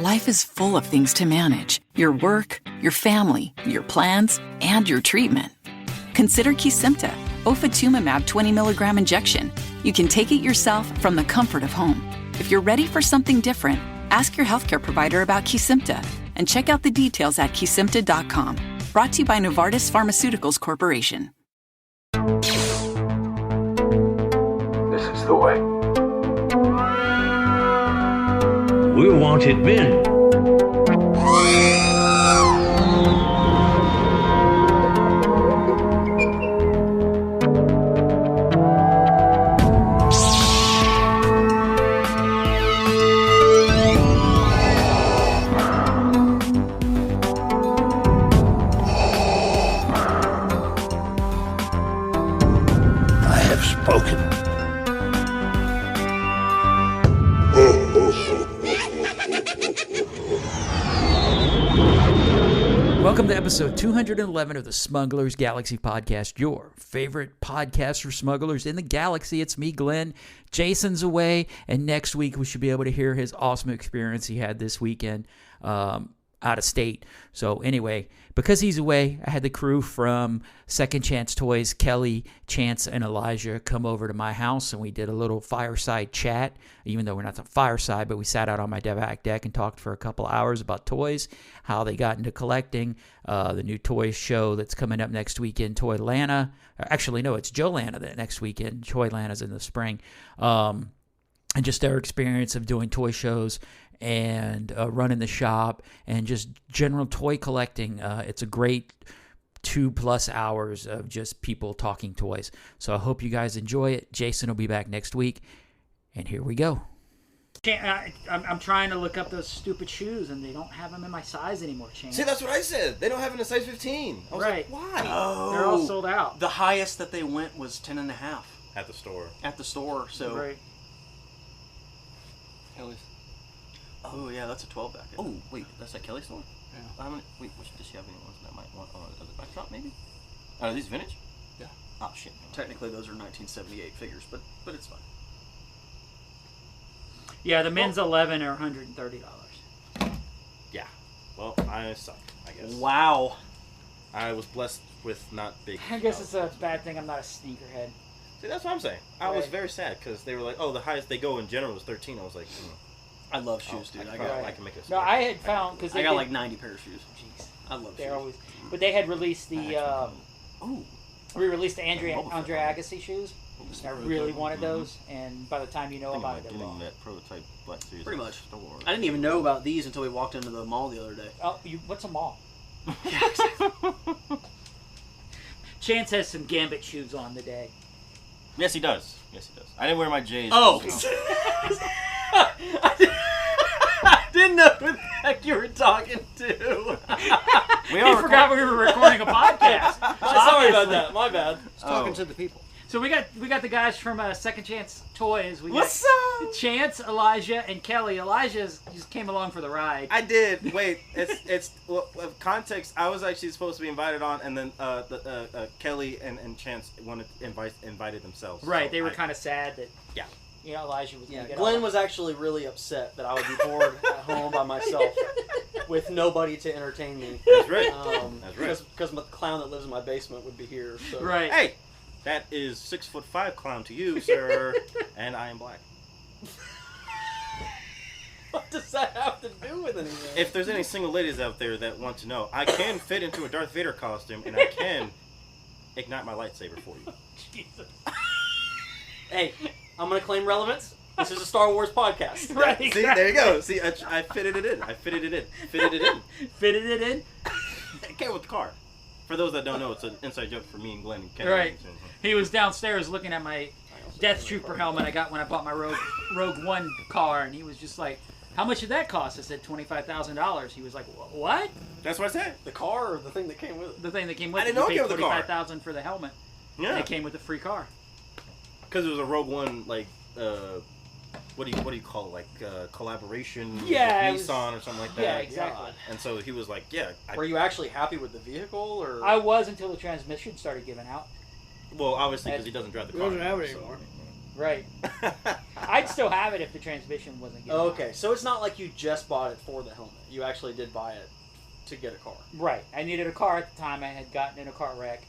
Life is full of things to manage. Your work, your family, your plans, and your treatment. Consider Kesimpta, ofatumumab 20 milligram injection. You can take it yourself from the comfort of home. If you're ready for something different, ask your healthcare provider about Kesimpta and check out the details at kesimpta.com. Brought to you by Novartis Pharmaceuticals Corporation. This is the way. We wanted men. I have spoken. Welcome to episode 211 of the Smugglers Galaxy Podcast, your favorite podcast for smugglers in the galaxy. It's me, Glenn. Jason's away, and next week we should be able to hear his awesome experience he had this weekend out of state. So anyway, because he's away, I had the crew from Second Chance Toys, Kelly, Chance, and Elijah come over to my house, and we did a little fireside chat, even though we're not a fireside, but we sat out on my back deck and talked for a couple hours about toys, how they got into collecting, the new toy show that's coming up next weekend, Toylanta. Actually, no, it's Joelanta that next weekend. Toylana's in the spring. And just their experience of doing toy shows and running the shop and just general toy collecting. It's a great 2+ hours of just people talking toys. So I hope you guys enjoy it. Jason will be back next week. And here we go. I'm trying to look up those stupid shoes, and they don't have them in my size anymore, Chance. See, that's what I said. They don't have it in a size 15. I was Right. like, why? Oh, They're all sold out. The highest that they went was 10.5 At the store. at the store. So, Right. Kelly's. Oh yeah, that's a 12 back. Oh wait, that's at Kelly's store. Yeah. How many? Wait, does she have any ones that might want? Does it back drop maybe? Are these vintage? Yeah. Oh shit. Technically, those are 1978 figures, but it's fine. Yeah, the men's 11 are $130. Yeah. Well, I suck, I guess. Wow. I was blessed with not big. I guess it's a bad thing I'm not a sneakerhead. See, that's what I'm saying. I was Right. very sad because they were like, oh, the highest they go in general is 13. I was like, I love shoes, dude. I can make it. No, I had found because I got like 90 pair of shoes. Jeez, I love they're shoes. always. But they had released the. Ooh. re-released the Andre Boba Fett. Agassi shoes. I really wanted those, and by the time you know about it, they're wrong. that prototype Black Series Pretty much. store. I didn't even know about these until we walked into the mall the other day. Oh, what's a mall? Chance has some Gambit shoes on today. Yes, he does. Yes, he does. I didn't wear my J's. Oh. I didn't know who the heck you were talking to. We He forgot we were recording a podcast. Sorry about that. My bad. talking to the people. So we got the guys from Second Chance Toys. We What's got up? Chance, Elijah, and Kelly. Elijah just came along for the ride. I did. Wait, it's well, context. I was actually supposed to be invited on, and then Kelly and Chance invited themselves. Right, So they were kind of sad that Yeah. Elijah was going to get Glenn off. was actually really upset that I would be bored at home by myself with nobody to entertain me. That's right. That's right. Because the clown that lives in my basement would be here. So. Right. Hey, that is 6'5" clown to you, sir, and I am black. What does that have to do with anything? If there's any single ladies out there that want to know, I can fit into a Darth Vader costume, and I can ignite my lightsaber for you. Jesus. Hey, I'm going to claim relevance. This is a Star Wars podcast. Right. See, there you go. See, I fitted it in. Fitted it in. Fitted it in? It came with the car. For those that don't know, it's an inside joke for me and Glenn and Ken. Right. He was downstairs looking at my Death Trooper helmet I got when I bought my Rogue One car, and he was just like, "How much did that cost?" I said $25,000. He was like, "What?" That's what I said. The car or the thing that came with it? The thing that came with I it. didn't know You it paid came with the car. $45,000 for the helmet. Yeah. And it came with a free car. Because it was a Rogue One, like, what do you call it? Like, collaboration Yeah, with Nissan or something like that. Yeah, exactly. And so he was like, yeah. Were you actually happy with the vehicle? Or I was until the transmission started giving out. Well, obviously, because he doesn't drive the car. He doesn't have it anymore. Right. I'd still have it if the transmission wasn't getting Okay, so it's not like you just bought it for the helmet. You actually did buy it to get a car. Right. I needed a car at the time. I had gotten in a car wreck.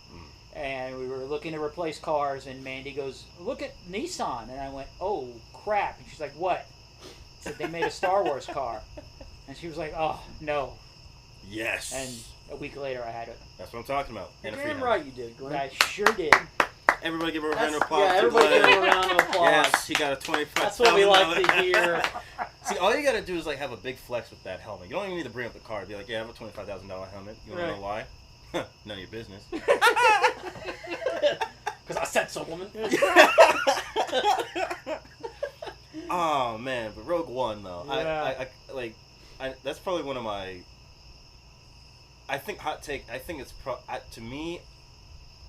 And we were looking to replace cars, and Mandy goes, look at Nissan. And I went, oh, crap. And she's like, what? I said, they made a Star Wars car. And she was like, oh, no. Yes. And a week later, I had it. That's what I'm talking about. You're damn right you did, Glenn. I sure did. Everybody give a round of applause. Yeah, everybody give him a round of applause. Yes, he got a $25,000. That's what we like to hear. See, all you gotta do is like have a big flex with that helmet. You don't even need to bring up the card. Be like, yeah, I have a $25,000 helmet. You wanna know why? None of your business. Because I said so, woman. Oh man, but Rogue One though, Yeah. I that's probably one of my. I think hot take. I think it's to me,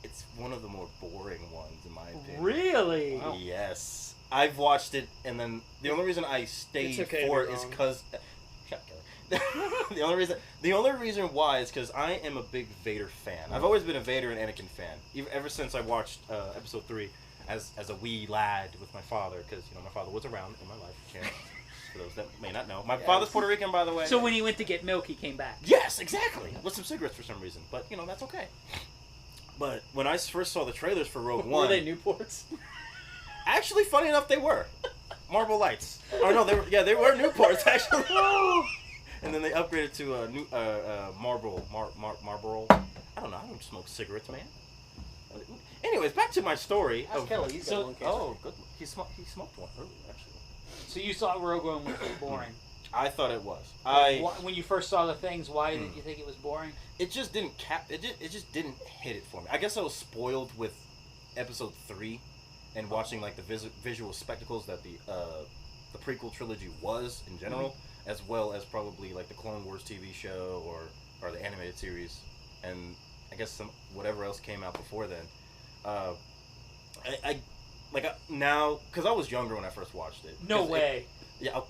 it's one of the more boring ones in my opinion. Really? Wow. Yes, I've watched it, and then the only reason I stayed for it is because. The only reason why is because I am a big Vader fan. I've always been a Vader and Anakin fan, ever since I watched Episode 3 as a wee lad with my father, because my father was around in my life. For those that may not know, my father's Puerto Rican, by the way. So when he went to get milk, he came back. Yes, exactly. With some cigarettes for some reason, but that's okay. But when I first saw the trailers for Rogue One, were they Newports? Actually, funny enough, they were Marble Lights. Oh no, they were Newports actually. And then they upgraded to a new Marlboro. I don't know. I don't smoke cigarettes, man. Anyways, back to my story. Ask Kelly. He's got lung cancer. Oh, good. He smoked one earlier, actually. So you thought Rogue One was boring. I thought it was. When you first saw the things, why did you think it was boring? It just didn't it just didn't hit it for me. I guess I was spoiled with Episode 3 and watching like the visual spectacles that the prequel trilogy was in general. As well as probably like the Clone Wars TV show or the animated series, and I guess whatever else came out before then. Now because I was younger when I first watched it. No way. All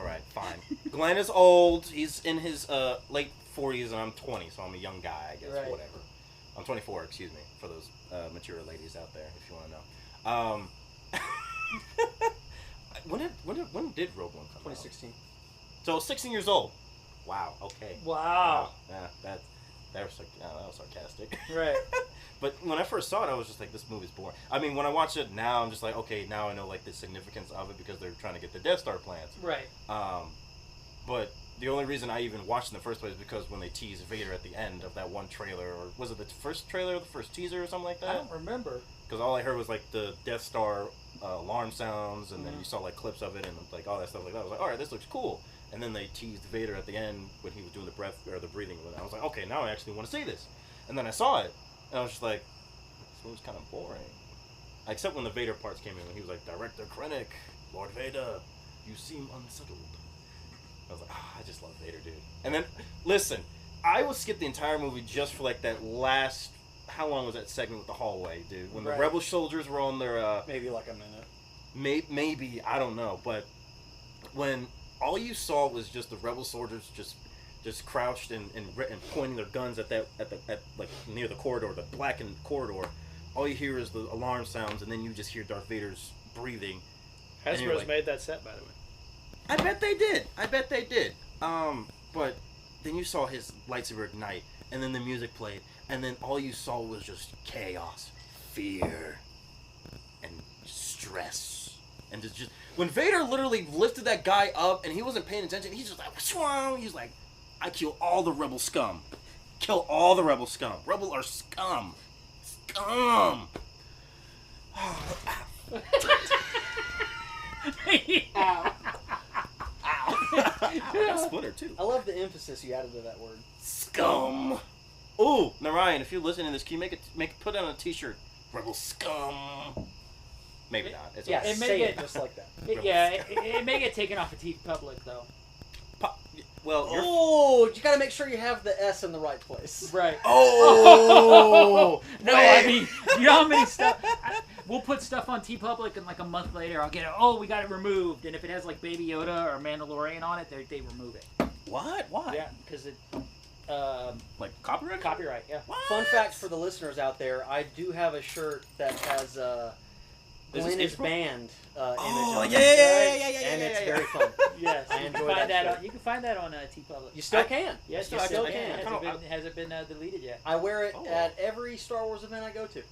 right, fine. Glenn is old. He's in his late 40s, and I'm 20, so I'm a young guy. I guess whatever. I'm 24. Excuse me for those mature ladies out there, if you want to know. When did Rogue One come 2016. out? So 16 years old. Wow. Okay. Wow. Yeah, that was sarcastic. Right. But when I first saw it, I was just like, this movie's boring. I mean, when I watch it now, I'm just like, okay, now I know like the significance of it because they're trying to get the Death Star plans. Right. But the only reason I even watched it in the first place is because when they teased Vader at the end of that one trailer, or was it the first trailer or the first teaser or something like that? I don't remember. Because all I heard was like the Death Star alarm sounds, and then you saw like clips of it and like all that stuff like that. I was like, all right, this looks cool. And then they teased Vader at the end when he was doing the breath or the breathing. I was like, okay, now I actually want to see this. And then I saw it, and I was just like, this movie's kind of boring. Except when the Vader parts came in, when he was like, Director Krennic, Lord Vader, you seem unsettled. I was like, I just love Vader, dude. And then, listen, I would skip the entire movie just for like that last, how long was that segment with the hallway, dude? When the Rebel soldiers were on their... maybe like a minute. Maybe, I don't know, but when all you saw was just the Rebel soldiers just crouched and pointing their guns at like near the corridor, the blackened corridor. All you hear is the alarm sounds, and then you just hear Darth Vader's breathing. Hasbro's made that set, by the way. I bet they did. But then you saw his lightsaber ignite, and then the music played, and then all you saw was just chaos, fear, and stress, and just when Vader literally lifted that guy up, and he wasn't paying attention, he's just like, swang. He's like, I kill all the rebel scum. Kill all the rebel scum. Rebel are scum. Scum. Ow. Splinter too. I love the emphasis you added to that word. Scum. Ooh, Narayan, if you're listening to this, can you put it on a T-shirt? Rebel scum. Maybe not. It's Yeah, okay. it may Say get it just like that. it may get taken off of TV Public though. Well, you're... Oh, you got to make sure you have the S in the right place. Right. Oh no, I mean, you know how many stuff. We'll put stuff on TeePublic, and like a month later, I'll get it. Oh, we got it removed, and if it has like Baby Yoda or Mandalorian on it, they remove it. What? Why? Yeah, because it. Like copyright? Copyright, yeah. What? Fun fact for the listeners out there, I do have a shirt that has Glenn is banned image. Oh, on yeah, it, yeah, and it's very fun. Yes, I you enjoy can find that that. shit. You can find that on TeePublic. You still can. Yes, you you still can. can. Has it been deleted yet? I wear it at every Star Wars event I go to.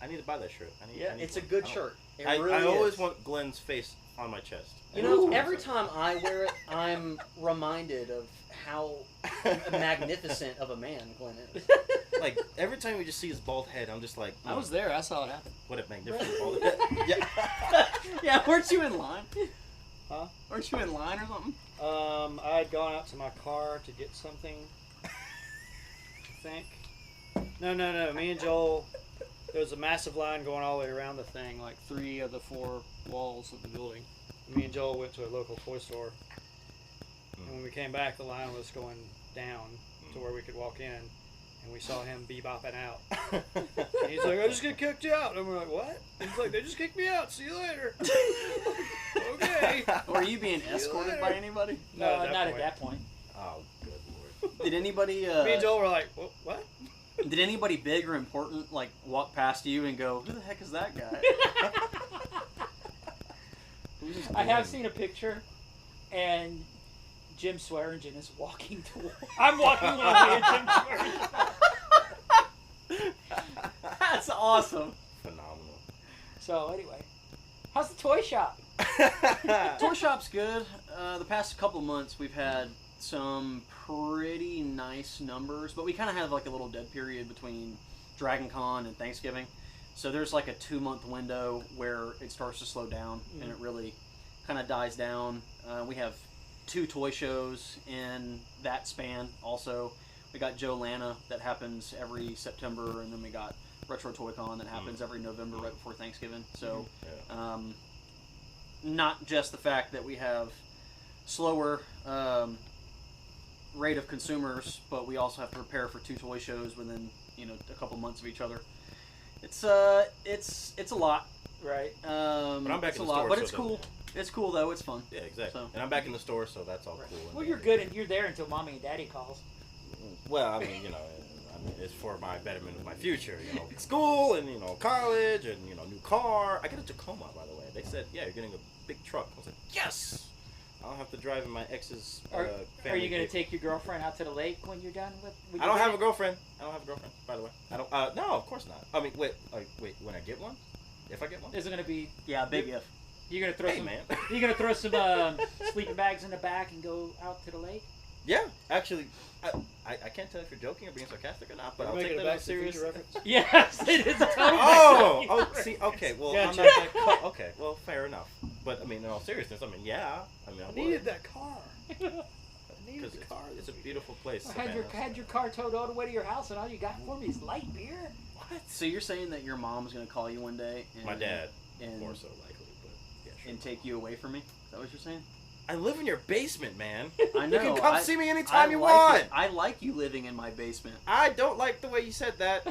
I need to buy that shirt. I need It's a one. good shirt. It I really always is. want Glenn's face on my chest. You know, every time I wear it, I'm reminded of how magnificent of a man Glenn is. Like, every time we just see his bald head, I'm just like... I was there. I saw it happen. What a magnificent bald head. Yeah. Yeah, weren't you in line? Huh? Weren't you in line or something? I had gone out to my car to get something. I think. No. Me and Joel. There was a massive line going all the way around the thing, like 3 of the 4 walls of the building. Me and Joel went to a local toy store. And when we came back, the line was going down to where we could walk in. And we saw him bebopping out. And he's like, I just get kicked out. And we're like, what? He's like, they just kicked me out. See you later. Okay. Were you being escorted by anybody? No, not at that point. Oh, good lord. Did anybody? Me and Joel were like, what? Did anybody big or important like walk past you and go, "Who the heck is that guy?" I have seen a picture, and Jim Swearingen is walking toward. I'm walking away, and Jim Swearingen. That's awesome. Phenomenal. So anyway, how's the toy shop? Toy shop's good. The past couple months we've had some pretty nice numbers, but we kind of have like a little dead period between Dragon Con and Thanksgiving. So there's like a 2-month window where it starts to slow down and it really kind of dies down. We have 2 toy shows in that span also. We got Joe Lana that happens every September, and then we got Retro Toy Con that happens every November right before Thanksgiving. So not just the fact that we have slower rate of consumers, but we also have to prepare for 2 toy shows within a couple months of each other. It's a lot, right? But I'm back it's in a the lot, store, but so it's it cool. It's cool though. It's fun. Yeah, exactly. So. And I'm back in the store, so that's all cool. Well, you're good, and you're there until mommy and daddy calls. Well, I mean, it's for my betterment of my future. School and college and new car. I got a Tacoma, by the way. They said, yeah, you're getting a big truck. I was like, yes. I don't have to drive in my ex's. Are family you going to vehicle. take your girlfriend out to the lake when you're done with? I don't have a girlfriend. By the way. I don't. No, of course not. I mean, wait. When I get one, if I get one, Is it going to be? Yeah, big if. You're going to throw Hey, some. man. You're going to throw some sleeping bags in the back and go out to the lake. Yeah, actually, I can't tell if you're joking or being sarcastic or not, but I'll Make take it a that Back as to the serious. Future reference. Yes, it is a total. See, okay, well, Gotcha. I'm not that okay, well, fair enough. But I mean, in all seriousness, I I would. needed that car. Because it's a beautiful place. I had your car towed all the way to your house, and all you got for me is light beer. What? So you're saying that your mom's gonna call you one day? And, My dad, and, more so likely, but yeah, sure. and take you away from me? Is that what you're saying? I live in your basement, man. I know. You can come see me anytime you like want. it. I like you living in my basement. I don't like the way you said that.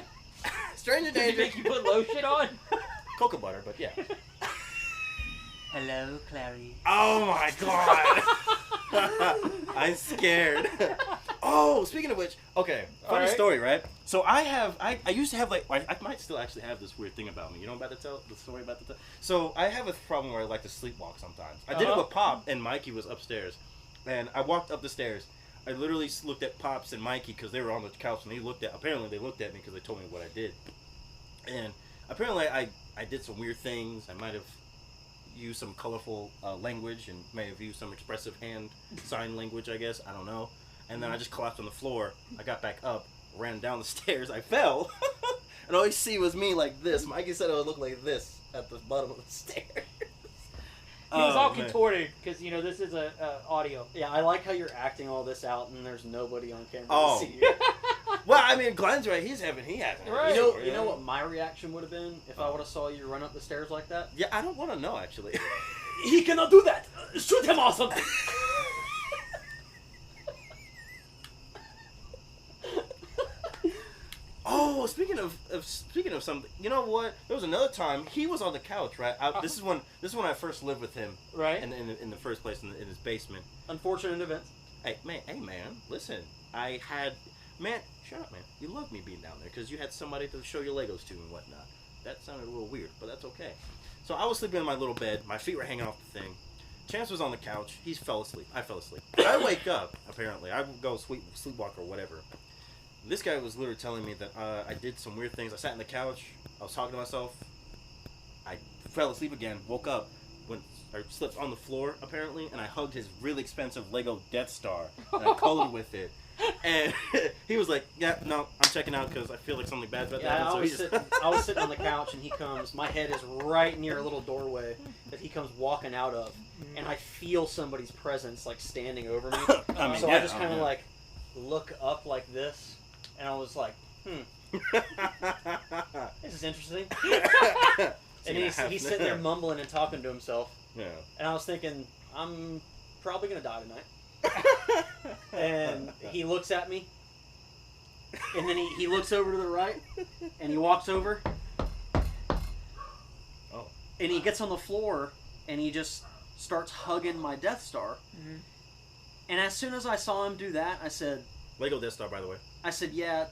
Stranger Did danger. he make you put lotion on? Cocoa butter, but yeah. Hello, Clary. Oh my god! I'm scared. Oh, speaking of which, okay, funny story, right? So I used to have I might still actually have this weird thing about me. You know what I'm about to tell? The story about to tell? So I have a problem where I like to sleepwalk sometimes. I did it with Pop, and Mikey was upstairs. And I walked up the stairs. I literally looked at Pops and Mikey because they were on the couch, and apparently they looked at me because they told me what I did. And apparently I did some weird things. I might have used some colorful language and may have used some expressive hand sign language, I guess. I don't know. And then I just collapsed on the floor. I got back up, ran down the stairs. I fell. And all you see was me like this. Mikey said it would look like this at the bottom of the stairs. He was all contorted because this is a audio. Yeah, I like how you're acting all this out and there's nobody on camera Oh. to see you. Well, I mean, Glenn's right. He hasn't. Right. You know what my reaction would have been if I would have saw you run up the stairs like that? Yeah, I don't want to know, actually. He cannot do that! Shoot him or something! Oh, speaking of something, you know what? There was another time he was on the couch, right? This is when I first lived with him, Right. In the first place in his basement. Unfortunate events. Hey man, listen. Shut up, man. You loved me being down there because you had somebody to show your Legos to and whatnot. that sounded a little weird, but that's okay. So I was sleeping in my little bed. My feet were hanging off the thing. Chance was on the couch. He fell asleep. I fell asleep. I wake up, apparently. I would go sleepwalk or whatever. This guy was literally telling me that I did some weird things. I sat on the couch. I was talking to myself. I fell asleep again. Woke up. I slept on the floor, apparently, and I hugged his really expensive Lego Death Star. And I colored with it. And he was like, yeah, no, I'm checking out because I feel like something bad's about to happen. I was sitting on the couch, and he comes. My head is right near a little doorway that he comes walking out of, and I feel somebody's presence, like, standing over me. I just kind of, like, look up like this, and I was like, this is interesting. And he's sitting there mumbling and talking to himself. Yeah. And I was thinking, I'm probably going to die tonight. And he looks at me. And then he looks over to the right. And he walks over. Oh. And he gets on the floor. And he just starts hugging my Death Star. Mm-hmm. And as soon as I saw him do that, I said... Lego Death Star, by the way. I said, yeah...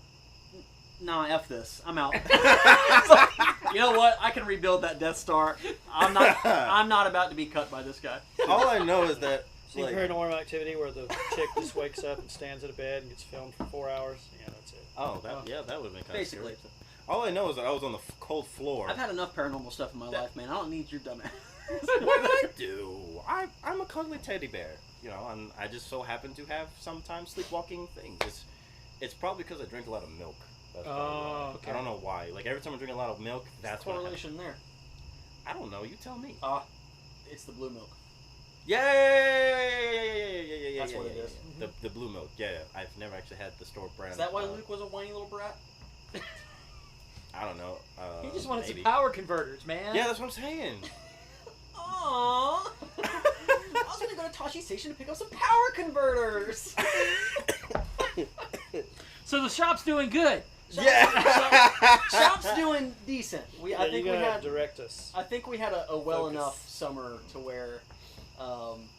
Nah, F this. I'm out. You know what? I can rebuild that Death Star. I'm not about to be cut by this guy. All I know is that... See Paranormal Activity where the chick just wakes up and stands at a bed and gets filmed for 4 hours? Yeah, that's it. Oh, that would have been kind basically. of scary. All I know is that I was on the cold floor. I've had enough paranormal stuff in my life, man. I don't need your dumb ass. What did I do? I'm a cuddly teddy bear. You know, and I just so happen to have sometimes sleepwalking things. It's probably because I drink a lot of milk. Okay. I don't know why. Like, every time I drink a lot of milk, that's what correlation there. I don't know. You tell me. It's the blue milk. Yeah. That's what it is. The blue milk. Yeah. I've never actually had the store brand. Is that why Luke was a whiny little brat? I don't know. He just wanted some power converters, man. Yeah, that's what I'm saying. Aww. I was gonna go to Tashi Station to pick up some power converters. So the shop's doing good. Shop's doing decent. I think we had a well enough summer to where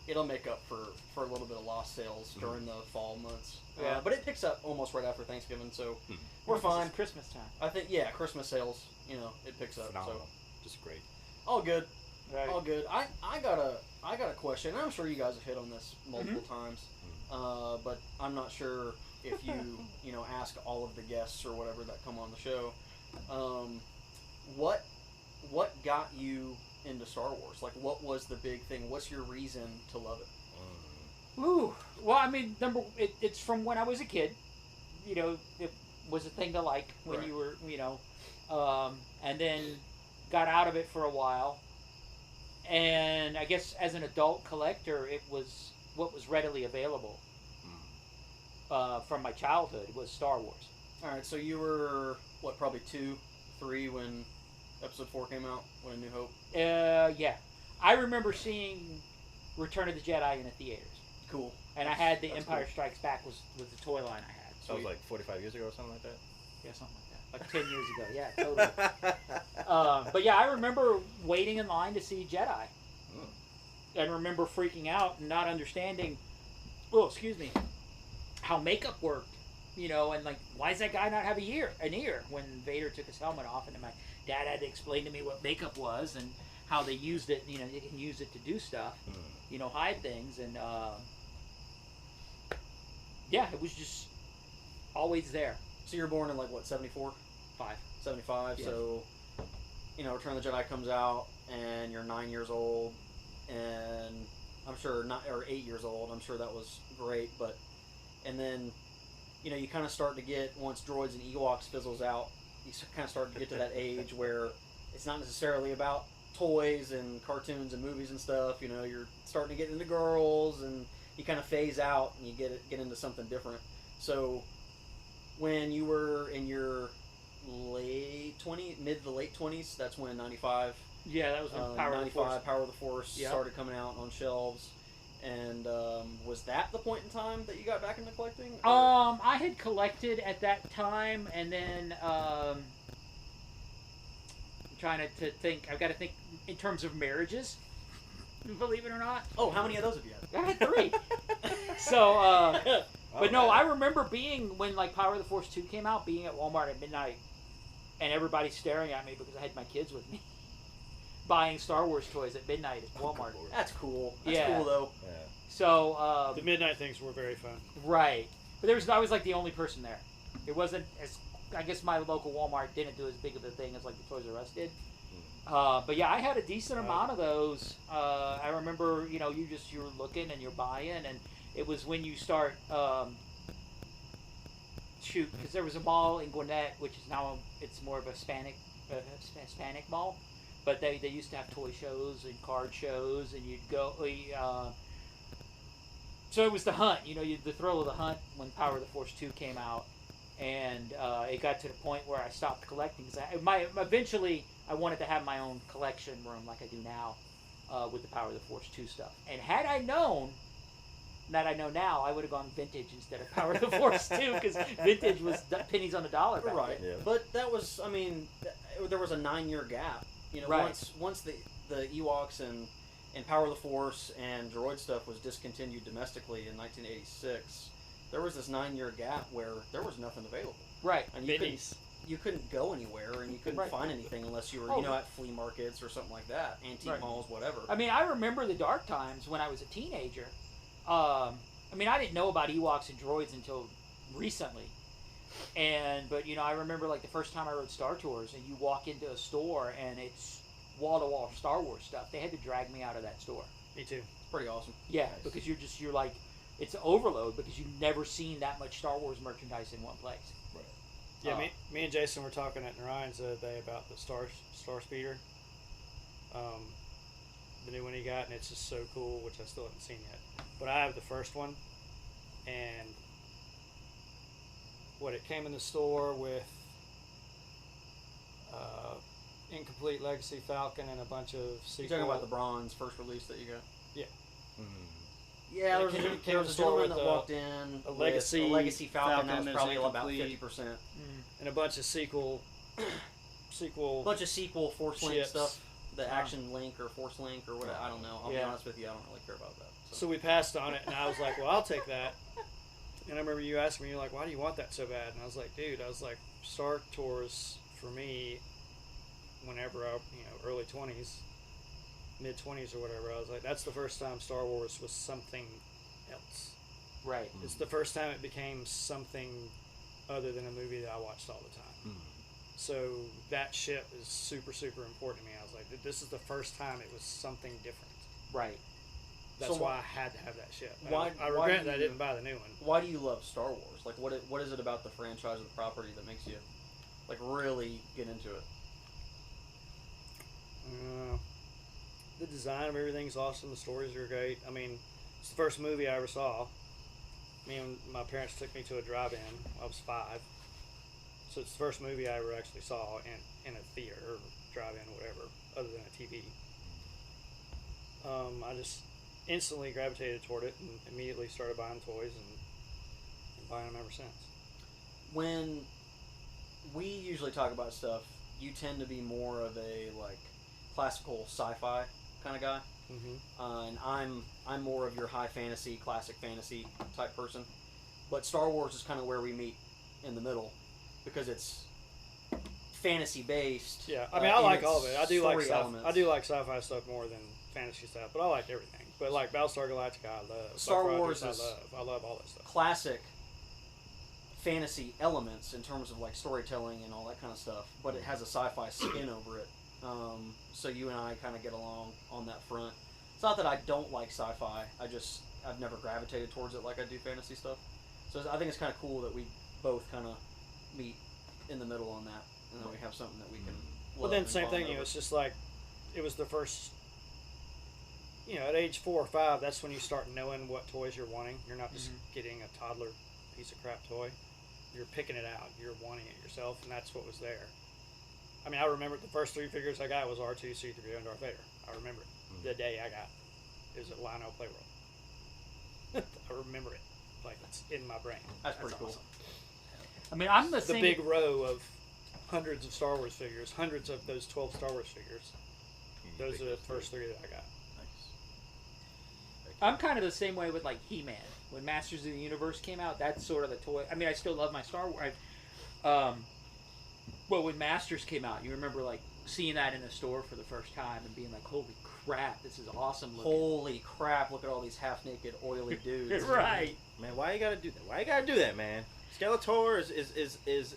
it'll make up for a little bit of lost sales during the fall months. Yeah. But it picks up almost right after Thanksgiving, so we're fine. It's Christmas time. I think Christmas sales, it picks up. Phenomenal. So just great. all good. Right. All good. I got a question, and I'm sure you guys have hit on this multiple times. But I'm not sure if you ask all of the guests or whatever that come on the show, what got you into Star Wars? Like, what was the big thing? What's your reason to love it? Ooh, well, I mean, it's from when I was a kid. It was a thing to like when you were, and then got out of it for a while. And I guess as an adult collector, it was what was readily available. From my childhood was Star Wars. All right, so you were probably 2, 3 when Episode 4 came out, when A New Hope. Yeah, I remember seeing Return of the Jedi in the theaters. Cool. And I had the Empire Strikes Back was the toy line I had. So it was like 45 years ago or something like that. Yeah, something like that. Like 10 years ago. Yeah, totally. But yeah, I remember waiting in line to see Jedi, and remember freaking out and not understanding. Oh, excuse me. How makeup worked, and like, why does that guy not have an ear when Vader took his helmet off? And then my dad had to explain to me what makeup was and how they used it. They can use it to do stuff, hide things, and it was just always there. So you're born in 74? 75. Yeah. So, Return of the Jedi comes out, and you're 9 years old, and I'm sure 8 years old. I'm sure that was great, but. And then, you kind of start to get, once Droids and Ewoks fizzles out, you kind of start to get to that age where it's not necessarily about toys and cartoons and movies and stuff. You're starting to get into girls, and you kind of phase out, and you get into something different. So, when you were in your mid to late 20s, that's when 95. Yeah, that was when Power of the Force started coming out on shelves. And was that the point in time that you got back into collecting? Or? I had collected at that time, and then I'm trying to think. I've got to think in terms of marriages. Believe it or not. Oh, how many of those have you had? I had 3. So, but no, I remember being when Power of the Force 2 came out, being at Walmart at midnight, and everybody's staring at me because I had my kids with me, buying Star Wars toys at midnight at Walmart. That's cool. That's Yeah. cool though. Yeah. So The midnight things were very fun. right, but I was like the only person there. It wasn't as, I guess my local Walmart didn't do as big of a thing as like the Toys R Us did. But yeah, I had a decent amount of those. I remember, you were looking and you're buying, and it was when you start because there was a mall in Gwinnett, which is now it's more of a Hispanic mall, but they used to have toy shows and card shows, and you'd go. So it was the hunt, the thrill of the hunt when Power of the Force 2 came out, and it got to the point where I stopped collecting. Eventually, I wanted to have my own collection room like I do now with the Power of the Force 2 stuff. And had I known that I know now, I would have gone vintage instead of Power of the Force 2, because vintage was pennies on the dollar back Right. then. Yeah. But that was, there was a 9-year gap. Right. Once the Ewoks and Power of the Force and droid stuff was discontinued domestically in 1986, there was this 9-year gap where there was nothing available. Right. And Minis. you couldn't go anywhere, and you couldn't Right. find anything unless you were, at flea markets or something like that, antique Right. malls, whatever. I mean, I remember the dark times when I was a teenager. I didn't know about Ewoks and droids until recently. But I remember like the first time I rode Star Tours, and you walk into a store and it's wall-to-wall Star Wars stuff. They had to drag me out of that store. Me too. Pretty awesome. Yeah, because you're like, it's overload because you've never seen that much Star Wars merchandise in one place. Yeah, me and Jason were talking at Narayan's the other day about the Star Speeder. The new one he got, and it's just so cool, which I still haven't seen yet. But I have the first one, and it came in the store with Incomplete Legacy Falcon and a bunch of sequel. You're talking about the bronze first release that you got? Yeah. Yeah, there was, Came there was to a store gentleman with that walked in a with Legacy a Falcon that Falcon was is probably about incomplete. 50%. And a bunch of sequel A bunch of sequel Force Link Ships. stuff. The Action Link or Force Link or whatever. I don't know. I'll be Yeah. honest with you, I don't really care about that. So we passed on it, and I was like, well, I'll take that. And I remember you asking me, you're like, why do you want that so bad? And I was like, dude, Star Tours for me, whenever I, early 20s, mid 20s or whatever, I was like, that's the first time Star Wars was something else. Right. It's the first time it became something other than a movie that I watched all the time. So that ship is super, super important to me. I was like, this is the first time it was something different. Right. That's So why I had to have that ship. why- I why regret do that I you- didn't buy the new one. Why do you love Star Wars? Like, what is it about the franchise or the property that makes you, like, really get into it? The design of everything's awesome. The stories are great. I mean, it's the first movie I ever saw. Me and my parents took me to a drive-in. I was 5. So it's the first movie I ever actually saw in a theater or drive-in, whatever, other than a TV. I just instantly gravitated toward it and immediately started buying toys and buying them ever since. When we usually talk about stuff, you tend to be more of a, like, classical sci-fi kind of guy. Mm-hmm. And I'm more of your high fantasy, classic fantasy type person. But Star Wars is kind of where we meet in the middle, because it's fantasy based. Yeah, I mean, I like all of it. I do like sci-fi stuff more than fantasy stuff, but I like everything. But like Battlestar Galactica, I love. Star Buck Wars Rogers, is I love all that stuff. classic fantasy elements in terms of like storytelling and all that kind of stuff, but it has a sci-fi spin over it. So you and I kind of get along on that front. It's not that I don't like sci-fi. I've never gravitated towards it like I do fantasy stuff. So I think it's kind of cool that we both kind of meet in the middle on that, and then we have something that we can. Well, then same thing. It's just like it was the first. At age 4 or 5, that's when you start knowing what toys you're wanting. You're not just getting a toddler piece of crap toy. You're picking it out. You're wanting it yourself, and that's what was there. I mean, I remember the first 3 figures I got was R2, C3, and Darth Vader. I remember it. The day I got it. It was at Lionel Playworld. I remember it. Like, it's in my brain. That's pretty cool. Awesome. I mean, I'm the The same. big row of hundreds of Star Wars figures, hundreds of those 12 Star Wars figures. Those are the first 3 that I got. I'm kind of the same way with like He-Man. When Masters of the Universe came out, that's sort of the toy. I mean, I still love my Star Wars. Well, when Masters came out, you remember like seeing that in the store for the first time and being like, "Holy crap, this is awesome looking." Holy crap! Look at all these half-naked, oily dudes. Right. Man, why you gotta do that? Why you gotta do that, man? Skeletor is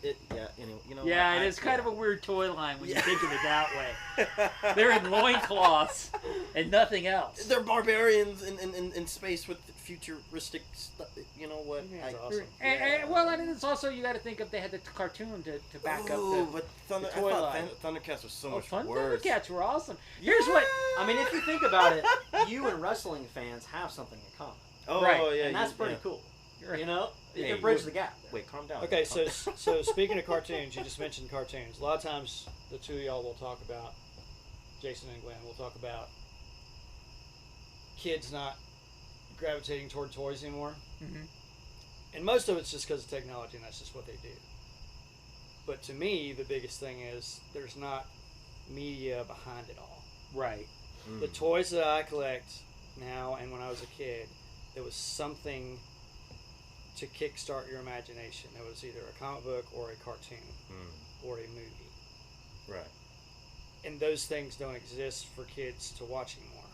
it? Yeah, you know. Yeah, it is kind of a weird toy line when you think of it that way. They're in loincloths and nothing else. They're barbarians in space with futuristic stuff. You know what? That's awesome. And it's also, you got to think of, they had the cartoon to back up the toy line. Thundercats was so much worse. Thundercats were awesome. Here's what I mean, if you think about it, you and wrestling fans have something in common. Oh, Right. yeah. And that's pretty cool. You know? Hey, It bridges the gap. Wait, calm down. Okay, so speaking of cartoons, you just mentioned cartoons. A lot of times, the two of y'all will talk about, Jason and Glenn will talk about kids not gravitating toward toys anymore. Mhm. And most of it's just because of technology, and that's just what they do. But to me, the biggest thing is there's not media behind it all. Right. The toys that I collect now and when I was a kid, there was something to kickstart your imagination. It was either a comic book or a cartoon or a movie. Right. And those things don't exist for kids to watch anymore.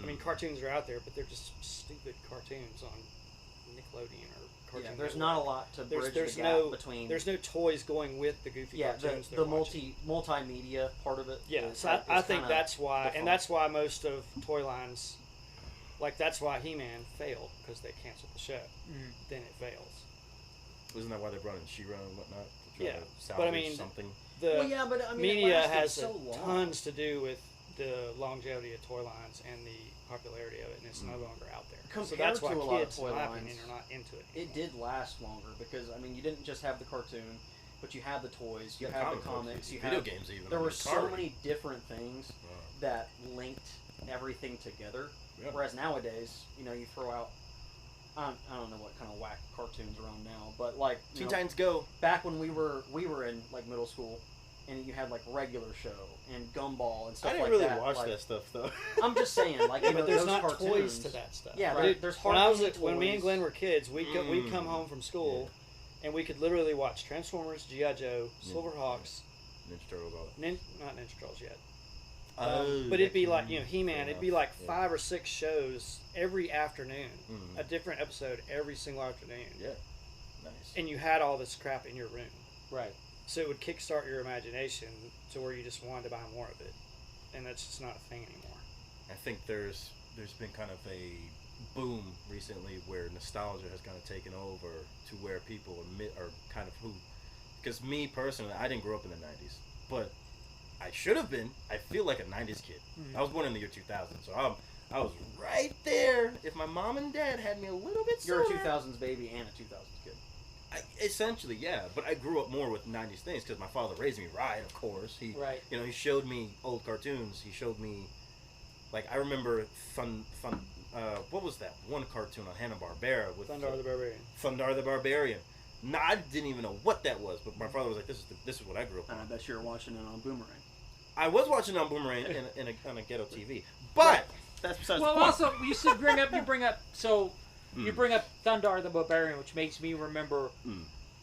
I mean, cartoons are out there, but they're just stupid cartoons on Nickelodeon or Cartoon Yeah, there's Network. not a lot to bridge There's the gap no between. There's no toys going with the goofy yeah, cartoons. the they're watching. multimedia part of it. Yeah, is- so is I think kinda that's why, defunct. and that's why most of toy lines, like that's why He-Man failed, because they canceled the show. Then it fails. Wasn't that why they brought in She-Ra and whatnot? To try Yeah, to but I salvage mean, something. The Well, yeah, but I mean, it media lasted has so long. tons to do with the longevity of toy lines and the popularity of it, and it's no longer out there. So Compared that's why to a lot of kids, toy in my lines, opinion, are not into it. It did last longer because I mean, you didn't just have the cartoon, but you had the toys, you Yeah, had the comic books, comics, you video had games even. There I mean, were so Atari. many different things that linked everything together. Yeah. Whereas nowadays, you know, you throw out. I don't know what kind of whack cartoons are on now, but like Teen Titans Go. back when we were in like middle school, and you had like Regular Show and Gumball and stuff I didn't like really that. watch like, that stuff though. I'm just saying, like, you know, But there's those not cartoons, toys to that stuff. Yeah, Right. there's When I was hardly when me and toys. Glenn were kids, we'd come home from school, and we could literally watch Transformers, G.I. Joe, Silverhawks, Ninja Turtles, all that. not Ninja Turtles yet. Oh, But it'd be that like, can you know, be He-Man. fair It'd be enough. like Yeah. 5 or 6 shows every afternoon, Mhm. a different episode every single afternoon, Yeah. Nice. and you had all this crap in your room. Right. So it would kickstart your imagination to where you just wanted to buy more of it, and that's just not a thing anymore. I think there's been kind of a boom recently where nostalgia has kind of taken over to where people are kind of who, because me personally, I didn't grow up in the 90s, but I should have been. I feel like a 90s kid. I was born in the year 2000, so I was right there. If my mom and dad had me a little bit You're a sooner, 2000s baby and a 2000s kid. essentially, yeah. But I grew up more with 90s things because my father raised me right, of course. He, Right. you know, he showed me old cartoons. He showed me, like, I remember what was that one cartoon on Hanna-Barbera with Thundar the Barbarian. Thundar the Barbarian. No, I didn't even know what that was, but my father was like, "This is what I grew up And I on." bet you were watching it on Boomerang. I was watching it on Boomerang on a ghetto TV, but that's besides Well, the point. also you bring up Thundar the Barbarian, which makes me remember.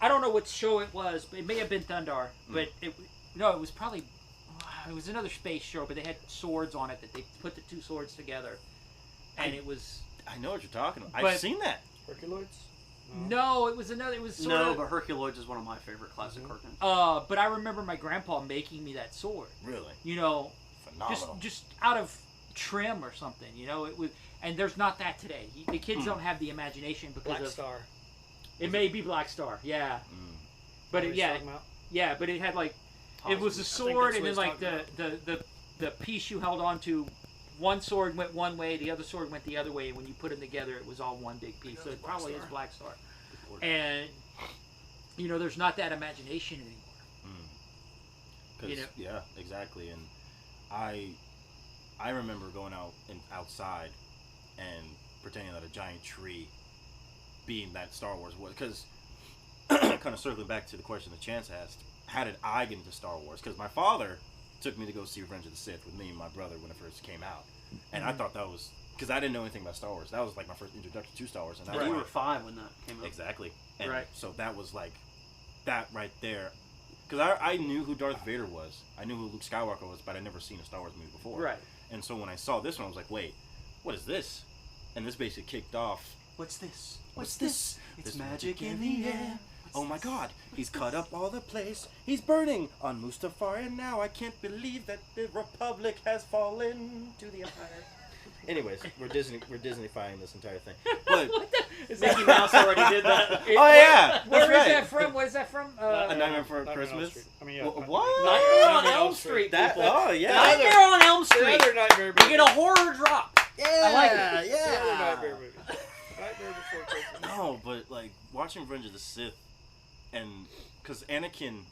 I don't know what show it was, but it may have been Thundar, but it was probably it was another space show, but they had swords on it that they put the two swords together, and it was I know what you're talking about. But- I've seen that. Herculoids? no, it was another. It was sort No, of. but Herculoids is one of my favorite classic cartoons. But I remember my grandpa making me that sword. Really You know, phenomenal. just out of trim or something. You know, it was, and there's not that today. The kids don't have the imagination because Black of Star. it. May be Black Star, yeah. But What it, he's yeah, talking about? yeah. But it had like it was a sword, and then that's like what he's the piece you held on to. One sword went one way, the other sword went the other way, and when you put them together, it was all one big piece. So it probably is Black Star. And you know, there's not that imagination anymore. 'Cause, you know. Yeah, exactly. And I remember going outside and pretending that a giant tree being that Star Wars was, because kind of circling back to the question that Chance asked, how did I get into Star Wars? Because my father took me to go see Revenge of the Sith with me and my brother when it first came out, and I thought that was because I didn't know anything about Star Wars. That was like my first introduction to Star Wars, and You were 5 when that came out. exactly. And Right. so that was like that right there. Because I knew who Darth Vader was. I knew who Luke Skywalker was, but I'd never seen a Star Wars movie before. Right. And so when I saw this one, I was like, wait, what is this? And this basically kicked off. What's this? What's this? It's magic in the air. Oh my god, he's cut up all the place. He's burning on Mustafar, and now I can't believe that the Republic has fallen to the Empire. Anyways, we're Disneyfying this entire thing. But Mickey Mouse already did that. yeah, Where is right. that from? What is that from? A Nightmare Before Nightmare on Elm Christmas. Street. I mean, yeah. What? Nightmare on Elm Street. That? people. Oh yeah. Nightmare on Elm Street. The other Nightmare You movie. get a horror drop. Yeah, I like it. The other yeah. Nightmare movie. Nightmare Before Christmas. No, but like watching Revenge of the Sith, and because Anakin,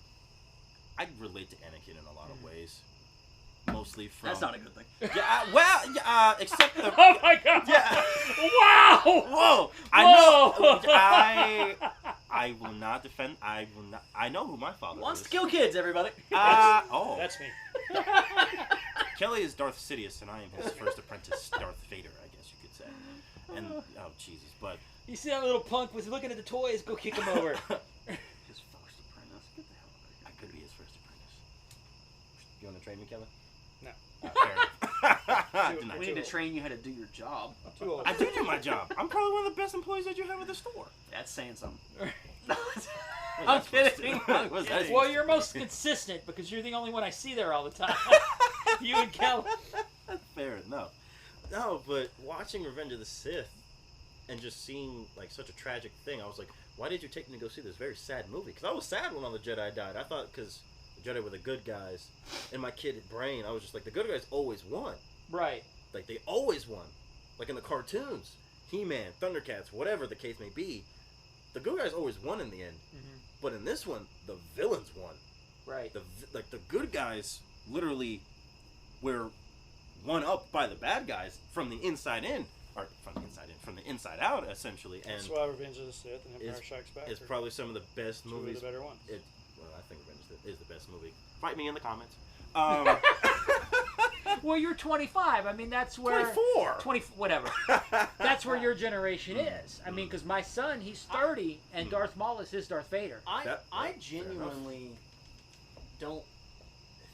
I relate to Anakin in a lot of ways. Mostly from. That's not a good thing. Yeah, except the. Oh my god! Yeah. Wow! Whoa! Whoa! I will not defend. I will not. I know who my father Wants is. to kill kids, everybody. Oh. That's me. Kelly is Darth Sidious, and I am his first apprentice, Darth Vader, I guess you could say. And oh Jesus, but You see that little punk was looking at the toys? Go kick him over. His first apprentice. Get the hell out of here. I could be his first apprentice. You want to train me, Kelly? No. Fair enough. Denied. We need to train you how to do your job. I'm too old. I do my job. I'm probably one of the best employees that you have at the store. That's saying something. I'm kidding. Well, you're most consistent because you're the only one I see there all the time. You and Kelly. Fair enough. No, but watching Revenge of the Sith and just seeing like such a tragic thing, I was like, why did you take me to go see this very sad movie? Because I was sad when all the Jedi died. I thought because the Jedi were the good guys. In my kid brain, I was just like, the good guys always won. Right. Like, they always won. Like in the cartoons, He-Man, Thundercats, whatever the case may be, the good guys always won in the end. Mm-hmm. But in this one, the villains won. Right. The good guys literally were won up by the bad guys from the inside in, or from the inside out, essentially. And That's why Revenge of the Sith and Empire Strikes Back it's are probably some of the best two movies. of the better ones. Well, I think Revenge of the Sith is the best movie. Fight me in the comments. Well, you're 25. I mean, that's where 24. 20, whatever. That's where your generation is. I mean, because my son, he's 30, and Darth Maul is his Darth Vader. I genuinely don't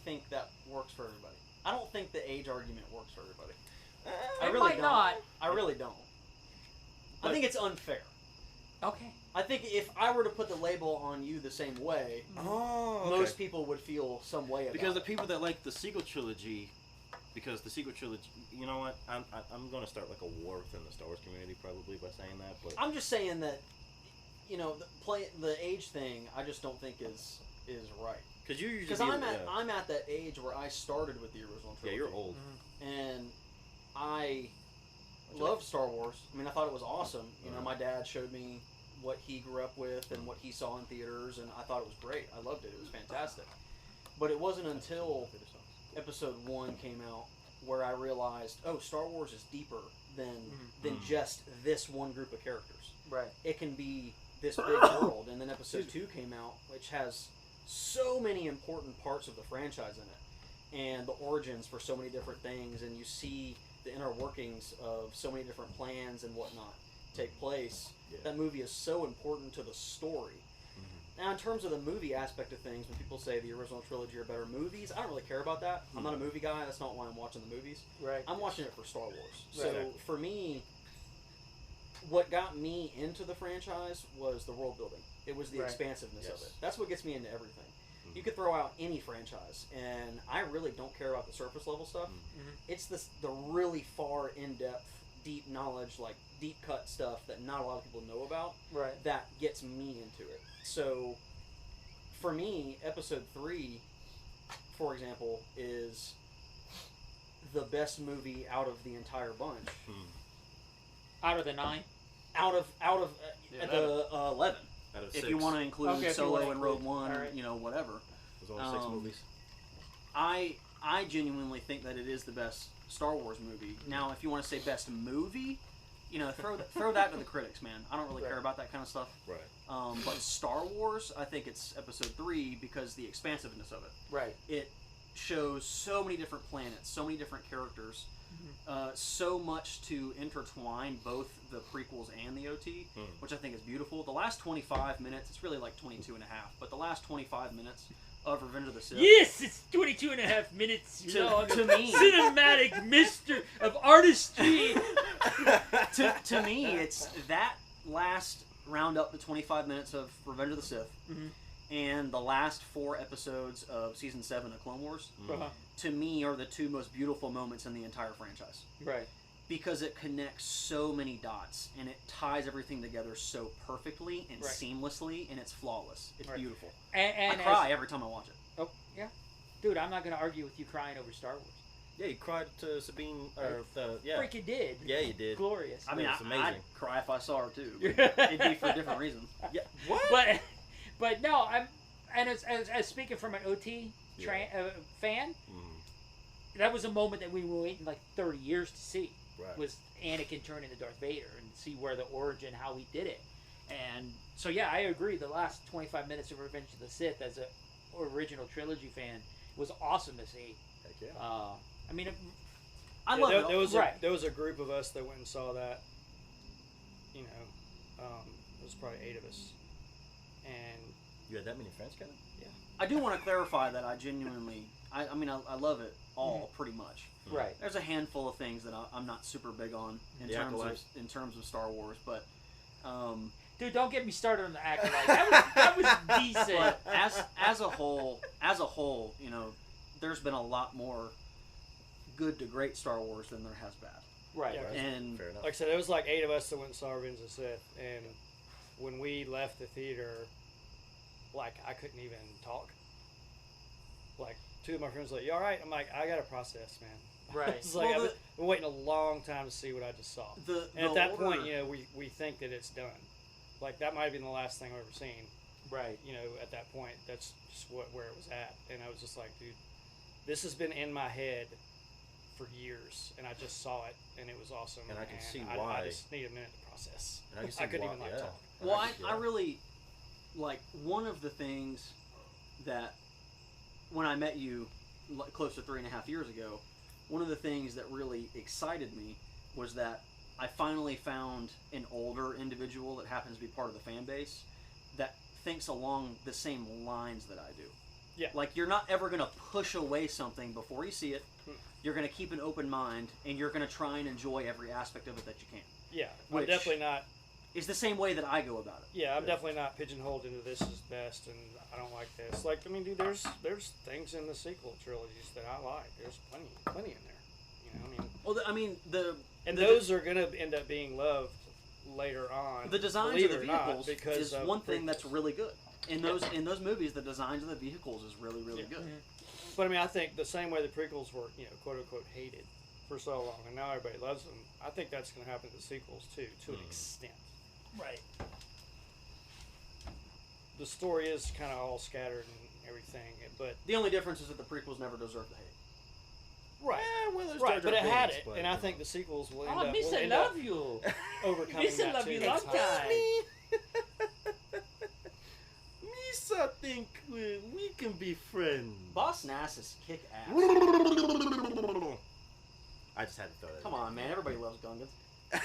think that works for everybody. I don't think the age argument works for everybody. I It really might don't. not. I really don't. I think it's unfair. Okay. I think if I were to put the label on you the same way, most people would feel some way about Because the it. people that like the sequel trilogy, you know what? I'm going to start like a war within the Star Wars community probably by saying that. But I'm just saying that, the age thing, I just don't think is right. Because I'm at that age where I started with the original trilogy. Yeah, you're old. And I loved Star Wars. I mean, I thought it was awesome. You know, my dad showed me what he grew up with and what he saw in theaters, and I thought it was great. I loved it. It was fantastic. But it wasn't until Episode 1 came out where I realized, oh, Star Wars is deeper than just this one group of characters. Right. It can be this big world. And then Episode 2 came out, which has so many important parts of the franchise in it, and the origins for so many different things, and you see the inner workings of so many different plans and whatnot take place. That movie is so important to the story. Now, in terms of the movie aspect of things, when people say the original trilogy are better movies, I don't really care about that. I'm not a movie guy. That's not why I'm watching the movies. Right. I'm watching it for Star Wars. Right. So for me, what got me into the franchise was the world building. It was the expansiveness of it. That's what gets me into everything. You could throw out any franchise, and I really don't care about the surface level stuff. It's the really far in-depth, deep knowledge, like deep cut stuff that not a lot of people know about. Right. That gets me into it. So, for me, Episode 3, for example, is the best movie out of the entire bunch. Out of the 9? Out of the 11. Out of If 6. you want to include Okay, if you Solo wanna and Rogue include- One, alright. Whatever. There's only 6 movies. I genuinely think that it is the best Star Wars movie. Now, if you want to say best movie, throw that to the critics, man. I don't really care about that kind of stuff. Right. But Star Wars, I think it's Episode 3 because the expansiveness of it. Right. It shows so many different planets, so many different characters, so much to intertwine both the prequels and the OT, which I think is beautiful. The last 25 minutes, it's really like 22 and a half, but the last 25 minutes of Revenge of the Sith. Yes, it's 22 and a half minutes long. To me, cinematic mystery of artistry. to me, it's that last round up to 25 minutes of Revenge of the Sith, and the last 4 episodes of season 7 of Clone Wars. To me, are the 2 most beautiful moments in the entire franchise. Right. Because it connects so many dots and it ties everything together so perfectly and seamlessly, and it's flawless. It's beautiful. And I cry every time I watch it. Oh yeah, dude, I'm not gonna argue with you crying over Star Wars. Yeah, you cried to Sabine. Freaking did. Yeah, you did. Glorious. I mean, it's amazing. I'd cry if I saw her too. It'd be for different reasons. Yeah. What? But no, as speaking from an OT fan, that was a moment that we were waiting like 30 years to see. Right. Was Anakin turning into Darth Vader and see where the origin, how he did it. And so yeah, I agree. The last 25 minutes of Revenge of the Sith, as a original trilogy fan, was awesome to see. Heck yeah. I mean, I love it. There was a group of us that went and saw that. You know, it was probably 8 of us, and you had that many friends, Kevin? Yeah. I do want to clarify that I genuinely, I mean, I love it all pretty much. Right. There's a handful of things that I'm not super big on in terms of Star Wars, but. Dude, don't get me started on the Acolyte. That was decent. But as a whole, you know, there's been a lot more good to great Star Wars than there has bad. Right. Yeah, And fair enough. like I said, there was like 8 of us that went and saw Revenge of the Sith, and when we left the theater, like I couldn't even talk. Like 2 of my friends were like, "You all right?" I'm like, "I got to process, man." Right. It's like I've been waiting a long time to see what I just saw. And at that point, you know, we think that it's done. Like that might have been the last thing I've ever seen. Right. You know, at that point, that's just where it was at, and I was just like, dude, this has been in my head for years, and I just saw it, and it was awesome. And I can see I why. I just need a minute to process. And I can see couldn't why, even like yeah. talk. Well, I really, like, one of the things that, when I met you close to 3.5 years ago, one of the things that really excited me was that I finally found an older individual that happens to be part of the fan base that thinks along the same lines that I do. Yeah. Like, you're not ever going to push away something before you see it. You're going to keep an open mind, and you're going to try and enjoy every aspect of it that you can. Yeah, Which I'm definitely not. It's the same way that I go about it. Yeah, I'm definitely not pigeonholed into this is best, and I don't like this. Like, I mean, dude, there's things in the sequel trilogies that I like. There's plenty in there. You know, I mean. Well, I mean, those are gonna end up being loved later on. the designs believe of the it or not, vehicles because is of one thing prequels. that's really good. In those movies, the designs of the vehicles is really good. But I mean, I think the same way the prequels were, you know, quote unquote hated for so long, and now everybody loves them. I think that's going to happen to the sequels too, to an extent. Right. The story is kind of all scattered and everything, but The only difference is that the prequels never deserved the hate. right, Yeah, well, there's right, Jar but Jar it had Binks, it, but, and I you think know. the sequels will end Oh, up. Miss, will I end love up you. overcoming Miss, I that love too. you long time. Misa think we can be friends. Boss Nass is kick ass. I just had to throw that. Come on, man. Everybody loves Gungans.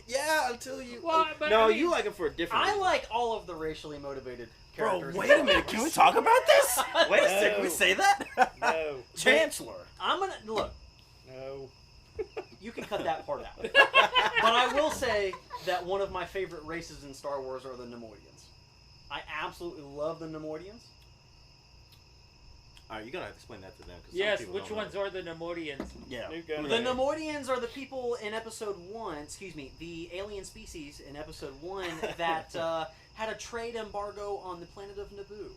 Yeah, until you. Well, but no, I mean, you like him for a different. I reason. like all of the racially motivated Bro, characters. wait a minute. Can we talk about this? Wait a second. Can we No. say that? No, Chancellor. I'm gonna look. no. You can cut that part out. But I will say that one of my favorite races in Star Wars are the Nemoidians. I absolutely love the Nemoidians. All right, you're gonna have to explain that to them. 'Cause some Yes, people which don't ones know. are the Nemoidians? Yeah. New gun. The Nemoidians are the people in Episode 1, excuse me, the alien species in Episode 1 that had a trade embargo on the planet of Naboo.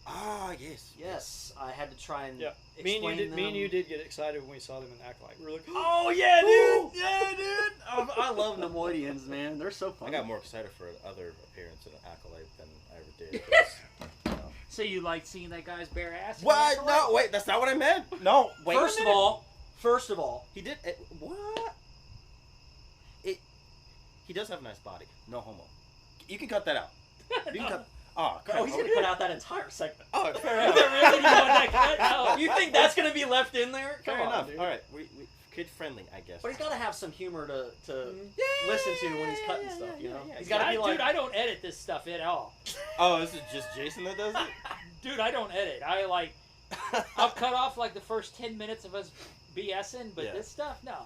Ah, yes. Yes, I had to try and Yeah, explain them. me and you did get excited when we saw them in Acolyte. We were like, Oh, yeah, dude! Yeah, dude! I love Nemoidians, man. They're so fun. I got more excited for another appearance in an Acolyte than I ever did. 'cause, you know. So you like seeing that guy's bare ass? What? No, wait. That's not what I meant. No, wait. First of all, he did. What? He does have a nice body. No homo. You can cut that out. You can cut. Oh, crap. oh, he's gonna cut out that entire segment. Oh, fair Is enough. that really you want that cut? No. You think that's gonna be left in there? Come Fair on, enough. dude. All right, we kid friendly, I guess. But he's gotta have some humor to listen to when he's cutting stuff, you know? yeah. He's gotta be like, Dude, I don't edit this stuff at all. Oh, this is just Jason that does it. Dude, I don't edit. I'll cut off like the first 10 minutes of us BSing, but this stuff, no.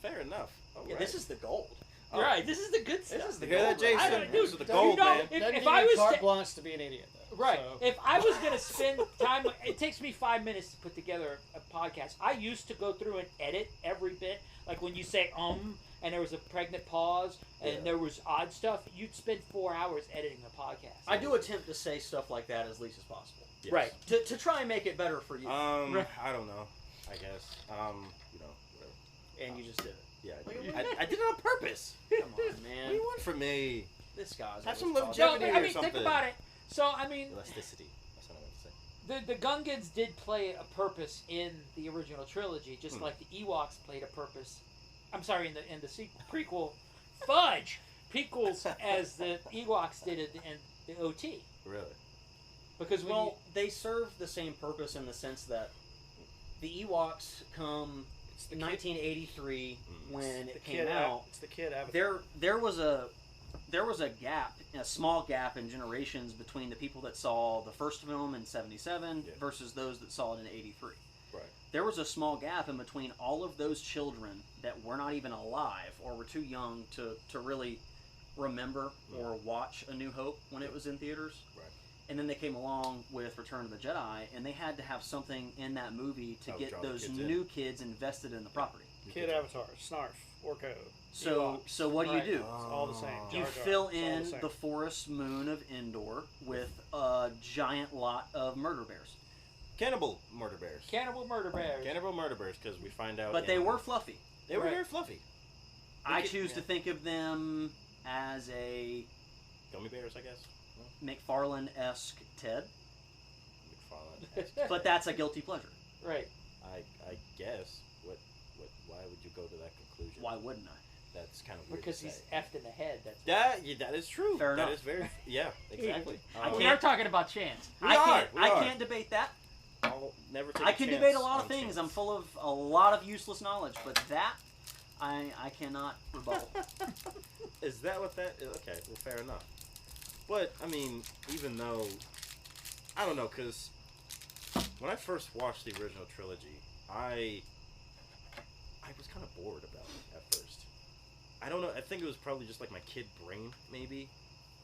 Fair enough. All Yeah, right. this is the gold. You're right. This is the good stuff. This is the You hear gold. that, Jason? I don't- This is dude, the gold, man. If Doesn't I give you was carte to- blanche to be an idiot, though. Right. So. If I was going to spend time, it takes me 5 minutes to put together a podcast. I used to go through and edit every bit. Like when you say and there was a pregnant pause and there was odd stuff, you'd spend 4 hours editing the podcast. I do attempt to say stuff like that as least as possible. Yes. Right. To try and make it better for you. I don't know. I guess. Whatever. And you just did it. Yeah, I did it on purpose. Come on, What man. do you want from me? This guy's Have always some talking. longevity. No, I mean, or think something. about it. So, I mean, Elasticity. That's what I meant to say. the Gungans did play a purpose in the original trilogy, just like the Ewoks played a purpose. I'm sorry, in the prequel, prequels as the Ewoks did in the OT. Really? Because they serve the same purpose in the sense that the Ewoks come in 1983 when it came out. It's the kid avatar. There was a gap, a small gap in generations between the people that saw the first film in '77 versus those that saw it in '83. Right. There was a small gap in between all of those children that were not even alive or were too young to really remember or watch A New Hope when it was in theaters. Right. And then they came along with Return of the Jedi, and they had to have something in that movie to get those new kids invested in the property. Kid avatar, Snarf, Orko. So what do you do? It's all the same. You Jar Jar, fill it's all in same. the forest moon of Endor with a giant lot of murder bears. Cannibal murder bears. Cannibal murder bears. Cannibal murder bears, because we find out. But they were fluffy. They were very fluffy. I choose to think of them as a Gummy bears, I guess. McFarlane-esque Ted. McFarlane. But that's a guilty pleasure. Right. I guess. Why would you go to that conclusion? Why wouldn't I? That's kind of weird. Because to he's say. effed in the head. That is true. Fair enough. That is very. Yeah, exactly. We are talking about Chance. I can't debate that. I'll never take I can chance debate a lot of on things. chance. I'm full of a lot of useless knowledge, but that I cannot rebuttal. Is that what that is? Okay, well, fair enough. But, I mean, even though... I don't know, because when I first watched the original trilogy, I was kind of bored about it at first. I don't know, I think it was probably just like my kid brain, maybe,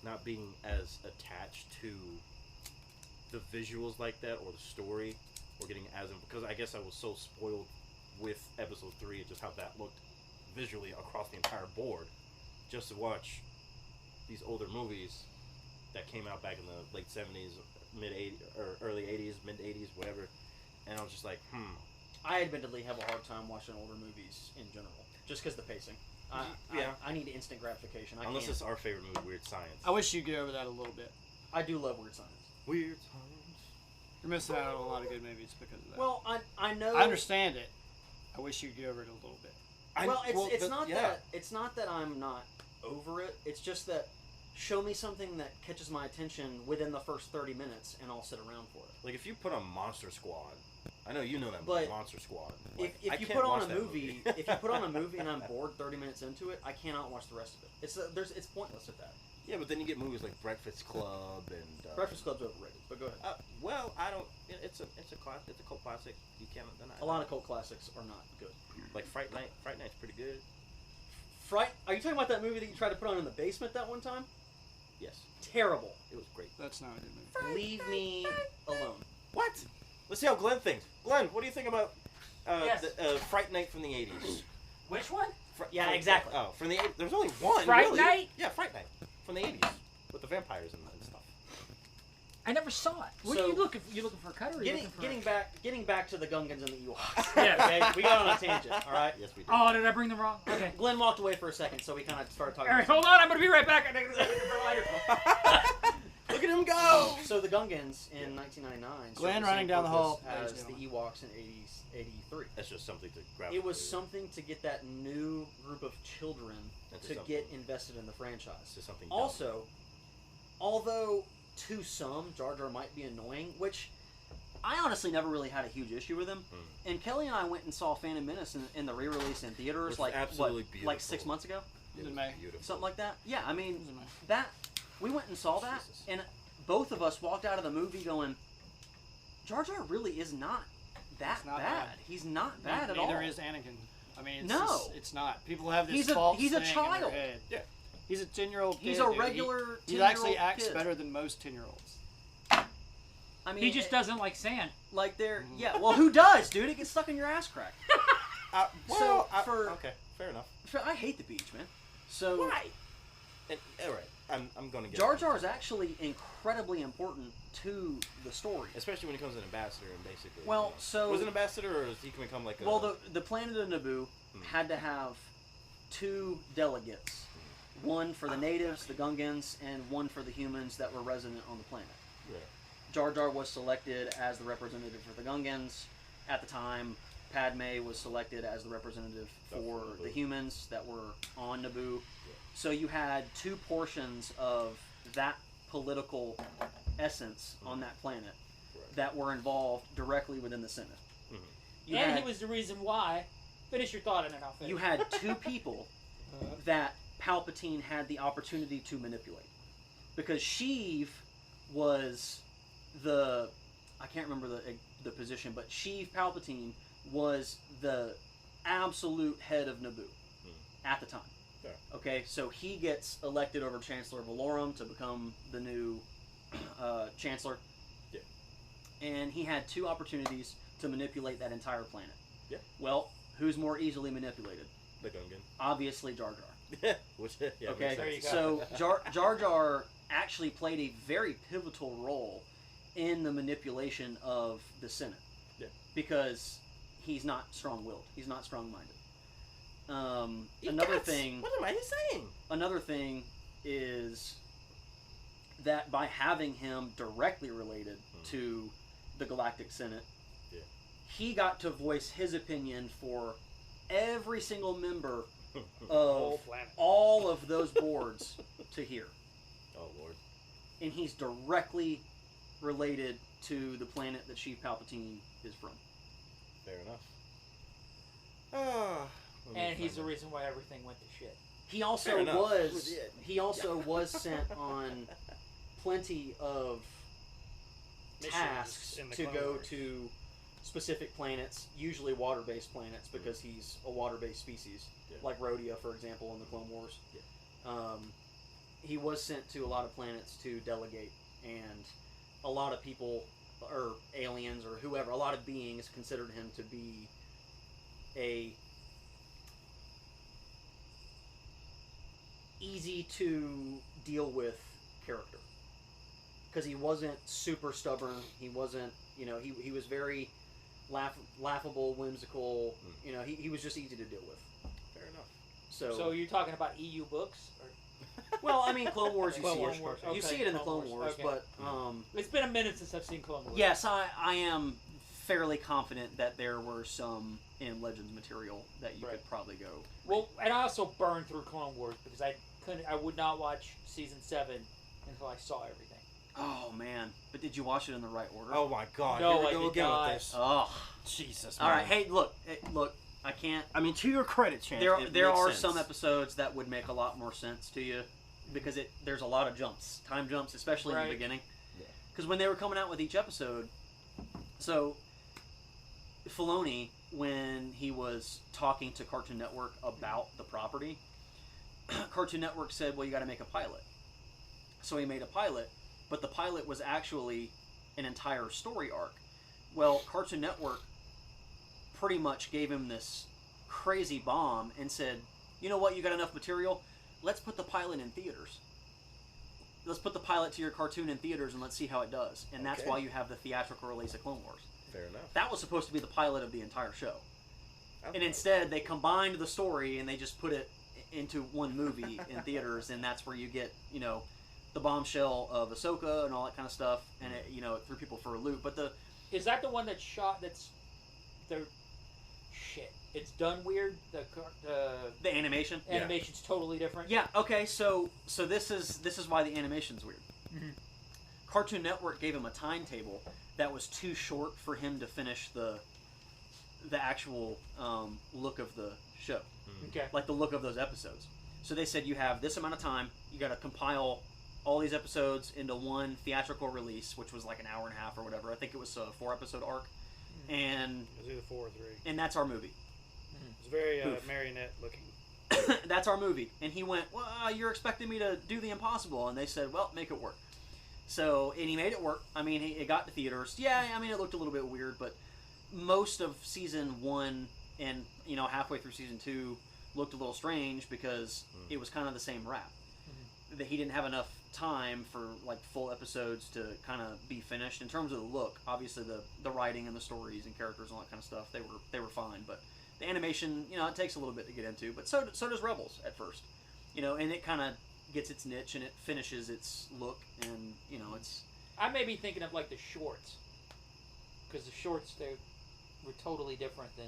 not being as attached to the visuals like that, or the story, or getting as... Because I guess I was so spoiled with Episode 3, just how that looked visually across the entire board, just to watch these older movies that came out back in the late 70s, mid 80s, or early 80s, mid 80s, whatever. And I was just like, I admittedly have a hard time watching older movies in general, just because the pacing. I need instant gratification. Unless it's our favorite movie, Weird Science. I wish you'd get over that a little bit. I do love Weird Science. Weird Science. You're missing out on a lot of good movies because of that. Well, I know. I understand it. I wish you'd get over it a little bit. It's not that I'm not over it. It's just that show me something that catches my attention within the first 30 minutes, and I'll sit around for it. Like if you put on Monster Squad, I know you know that But movie, Monster Squad. Like, I if you can't put on watch a that movie, if you put on a movie and I'm bored 30 minutes into it, I cannot watch the rest of it. It's pointless at that. Yeah, but then you get movies like Breakfast Club and Breakfast Club's overrated, but go ahead. Well, I don't. It's a cult classic. You can't deny. A lot of cult classics are not good. Like Fright Night. Fright Night's pretty good. Are you talking about that movie that you tried to put on in the basement that one time? Yes. Terrible. It was great. That's not a good movie. Leave me alone. What? Let's see how Glenn thinks. Glenn, what do you think about Yes. Fright Night from the 80s? Which one? Yeah, exactly. Oh, from the 80s. There's only one. Fright really. Night? Yeah, Fright Night from the 80s with the vampires and stuff. I never saw it. What So- are you looking for? You looking for a cut or are you looking for Getting back to the Gungans and the Ewoks. Yeah. Okay, we got on a tangent. All right. Yes, we did. Oh, did I bring them wrong? Okay. Glenn walked away for a second, so we kind of started talking. All right, hold on. I'm going to be right back. I think this is for lighter. Look at him go! So the Gungans in 1999. Glenn served running same down the hall. purpose as Ladies the and Ewoks in 83. That's just something to grab. It was something to get that new group of children That's to something. get invested in the franchise. It's something. Also, although to some Jar Jar might be annoying, which I honestly never really had a huge issue with him. And Kelly and I went and saw Phantom Menace in the re-release in theaters, It's like absolutely what, beautiful. like 6 months ago, It Is it was May? beautiful. something like that. Yeah, I mean Is it May? that we went and saw that, Jesus. and both of us walked out of the movie going, Jar Jar really is not that not bad. bad. He's not bad at all. Neither is Anakin. I mean, it's No. just, it's not. People have this He's a- false he's a thing in child. their head. Yeah. He's a 10-year-old kid. He's a dude. regular He 10-year-old actually acts kid. better than most 10-year-olds. I mean, He just doesn't like sand. like they're yeah. Well, who does, dude? It gets stuck in your ass crack. Okay, fair enough. I hate the beach, man. So Why? And, all right, I'm going to get Jar Jar is actually incredibly important to the story. especially when he becomes an ambassador and basically. Well, so was an ambassador, or does he become like a? well, the planet of Naboo had to have 2 delegates, one for the natives, the Gungans, and one for the humans that were resident on the planet. Yeah. Jar Jar was selected as the representative for the Gungans. At the time, Padme was selected as the representative for the humans that were on Naboo. So you had 2 portions of that political essence on that planet that were involved directly within the Senate. You And had- he was the reason why. Finish your thought and then I'll finish. you had 2 people that Palpatine had the opportunity to manipulate. Because Sheev was the... I can't remember the position, but Sheev Palpatine was the absolute head of Naboo at the time. Yeah. Okay, so he gets elected over Chancellor Valorum to become the new Chancellor. Yeah. And he had 2 opportunities to manipulate that entire planet. Yeah. Well, who's more easily manipulated? The Gungan. Obviously Jar Jar. Which yeah. Okay, makes sense. so Jar Jar actually played a very pivotal role in the manipulation of the Senate. Yeah. Because he's not strong-willed. He's not strong-minded. He Another guts. thing. What am I saying? Another thing is that by having him directly related to the Galactic Senate, he got to voice his opinion for every single member of all of those boards to hear. Oh Lord. And he's directly related to the planet that Sheev Palpatine is from. Fair enough. And he's the reason why everything went to shit. He also Fair enough. was was sent on plenty of Missions tasks in the to Clone go Wars. to specific planets, usually water-based planets, because he's a water-based species, like Rhodia, for example, in the Clone Wars. He was sent to a lot of planets to delegate, and a lot of people, or aliens, or whoever, a lot of beings considered him to be a easy to deal with character, because he wasn't super stubborn. He wasn't, he was very laughable, whimsical. He was just easy to deal with. Fair enough. So you're talking about EU books? Or? Well, I mean, Clone Wars, you Clone see Wars, it. okay, You see it in the Clone Clone Wars, Wars, okay. but It's been a minute since I've seen Clone Wars. yes, I am fairly confident that there were some in Legends material that you could probably go. Well, and I also burned through Clone Wars because I would not watch season 7 until I saw everything. Oh man! But did you watch it in the right order? Oh my God! No, Here we I go did again not. with this. Oh, Jesus. all man. right. Hey, look. I can't. I mean, to your credit, Chance, There it are makes sense. some episodes that would make a lot more sense to you because there's a lot of jumps, time jumps, especially in the beginning. Because when they were coming out with each episode, so Filoni, when he was talking to Cartoon Network about the property, Cartoon Network said, "Well, you got to make a pilot." So he made a pilot, but the pilot was actually an entire story arc. Well, Cartoon Network pretty much gave him this crazy bomb and said, "You know what? You got enough material. Let's put the pilot in theaters. Let's put the pilot to your cartoon in theaters and let's see how it does." And that's why you have the theatrical release of Clone Wars. Fair enough. That was supposed to be the pilot of the entire show. And instead, they combined the story and they just put it into one movie in theaters, and that's where you get, the bombshell of Ahsoka and all that kind of stuff, and it, it threw people for a loop. But Is that the one that's shot? Shit. It's done weird. the animation, animation's totally different. yeah, okay. So this is why the animation's weird. Mm-hmm. Cartoon Network gave him a timetable that was too short for him to finish the actual look of the show. Okay. Like the look of those episodes. So they said, you have this amount of time, you got to compile all these episodes into one theatrical release, which was like an hour and a half or whatever. I think it was a 4-episode arc, and It was either 4 or 3. and that's our movie. It's very Poof. marionette looking. That's our movie. And he went, well, you're expecting me to do the impossible. And they said, well, make it work. So, and he made it work. I mean, it got to theaters. Yeah, I mean, it looked a little bit weird, but most of season 1 and, halfway through season 2 looked a little strange because it was kind of the same wrap. That he didn't have enough time for, like, full episodes to kind of be finished. In terms of the look, obviously the writing and the stories and characters and all that kind of stuff, they were fine, but the animation, it takes a little bit to get into, but so does Rebels at first, and it kind of gets its niche and it finishes its look, and it's. I may be thinking of like the shorts, because the shorts they were totally different than.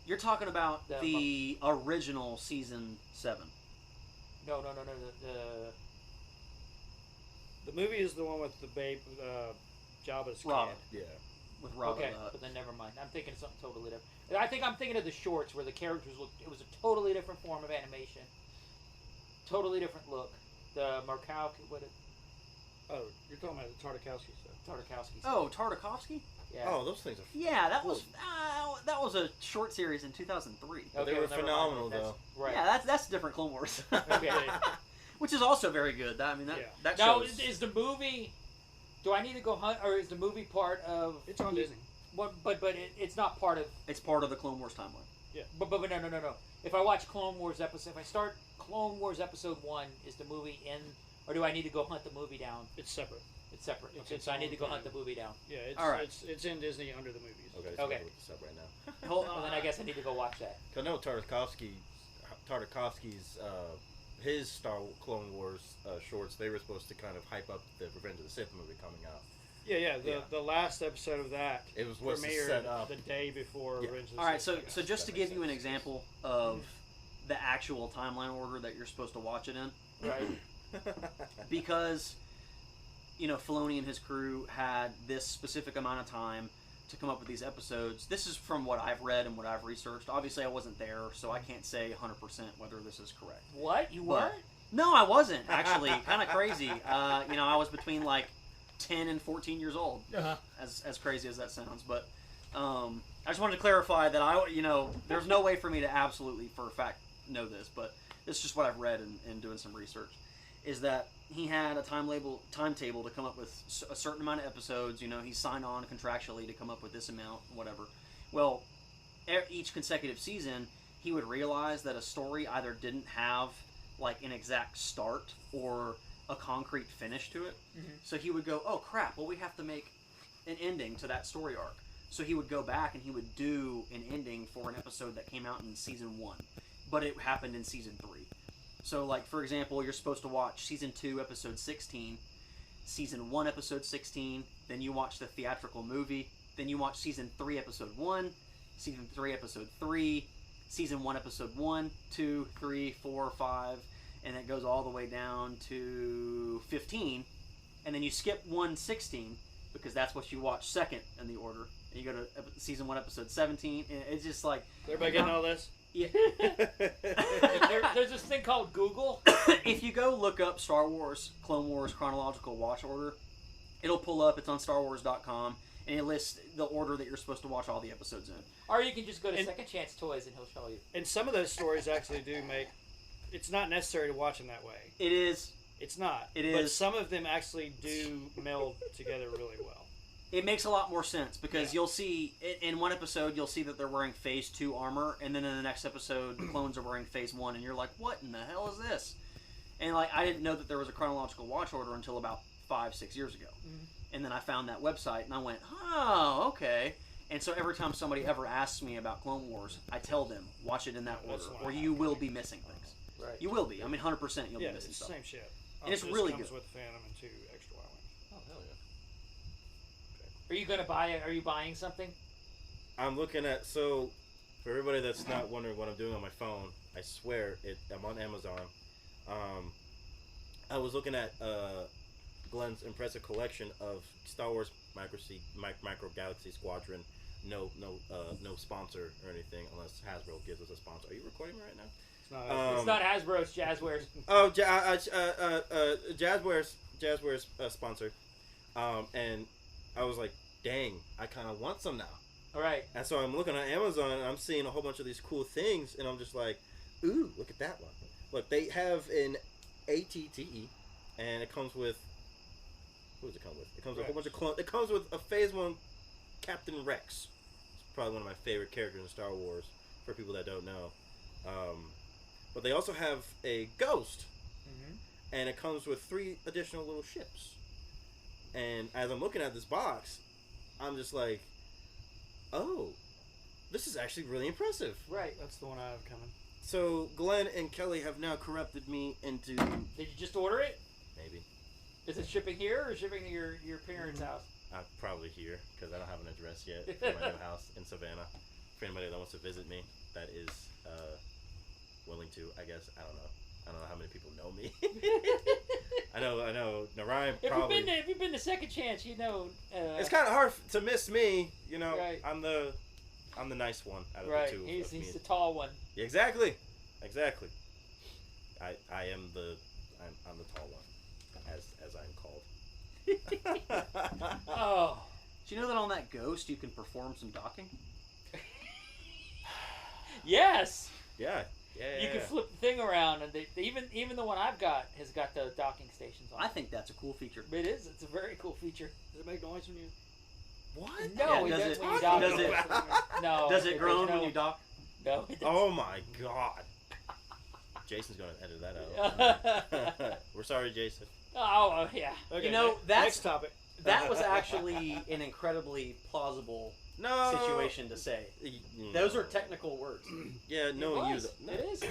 You're talking about the original season 7. No. The movie is the one with the babe, Jabba's Rob. kid. Yeah. With Rob. Okay, but then never mind. I'm thinking of something totally different. I think I'm thinking of the shorts where the characters looked. It was a totally different form of animation. Totally different look. The Markowski, Oh, you're talking about the Tartakovsky stuff. Tartakovsky. Oh, Tartakovsky? Yeah. Oh, those things are. Yeah, that was a short series in 2003. Okay, they were well, never phenomenal, mind. though. Right. Yeah, that's different Clone Wars. Okay. Which is also very good. That Now, shows. is the movie? Do I need to go hunt, or is the movie part of? It's on Disney. What? But it's not part of. It's part of the Clone Wars timeline. Yeah. But no. If I watch Clone Wars episode, if I start Clone Wars episode 1, is the movie in, or do I need to go hunt the movie down? It's separate. It's separate. It's Okay, its so I need own to go thing. hunt the movie down. Yeah, it's All right. it's in Disney under the movies. Okay, so Okay. I'm look this up right now. Well, then I guess I need to go watch that. Cause I know Tartakovsky's his Clone Wars shorts. They were supposed to kind of hype up the Revenge of the Sith movie coming out. Yeah. Yeah. The last episode of that It was what's premiered set up. the day before Yeah. Revenge of the All right, Sith. so just to That give makes you an sense. example of the actual timeline order that you're supposed to watch it in, Right. because Filoni and his crew had this specific amount of time to come up with these episodes. This is from what I've read and what I've researched. Obviously, I wasn't there, so I can't say 100% whether this is correct. What? You But- weren't? No, I wasn't actually. Kind of crazy. I was between like 10 and 14 years old. As crazy as that sounds, but I just wanted to clarify that there's no way for me to absolutely for a fact know this, but it's just what I've read and doing some research. Is that he had a timetable to come up with a certain amount of episodes. He signed on contractually to come up with this amount, whatever. Well, each consecutive season, he would realize that a story either didn't have like an exact start or a concrete finish to it. Mm-hmm. So he would go, oh crap, well we have to make an ending to that story arc. So he would go back and he would do an ending for an episode that came out in season 1, but it happened in season 3. So like, for example, you're supposed to watch season 2 episode 16, season 1 episode 16, then you watch the theatrical movie, then you watch season 3 episode 1, season 3 episode 3, season 1 episode 1, 2, 3, 4, 5, and it goes all the way down to 15, and then you skip 1:16 because that's what you watch second in the order, and you go to season 1 episode 17, and it's just like... Everybody getting all this? Yeah. There's this thing called Google. If you go look up Star Wars, Clone Wars chronological watch order, it'll pull up. It's on StarWars.com, and it lists the order that you're supposed to watch all the episodes in. Or you can just go to Second Chance Toys and he'll show you. And some of those stories actually do make... It's not necessary to watch them that way. It is. It's not. It But is. some of them actually do meld together really well. It makes a lot more sense because you'll see in one episode you'll see that they're wearing Phase 2 armor, and then in the next episode the clones are wearing Phase 1, and you're like, what in the hell is this? And like, I didn't know that there was a chronological watch order until about 5-6 years ago. Mm-hmm. And then I found that website and I went, oh, okay. And so every time somebody ever asks me about Clone Wars, I tell them, watch it in that order, That's or you will be missing things. Right. You will be. I mean, 100% you'll Yeah, be missing it's the stuff. same shit. And it's Just really comes good. with Phantom and 2 extra wild wings. Oh hell yeah! Are you gonna buy it? Are you buying something? I'm looking at, so for everybody that's not wondering what I'm doing on my phone, I swear I'm on Amazon. I was looking at Glenn's impressive collection of Star Wars Micro Galaxy Squadron. No sponsor or anything unless Hasbro gives us a sponsor. Are you recording me right now? It's not. It's not Hasbro. It's Jazzwares. Oh, Jazzwares. Jazzware's a sponsor, and I was like, dang, I kind of want some now. All right. And so I'm looking on Amazon and I'm seeing a whole bunch of these cool things, and I'm just like, ooh, look at that one. Look, they have an ATTE, and it comes with. Who does it come with? It comes with a whole bunch of clones. It comes with a Phase 1 Captain Rex. It's probably one of my favorite characters in Star Wars, for people that don't know. But they also have a Ghost, and it comes with 3 additional little ships. And as I'm looking at this box, I'm just like, oh, this is actually really impressive. Right. That's the one I have coming. So Glenn and Kelly have now corrupted me into... Did you just order it? Maybe. Is it shipping here or shipping to your parents' house? Probably here, because I don't have an address yet for my new house in Savannah. For anybody that wants to visit me, that is willing to, I guess. I don't know how many people know me. I know. Narayan probably... If you've been to Second Chance, you know... it's kind of hard to miss me, you know. Right. I'm the nice one out of the two. He's the tall one. Exactly. I am I'm the tall one, as I'm called. Oh. Do you know that on that Ghost you can perform some docking? Yes. Yeah. You can flip the thing around, and even the one I've got has got the docking stations on. I think that's a cool feature. It is. It's a very cool feature. Does it make noise when you... What? No, Yeah, it does doesn't it- when you dock does it. it- No. Does it groan when you dock? No. It doesn't. Oh my God. Jason's gonna edit that out. We're sorry, Jason. Oh yeah. Okay, You know, that's... next topic. That was actually an incredibly plausible situation to say. Those are technical words. Yeah, knowing you. No. It is.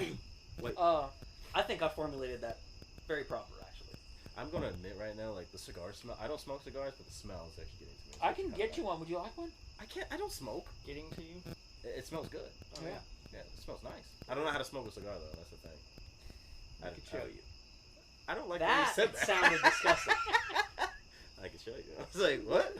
Wait. I think I formulated that very proper, actually. I'm gonna admit right now, like the cigar smell. I don't smoke cigars, but the smell is actually getting to me. I can get you one. Would you like one? I can't. I don't smoke. Getting to you? It smells good. Oh, yeah. Yeah, it smells nice. I don't know how to smoke a cigar though. That's the thing. I can show you. I don't like That when you said that. sounded disgusting. I can show you. I was like, what?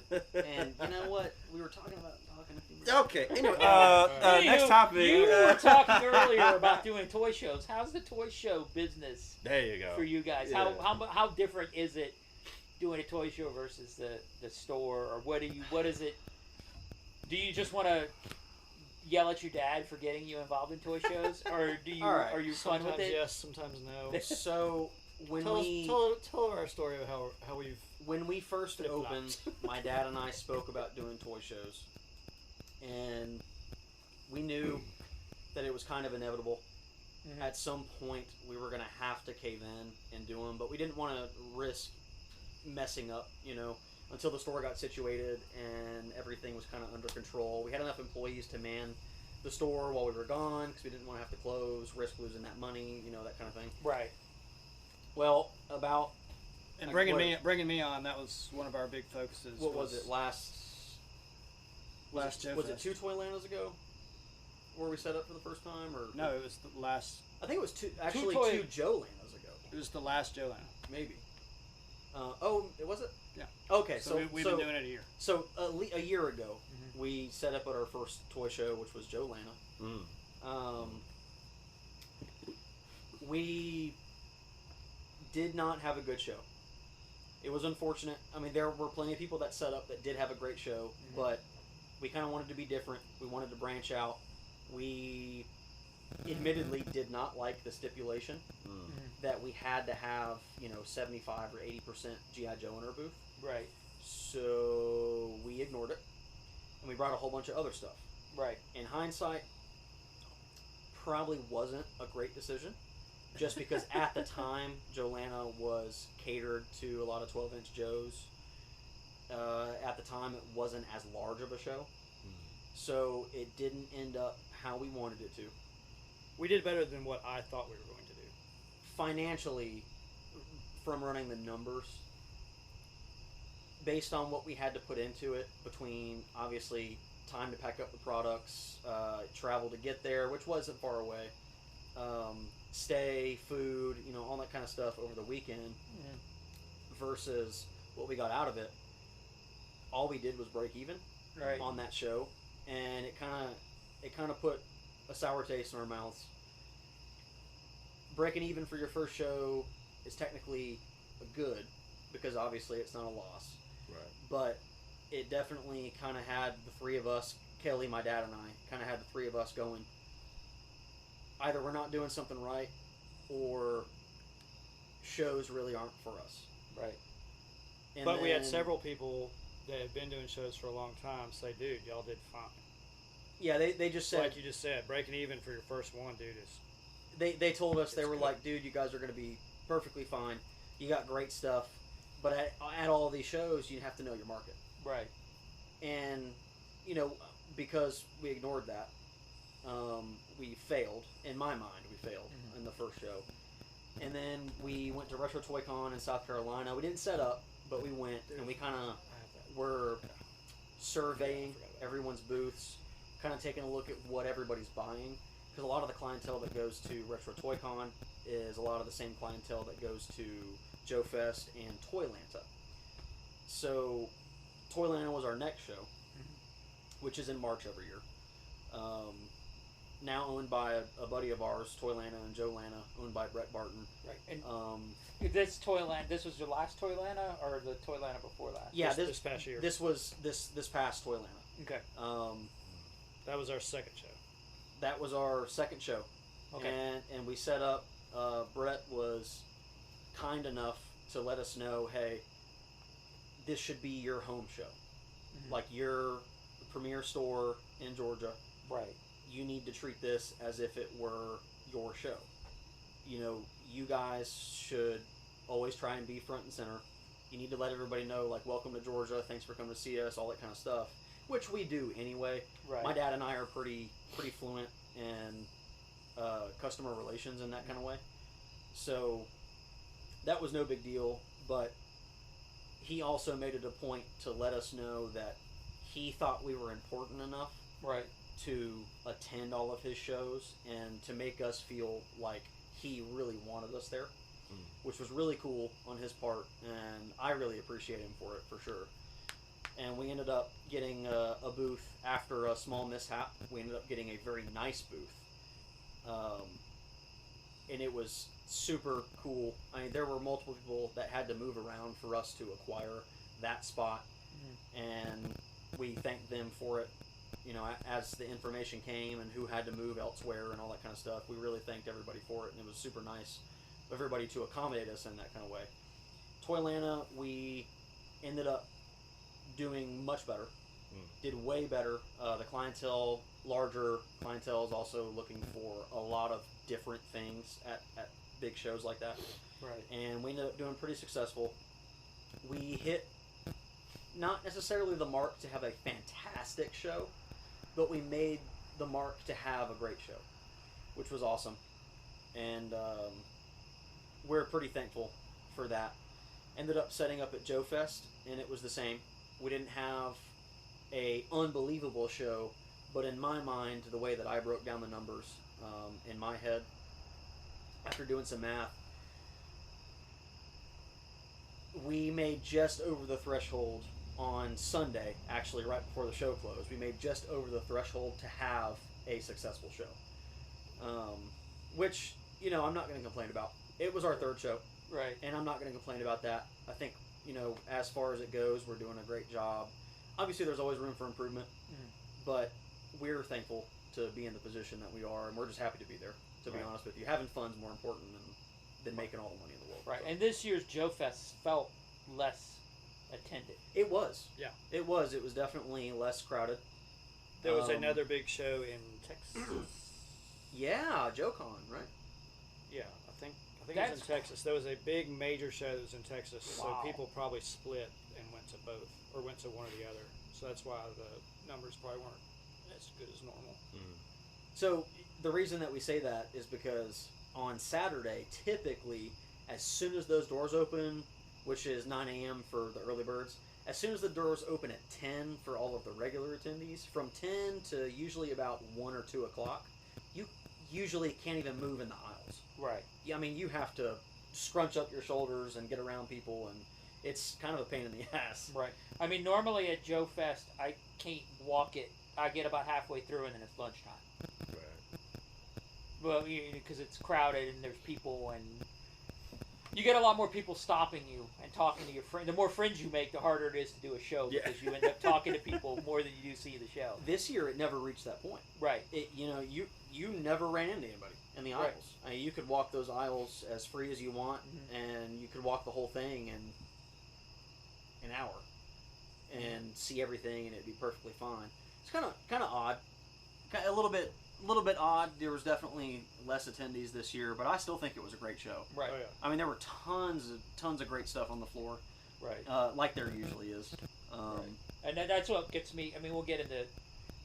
And you know what? We were talking about docking a few minutes. Okay. Anyway, Anywho, next topic. You were talking earlier about doing toy shows. How's the toy show business There you go. for you guys? Yeah. How different is it doing a toy show versus the store, or what is it? Do you just want to yell at your dad for getting you involved in toy shows, or do you are you fun with Sometimes it? yes, sometimes no. So when tell our story of how we've... When we first Flip opened, my dad and I spoke about doing toy shows, and we knew that it was kind of inevitable. Mhm. At some point, we were going to have to cave in and do them, but we didn't want to risk messing up, until the store got situated and everything was kind of under control. We had enough employees to man the store while we were gone because we didn't want to have to close, risk losing that money, that kind of thing. Right. Well, about... And Like bringing me on, that was one of our big focuses. What was it? Last Joe was it Fest. 2 Toylandas ago where we set up for the first time, or No, it was the last. I think it was two Joe Landas ago, It was the last Joe Lana. maybe. It was it? Yeah. Okay, So we've been doing it a year. So a year ago, we set up at our first toy show, which was Joe Lana. We did not have a good show. It was unfortunate. I mean, there were plenty of people that set up that did have a great show, but we kind of wanted to be different. We wanted to branch out. We admittedly did not like the stipulation that we had to have, 75 or 80% G.I. Joe in our booth. Right. So we ignored it, and we brought a whole bunch of other stuff. Right. In hindsight, probably wasn't a great decision, just because at the time, Joanna was catered to a lot of 12-inch Joes. At the time, it wasn't as large of a show, so it didn't end up how we wanted it to. We did better than what I thought we were going to do. Financially, from running the numbers, based on what we had to put into it, between obviously time to pack up the products, travel to get there, which wasn't far away, stay, food, all that kind of stuff over the weekend, versus what we got out of it, all we did was break even on that show, and it kind of put a sour taste in our mouths. Breaking even for your first show is technically good, because obviously it's not a loss. Right. But it definitely kind of had the three of us, Kelly, my dad, and I, kind of had the three of us going, either we're not doing something right, or shows really aren't for us. Right. And But we had then- several people that had been doing shows for a long time say, dude, y'all did fine. Yeah, they just said, Like you just said, breaking even for your first one, dude, is they told us, they It's were good. like, dude, you guys are going to be perfectly fine. You got great stuff. But at all these shows, you have to know your market. Right. And, you know, because we ignored that, we failed. In my mind, we failed in the first show. And then we went to Retro Toy Con in South Carolina. We didn't set up, but we went, and we kind of were surveying everyone's booths, kind of taking a look at what everybody's buying. Because a lot of the clientele that goes to Retro Toy Con is a lot of the same clientele that goes to Joe Fest and Toylanta. So Toylanta was our next show, which is in March every year. Now owned by a buddy of ours, Toylanta and Joe Lana, owned by Brett Barton. Right. And this Toyland, this was your last Toylanta, or the Toylanta before last? Yeah, this past year. This was this past Toylanta. Okay. That was our second show. That was our second show. Okay. And we set up. Brett was kind enough to let us know, hey, this should be your home show, like your premier store in Georgia. Right. You need to treat this as if it were your show. You know, you guys should always try and be front and center. You need to let everybody know, like, welcome to Georgia, thanks for coming to see us, all that kind of stuff, which we do anyway. Right. My dad and I are pretty fluent in customer relations in that kind of way. So that was no big deal, but he also made it a point to let us know that he thought we were important enough Right. to attend all of his shows and to make us feel like he really wanted us there, which was really cool on his part, and I really appreciate him for it, for sure. And we ended up getting a booth after a small mishap. We ended up getting a very nice booth, and it was super cool. I mean, there were multiple people that had to move around for us to acquire that spot, and we thanked them for it. You know, as the information came and who had to move elsewhere and all that kind of stuff, we really thanked everybody for it, and it was super nice of everybody to accommodate us in that kind of way. Toylanta, we ended up doing much better, did way better. The clientele, larger clientele, is also looking for a lot of different things at big shows like that. Right. And we ended up doing pretty successful. We hit not necessarily the mark to have a fantastic show, but we made the mark to have a great show, which was awesome. And we're pretty thankful for that. Ended up setting up at Joe Fest, and it was the same. We didn't have a unbelievable show, but in my mind, the way that I broke down the numbers in my head, after doing some math, we made just over the threshold on Sunday, actually right before the show closed. We made just over the threshold to have a successful show, which, you know, I'm not going to complain about. It was our third show, Right. and I'm not going to complain about that. I think, you know, as far as it goes, we're doing a great job. Obviously, there's always room for improvement, but we're thankful to be in the position that we are, and we're just happy to be there, to be honest with you. Having fun's more important than making all the money in the world. Right. So. And this year's Joe Fest felt less attended. It was. Yeah. It was. It was definitely less crowded. There was another big show in Texas. Yeah, JoeCon, right? Yeah, I think it was in Texas. There was a big major show that was in Texas, Wow. so people probably split and went to both, or went to one or the other. So that's why the numbers probably weren't as good as normal. So the reason that we say that is because on Saturday, typically, as soon as those doors open, which is 9 a.m. for the early birds, as soon as the doors open at 10 for all of the regular attendees, from 10 to usually about 1 or 2 o'clock, you usually can't even move in the aisles. Right. Yeah, I mean, you have to scrunch up your shoulders and get around people, and it's kind of a pain in the ass. Right. I mean, normally at Joe Fest, I can't walk it. I get about halfway through, and then it's lunchtime. Right. Well, because it's crowded and there's people, and You get a lot more people stopping you and talking to your friend. The more friends you make, the harder it is to do a show because you end up talking to people more than you do see the show. This year, it never reached that point. Right. You never ran into anybody in the aisles. I mean, you could walk those aisles as free as you want, and you could walk the whole thing in an hour and see everything, and it'd be perfectly fine. It's kind of odd, a little bit odd. There was definitely less attendees this year, but I still think it was a great show. Right. Oh, yeah. I mean, there were tons of great stuff on the floor. Right. Like there usually is. Right. And that's what gets me. I mean, we'll get into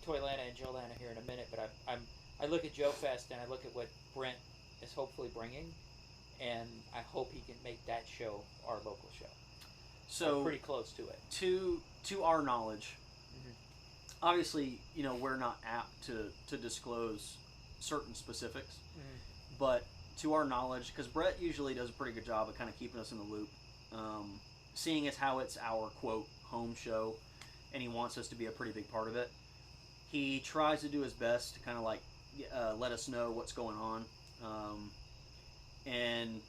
Toylanta and Joelana here in a minute, but I look at Joe Fest and I look at what Brent is hopefully bringing, and I hope he can make that show our local show. So we're pretty close to it. To our knowledge, obviously, we're not apt to disclose certain specifics, but to our knowledge, because Brett usually does a pretty good job of kind of keeping us in the loop, seeing as how it's our quote home show, and he wants us to be a pretty big part of it. He tries to do his best to kind of like let us know what's going on, and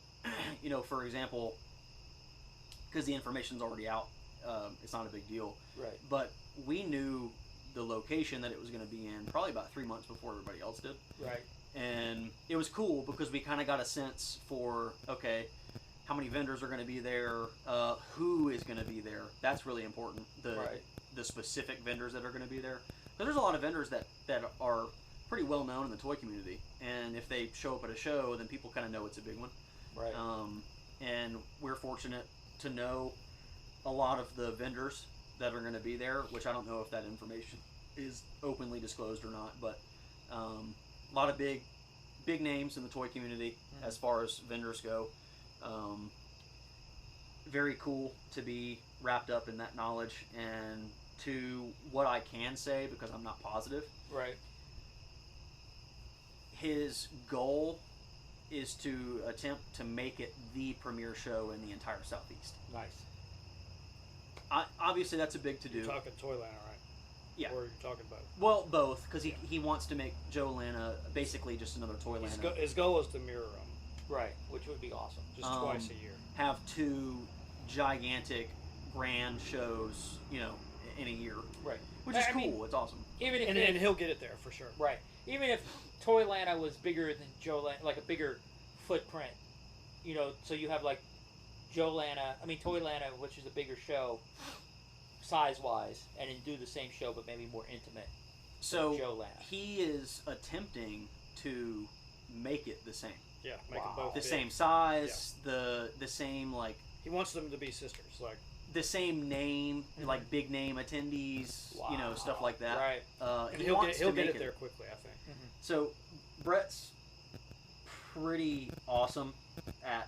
for example, because the information's already out, it's not a big deal. Right. But we knew the location that it was going to be in probably about 3 months before everybody else did. Right. And it was cool because we kind of got a sense for, okay, how many vendors are going to be there, who is going to be there. That's really important. The specific vendors that are going to be there. Because there's a lot of vendors that are pretty well known in the toy community. And if they show up at a show, then people kind of know it's a big one. Right. And we're fortunate to know a lot of the vendors that are going to be there, which I don't know if that information is openly disclosed or not, but a lot of big names in the toy community as far as vendors go. Very cool to be wrapped up in that knowledge, and to what I can say, because I'm not positive. Right. His goal is to attempt to make it the premier show in the entire Southeast. Nice. Obviously, that's a big to-do. You're talking Toylanta, right? Yeah. Or are you talking about? Well, both, because he wants to make Joelana basically just another Toylanta. His goal is to mirror them. Right, which would be awesome. Just twice a year. Have two gigantic grand shows, in a year. Right. Which is I cool. mean, It's awesome. Even if And he'll get it there for sure. Right. Even if Toylanta was bigger than Joelana, like a bigger footprint, so you have like Toylanta, which is a bigger show, size-wise, and then do the same show but maybe more intimate. So Joelana. He is attempting to make it the same. Yeah, make them both the big. same size, the same like. He wants them to be sisters, like the same name, like big name attendees, stuff like that. Right. And he'll get it there quickly, I think. Mm-hmm. So Brett's pretty awesome at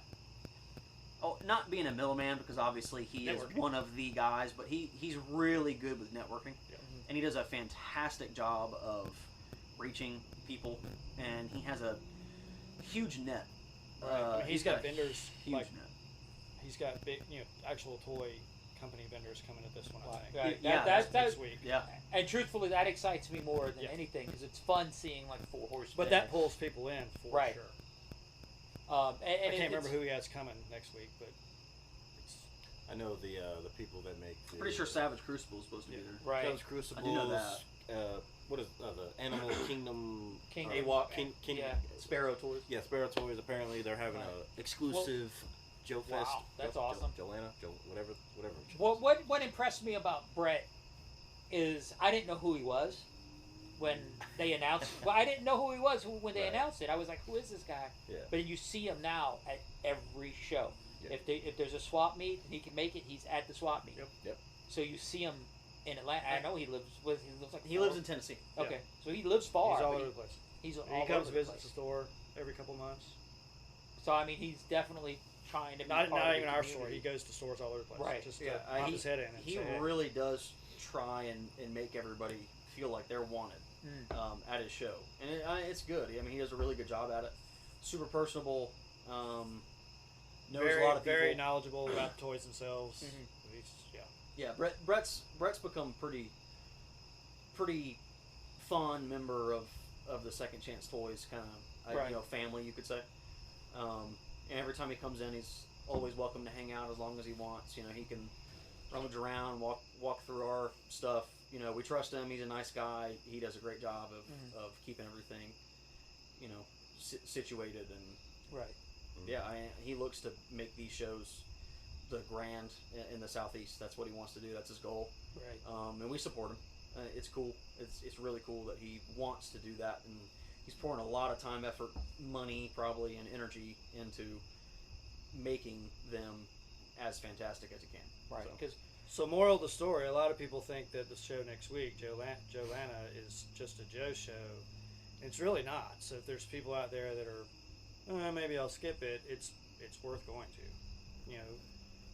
not being a middleman, because obviously he is one of the guys, but he's really good with networking, and he does a fantastic job of reaching people, and he has a huge net. Right. He's got vendors huge like net. He's got big, actual toy company vendors coming at this one. I think. Right. Yeah, Next week. Yeah. And truthfully, that excites me more than anything, because it's fun seeing like Four Horsemen. But that pulls people in for sure. And I can't remember who he has coming next week, but I know the people that make. Pretty sure Savage Crucible is supposed to be there. Right. Savage Crucible. I do know that. What is the Animal Kingdom? AWOC. King. Yeah. Sparrow Toys. Yeah, Sparrow Toys. Apparently, they're having a exclusive Joe Fest. Wow, that's awesome. Joelana, whatever. Well, what impressed me about Brett is I didn't know who he was when they announced. Well, I didn't know who he was when they announced it. I was like, "Who is this guy?" Yeah. But you see him now at every show. Yeah. If there's a swap meet and he can make it, he's at the swap meet. Yep. So you see him in Atlanta. I know he lives lives in Tennessee. Okay, so he lives far. he's all but over the place. He's all He comes over the visits place. the store every couple months. So I mean, he's definitely trying to be Not part of even the our store. community. He goes to stores all over the place. Right. Just Yeah, to pop his head in. And he say, hey. really does try and make everybody feel like they're wanted at his show, and it's good. I mean, he does a really good job at it. Super personable. Knows very, a lot of people. very knowledgeable about toys themselves. He's, Yeah, Brett's become pretty fun member of the Second Chance Toys kind of family, you could say. And every time he comes in, always welcome to hang out as long as he wants. You know, he can rummage around, walk through our stuff. You know, we trust him. He's a nice guy. He does a great job of keeping everything, you know, situated and Right. yeah. He looks to make these shows the grand in the Southeast. That's what he wants to do. That's his goal. Right. And we support him. It's cool. It's really cool that he wants to do that, and he's pouring a lot of time, effort, money, probably, and energy into making them as fantastic as he can. Right. Because So, moral of the story: a lot of people think that the show next week, Joe Lana, is just a Joe show. It's really not. So, if there's people out there that are, maybe I'll skip it. It's worth going to, you know,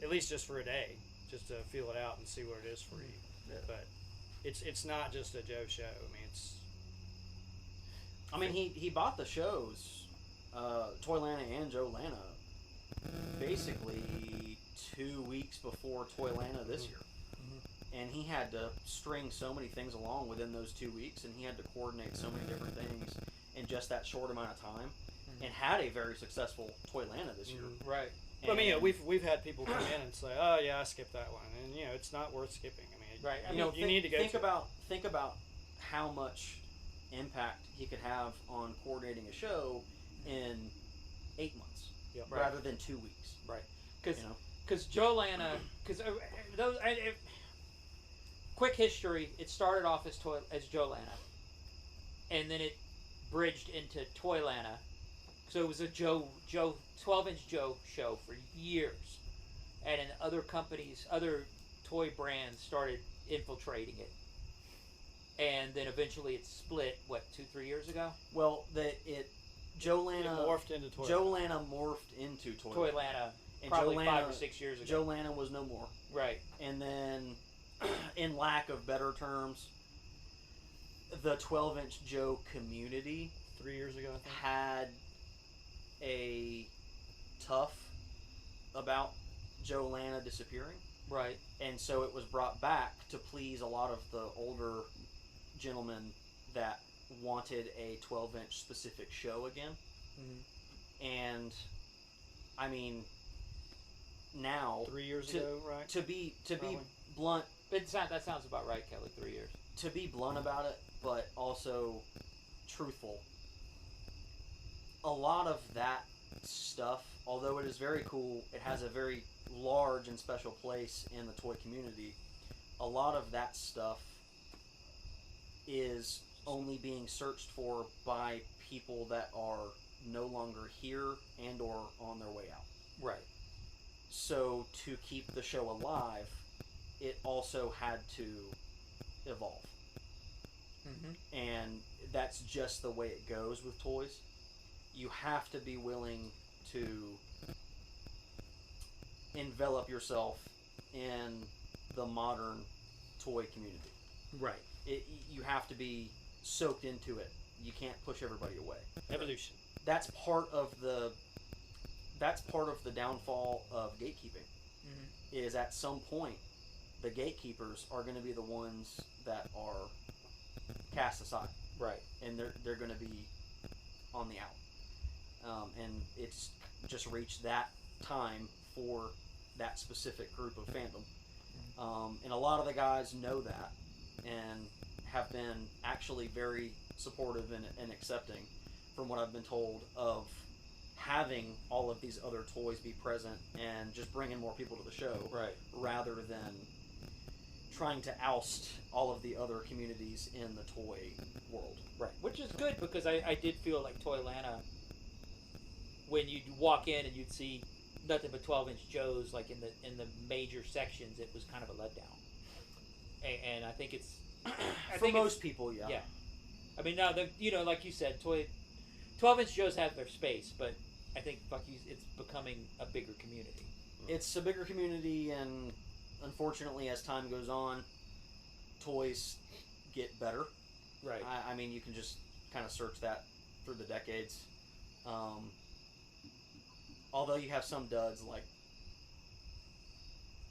at least just for a day, just to feel it out and see what it is for you. Yeah. But it's not just a Joe show. I mean, it's. I mean, he bought the shows, Toy Lana and Joe Lana, basically 2 weeks before Toy Lana this year. And he had to string so many things along within those 2 weeks, and he had to coordinate so many different things in just that short amount of time, and had a very successful Toy Lana this year. right. I mean, yeah, we've had people come in and say, "Oh yeah, I skipped that one," and you know, it's not worth skipping. I mean, Right. I You know, you need to go. think about how much impact he could have on coordinating a show in 8 months Yep. rather than 2 weeks. Right. Because You know? Joe Lana, quick history. It started off as Joe Lana, and then it bridged into Toy Lana. So it was a 12-inch Joe show for years, and then other companies, other toy brands started infiltrating it, and then eventually it split. What, 2-3 years ago? Well, Joe Lana morphed into Toy Joe Lana morphed into Toy Lana, and probably Joe Lana, 5 or 6 years ago. Joe Lana was no more. Right. And then, in lack of better terms, the 12-inch Joe community 3 years ago, I think. had a tough about Joe Lana disappearing. Right. And so it was brought back to please a lot of the older gentlemen that wanted a 12-inch specific show again. And, I mean, now 3 years ago, right? to be Probably. blunt, That sounds about right, Kelly. 3 years. to be blunt about it, but also truthful. A lot of that stuff, although it is very cool, it has a very large and special place in the toy community. A lot of that stuff is only being searched for by people that are no longer here and or on their way out. Right. So to keep the show alive, it also had to evolve. And that's just the way it goes with toys. You have to be willing to envelop yourself in the modern toy community. Right. You have to be soaked into it. You can't push everybody away. Evolution. That's part of the downfall of gatekeeping. Is at some point the gatekeepers are going to be the ones that are cast aside. Right. And they're going to be on the out. And it's just reached that time for that specific group of fandom. And a lot of the guys know that and have been actually very supportive and accepting, from what I've been told, of having all of these other toys be present and just bringing more people to the show, Right. rather than trying to oust all of the other communities in the toy world. Right. Which is good, because I did feel like Toy Lana, when you'd walk in and you'd see nothing but 12-inch Joes, like in the major sections, it was kind of a letdown. And I think it's For most people, yeah. Yeah. I mean, now like you said, 12-inch Joes have their space, but I think it's becoming a bigger community. It's a bigger community, and unfortunately, as time goes on, toys get better. Right. I mean, you can just kind of search that through the decades. Although you have some duds like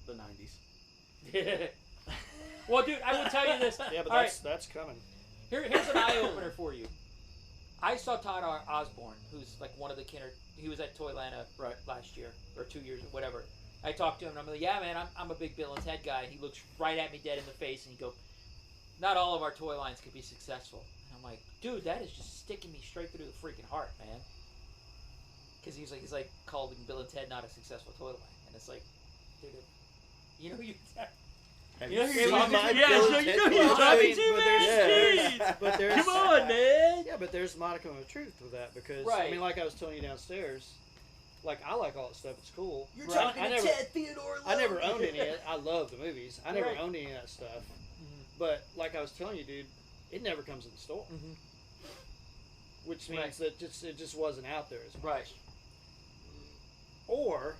the 90s. Well, dude, I will tell you this. Yeah, but All that's coming. Here's an eye opener for you. I saw Todd Osborne, who's like one of the he was at Toylanta last year or 2 years, whatever. I talked to him, and I'm like, yeah, man, I'm a big Bill and Ted guy. And he looks right at me dead in the face, and he goes, not all of our toy lines could be successful. And I'm like, dude, that is just sticking me straight through the freaking heart, man. Because he's like calling Bill and Ted not a successful toy line, and it's like, dude, you know who you. Have You know you who you're seen talking my to? Bill Yeah, and so you Ted know who you're line? talking to, but man. there's, but there's, Come on, man. Yeah, but there's modicum of truth with that because Right. I mean, like I was telling you downstairs, like I like all that stuff. It's cool. You're Right. talking I to never, Ted Theodore. I never owned any of it. I love the movies. I never Right. owned any of that stuff. But like I was telling you, dude, it never comes in the store. Which means that it just wasn't out there as much. Right. Or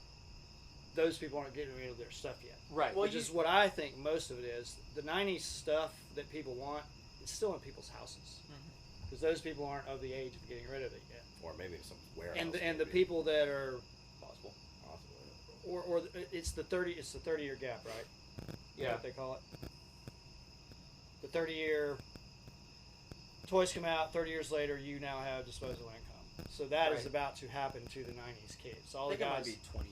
those people aren't getting rid of their stuff yet. Right. Which is what I think most of it is. The 90s stuff that people want is still in people's houses. Because those people aren't of the age of getting rid of it yet. Or maybe in some warehouse. And the people that are Possible. or it's the 30-year gap, right? Is that Yeah. what they call it? The 30-year toys come out, 30 years later you now have disposable income. So that is Right. about to happen to the 90s kids. All I the think it might guys be 20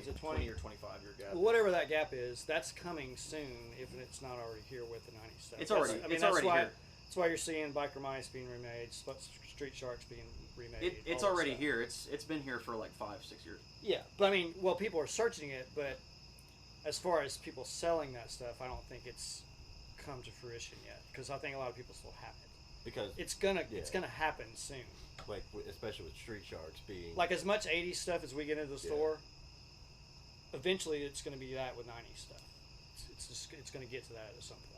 Is it 20 20? or 25 year gap. well, whatever that gap is, that's coming soon if it's not already here with the 90s stuff. It's already- That's- it's that's already why, here. That's why you're seeing Biker Mice being remade, Street Sharks being remade. It's all that already stuff. here. It's been here for like 5-6 years. Yeah, but I mean, well, people are searching it, but as far as people selling that stuff, I don't think it's come to fruition yet. Because I think a lot of people still have it. Because It's gonna happen soon. like especially with Street Sharks being Like as much 80s stuff as we get into the store, eventually it's gonna be that with 90s stuff. It's gonna get to that at some point.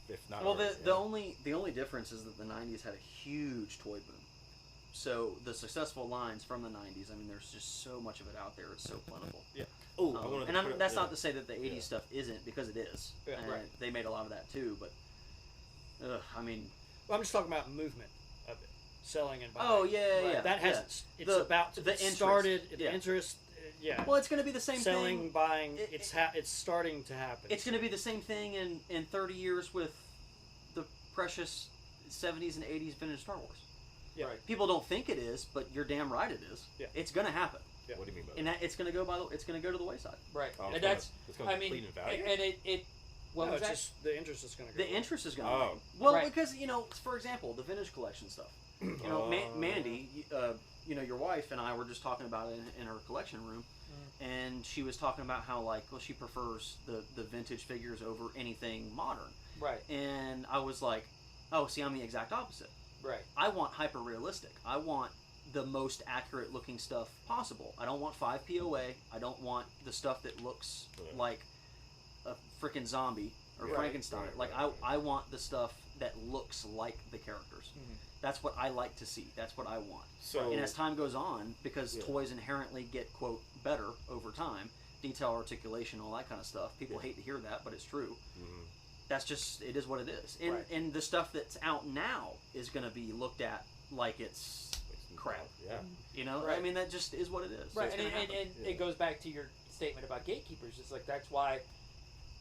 if not. Well, already, the only difference is that the 90s had a huge toy boom. So the successful lines from the 90s, I mean, there's just so much of it out there. It's so plentiful. Yeah. Oh, I wanted to put it- that's yeah. not to say that the 80s stuff isn't, because it is. Yeah. And Right. they made a lot of that too, but I mean, Well, I'm just talking about movement of it, selling and buying. oh yeah. That yeah. hasn't. It's about to. the It interest. started. Yeah. Interest. Yeah. Well, it's going to be the same selling, thing. buying. It's starting to happen. It's going to be the same thing in 30 years with the precious 70s and 80s vintage Star Wars. Yeah. Right. People don't think it is, but you're damn right it is. Yeah. It's going to happen. Yeah. What do you mean by And that? that it's going to go to the wayside. Right. Oh, And it's that's. gonna I mean, deplete in value? and it. What No, was it's that? just the interest is going to go. The interest is going to Oh. well, Right. because for example, the vintage collection stuff. Mandy, your wife and I were just talking about it in her collection room, and she was talking about how she prefers the vintage figures over anything modern. Right. And I was like, oh, see, I'm the exact opposite. Right. I want hyper realistic. I want the most accurate looking stuff possible. I don't want 5 POA. I don't want the stuff that looks like a freaking zombie or Right. Frankenstein. Right. I want the stuff that looks like the characters. That's what I like to see. That's what I want. So- and as time goes on, because toys inherently get, quote, better over time, detail, articulation, all that kind of stuff. People hate to hear that, but it's true. That's just, it is what it is. And, Right. and the stuff that's out now is going to be looked at like it's crap. Yeah. You know? Right. I mean, that just is what it is. So Right, it's and, gonna and, happen. and it goes back to your statement about gatekeepers. It's like that's why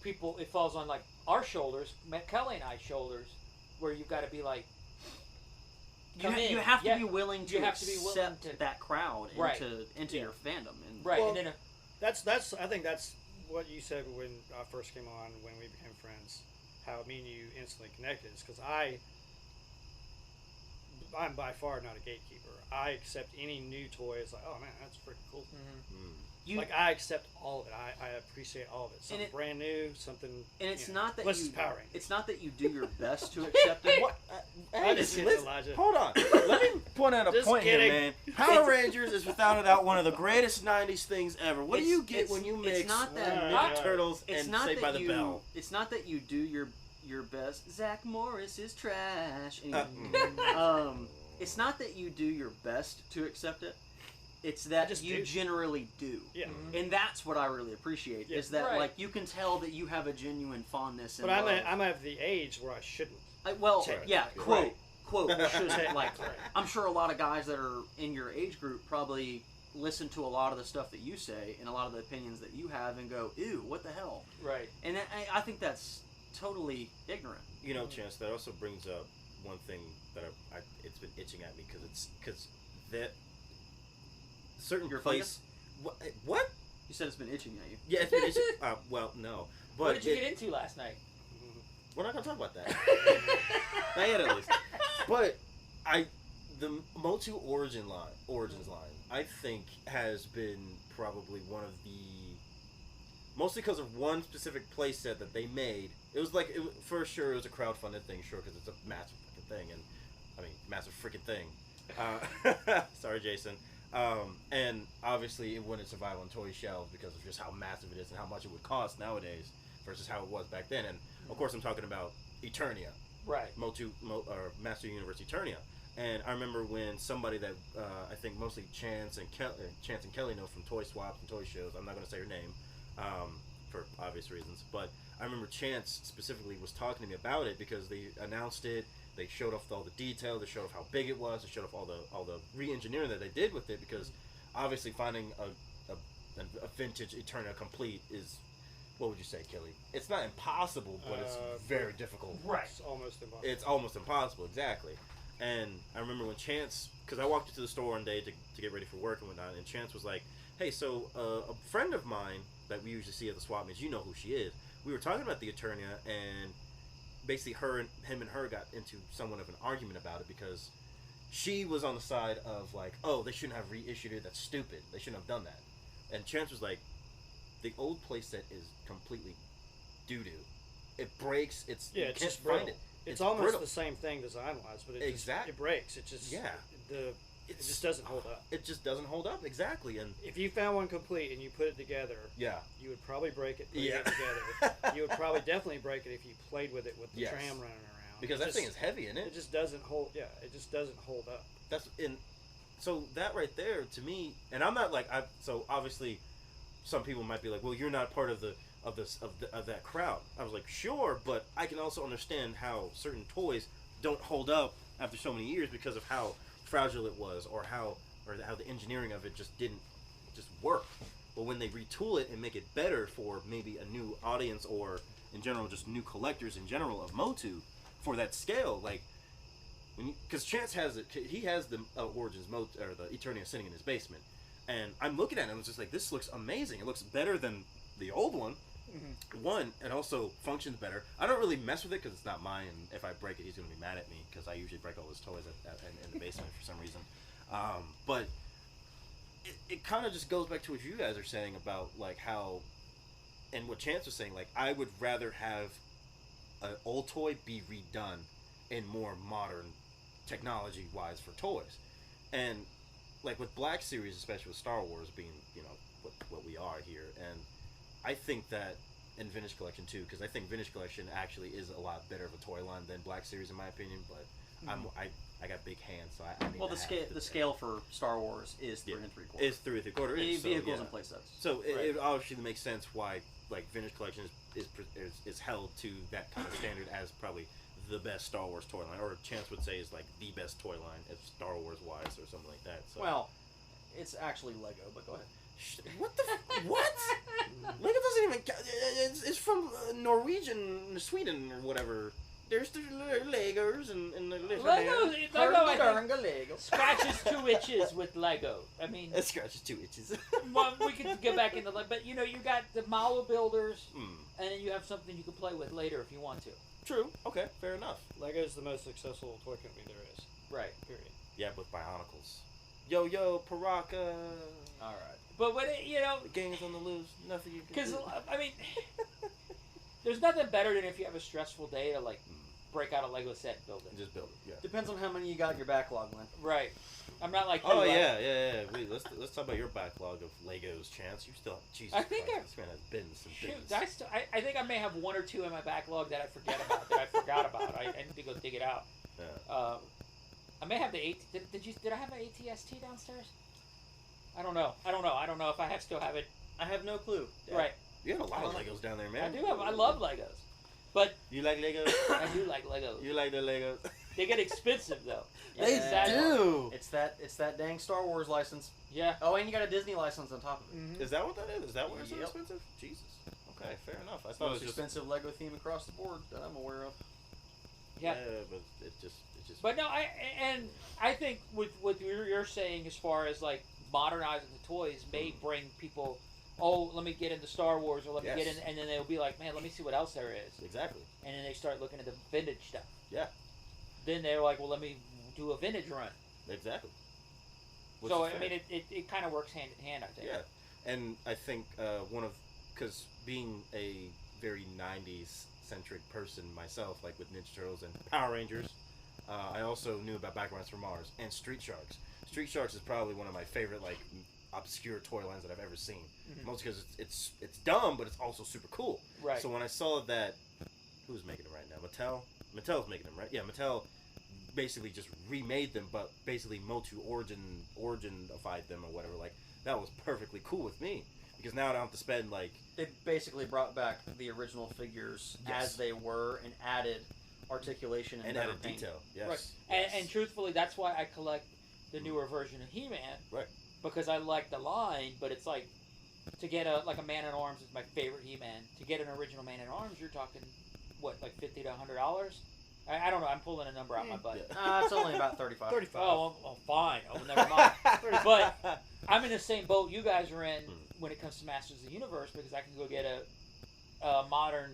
people it falls on like our shoulders, Kelly and I's shoulders, where you've got to be like, come in. You have to Yeah, be willing to you have to be willing accept to- that crowd Right. into Yeah. your fandom. And right, Well, and then That's I think that's what you said when I first came on, when we became friends. How me and you instantly connected is because I'm by far not a gatekeeper. I accept any new toy as like, oh man, that's freaking cool. I accept all of it. I appreciate all of it. Something brand new, something. And it's you know, not that unless you it's Power Rangers. it's not that you do your best to accept it. What? I just get Elijah. Hold on. Let me point out a Just point kidding. here, man. Power Rangers is without a doubt one of the greatest '90s things ever. What do you get It's- when you it's mix not that- Ninja Turtles It's and not Saved that by the you. Bell? It's not that you do your best. Zach Morris is trash. Uh, Anyway, it's not that you do your best to accept it. It's that just you do. generally do. Yeah. And that's what I really appreciate. Yeah. Is that Right. you can tell that you have a genuine fondness. And But love. I'm at the age where I shouldn't. Quote, Right. shouldn't like. Right. I'm sure a lot of guys that are in your age group probably listen to a lot of the stuff that you say and a lot of the opinions that you have and go, ew, what the hell? right, And I think that's totally ignorant. You know, Chance, that also brings up one thing that it's been itching at me because that certain place. What? You said it's been itching at you. Yeah, it's been itching. Well, no. But what did you get into last night? We're not gonna talk about that. Not yet, at least. But the Motu origins line, I think has been probably one of the, mostly because of one specific playset that they made. It was like, for sure, it was a crowdfunded thing, sure, because it's a massive freaking thing, and I mean, massive freaking thing. Sorry, Jason. And obviously, it wouldn't survive on toy shelves because of just how massive it is and how much it would cost nowadays versus how it was back then. And of course, I'm talking about Eternia, right? Or Master Universe Eternia. And I remember when somebody that I think mostly Chance and Kelly know from Toy Swaps and Toy Shows. I'm not going to say her name for obvious reasons, but I remember Chance specifically was talking to me about it because they announced it. They showed off all the detail. They showed off how big it was. They showed off all the re-engineering that they did with it because obviously finding a vintage Eternia complete is, what would you say, Kelly? It's not impossible, but it's very difficult. Right. It's almost impossible. It's almost impossible, exactly. And I remember when Chance, because I walked into the store one day to get ready for work and whatnot, and Chance was like, hey, so a friend of mine that we usually see at the swap meets, you know who she is. We were talking about the Eternia, and basically him and her got into somewhat of an argument about it because she was on the side of like, oh, they shouldn't have reissued it. That's stupid. They shouldn't have done that. And Chance was like, the old playset is completely doo-doo. It breaks. You can't just find brittle. it. It's almost brittle. the same thing design-wise, but it breaks. It just it just doesn't hold up. It just doesn't hold up, exactly. And if you found one complete and you put it together, you would probably break it. Putting it together, you would probably definitely break it if you played with it with the tram running around. Because that thing is heavy, isn't it? It just doesn't hold. Yeah, it just doesn't hold up. So that right there to me, and I'm not like so obviously, some people might be like, well, you're not part of that crowd. I was like, sure, but I can also understand how certain toys don't hold up after so many years because of how fragile it was, or how the engineering of it just didn't work. But when they retool it and make it better for maybe a new audience, or in general just new collectors in general of Motu for that scale, like because Chance has it, he has the Origins Motu or the Eternia sitting in his basement, and I'm looking at it and it's just like, this looks amazing. It looks better than the old one. One, it also functions better. I don't really mess with it because it's not mine, and if I break it, he's going to be mad at me because I usually break all his toys in the basement for some reason. But it kind of just goes back to what you guys are saying about like how, and what Chance was saying, like I would rather have an old toy be redone in more modern technology-wise for toys. And like with Black Series, especially with Star Wars being, what we are here, and I think that in Vintage Collection too, because I think Vintage Collection actually is a lot better of a toy line than Black Series in my opinion. But I got big hands, so I need the scale for Star Wars is 3 3/4. Is 3 3/4 inch. Vehicles and playsets. So it obviously makes sense why like Vintage Collection is held to that kind of standard as probably the best Star Wars toy line, or Chance would say is like the best toy line if Star Wars wise or something like that. So. Well, it's actually Lego, but go ahead. What the what? Lego doesn't even. It's from Norwegian, Sweden, or whatever. There's the Legos and the Lego scratches 2 itches with Lego. I mean, it scratches 2 itches. Well, we could get back into but you got the model builders, and then you have something you can play with later if you want to. True. Okay. Fair enough. Lego's the most successful toy company there is. Right. Period. Yeah, with Bionicles. Yo, Paraka. All right. But when the game's on the loose, nothing you can do. Because I mean, there's nothing better than if you have a stressful day to like break out a Lego set and build it. Just build it. Yeah. Depends on how many you got in your backlog, man. Right. I'm not like. Oh yeah. Wait, let's talk about your backlog of Legos, Chance. You still have Jesus. I think Christ, this man has bins and bins. Shoot, I think I may have 1 or 2 in my backlog that I forgot about. I need to go dig it out. Yeah. I may have the did I have an ATST downstairs? I don't know. I don't know if I still have it. I have no clue. Yeah. Right. You have a lot of Legos down there, man. I love Legos. But you like Legos? I do like Legos. You like the Legos? They get expensive though. They do. It's that dang Star Wars license. Yeah. Oh, and you got a Disney license on top of it. Mm-hmm. Is that what that is? Is that why it's so expensive? Jesus. Okay, fair enough. I thought it was expensive Lego theme across the board that I'm aware of. Yeah. but it just. But no, I think with what you're saying as far as like modernizing the toys may bring people. Oh, let me get into Star Wars, or let me get in, and then they'll be like, man, let me see what else there is. Exactly. And then they start looking at the vintage stuff. Yeah. Then they're like, well, let me do a vintage run. Exactly. So I mean, it kind of works hand in hand, I think. Yeah, and I think because being a very '90s centric person myself, like with Ninja Turtles and Power Rangers, I also knew about Backgrounds from Mars and Street Sharks. Street Sharks is probably one of my favorite like obscure toy lines that I've ever seen. Mostly because it's dumb, but it's also super cool. Right. So when I saw that, who's making them right now? Mattel's making them, right? Yeah, Mattel basically just remade them, but basically Motu originified them or whatever. Like that was perfectly cool with me because now I don't have to spend like. They basically brought back the original figures as they were and added articulation and better added paint. detail. Yes. Right. Yes. And truthfully, that's why I collect the newer version of He-Man. Right. Because I like the line, but it's like to get a Man at Arms is my favorite He-Man. To get an original Man at Arms, you're talking what, like $50 to $100? I don't know. I'm pulling a number out my butt. It's only about 35. 35. Oh, well, fine. Oh, well, never mind. But I'm in the same boat you guys are in when it comes to Masters of the Universe because I can go get a modern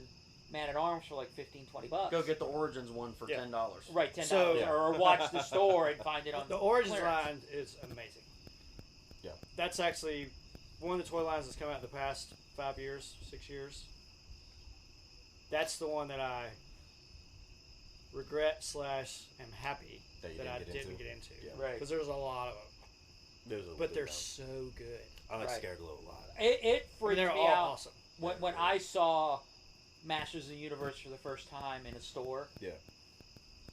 Man at Arms for like $15-$20. Go get the Origins one for $10. Right, $10. So- Or watch the store and find it on The Origins clearance. line is amazing. Yeah. That's actually one of the toy lines that's come out in the past 5 years, 6 years. That's the one that I regret / am happy That that you I didn't get didn't into. get into. Yeah. Right. Because there's a lot of them. But they're so good. I like Right. Scareglow a lot. It I mean, freaked they're me all out awesome. when I saw Masters of the Universe for the first time in a store. Yeah.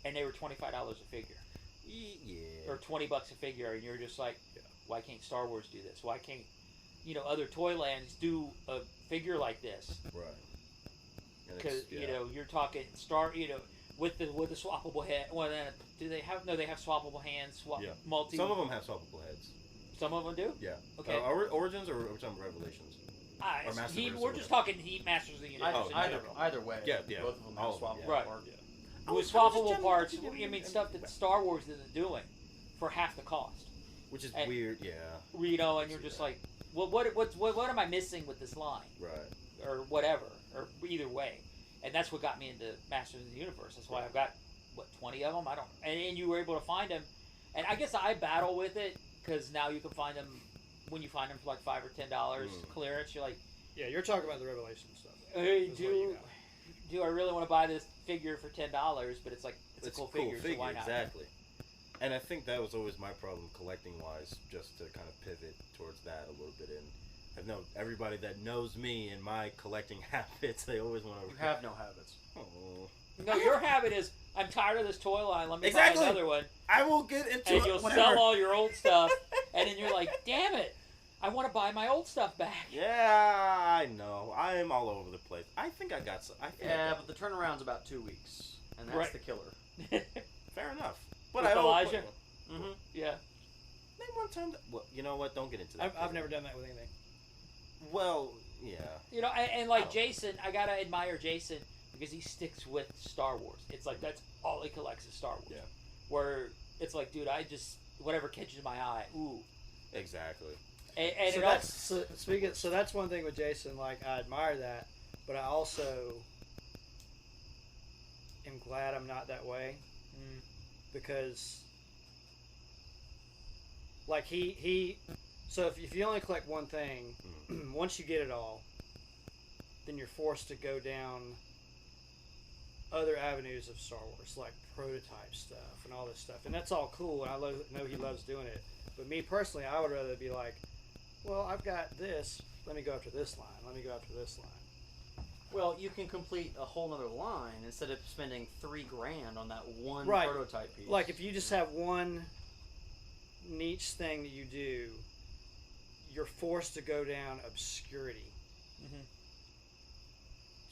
And they were $25 a figure. Yeah. Or $20 a figure, and you're just like, why can't Star Wars do this? Why can't, other toy lands do a figure like this? Right. Because you're talking with the swappable head. Well, then do they have? No, they have swappable hands. Multi. Some of them have swappable heads. Some of them do. Yeah. Okay. Origins or which one? Revelations. We're Masterverse just talking Heat Masters of the Universe. Either way. Yeah. Both of them have swappable Right. parts. With swappable parts, I mean stuff that Star Wars isn't doing for half the cost. Which is And- weird. Yeah. And you're just like, well, what am I missing with this line? Right. Or whatever, or either way. And that's what got me into Masters of the Universe. That's why I've got, 20 of them? I don't. And you were able to find them. And I guess I battle with it because now you can find them when you find them for like $5 or $10 clearance. You're like, Yeah, you're talking about the Revelation stuff. hey, That's what you do I really want to buy this figure for $10? But it's like it's a cool figure, so why not? Exactly. And I think that was always my problem collecting wise, just to kind of pivot towards that a little bit. And I know everybody that knows me and my collecting habits, they always want to. You have no habits. Oh. No, your habit is I'm tired of this toy line. Let me Exactly. buy another one. I will get into And it you'll whenever. sell all your old stuff, and then you're like, damn it, I want to buy my old stuff back. Yeah, I know. I am all over the place. I think I got some. But the turnaround's about 2 weeks, and that's Right. the killer. Fair enough. But With I don't. Elijah? Mm-hmm. Yeah. Maybe one time. Well, you know what? Don't get into that. I've never done that with anything. Well, yeah. And like Jason, I gotta admire Jason because he sticks with Star Wars. It's like that's all he collects is Star Wars. Yeah. Where it's like, dude, I just whatever catches my eye. Ooh. Exactly. And So it that's so that's one thing with Jason. Like I admire that, but I also am glad I'm not that way because, like he. So if you only collect one thing, once you get it all, then you're forced to go down other avenues of Star Wars, like prototype stuff and all this stuff, and that's all cool. And I know he loves doing it, but me personally, I would rather be like, well, I've got this. Let me go after this line. Let me go after this line. Well, you can complete a whole nother line instead of spending $3,000 on that one Right. prototype piece. Like if you just have one niche thing that you do, you're forced to go down obscurity.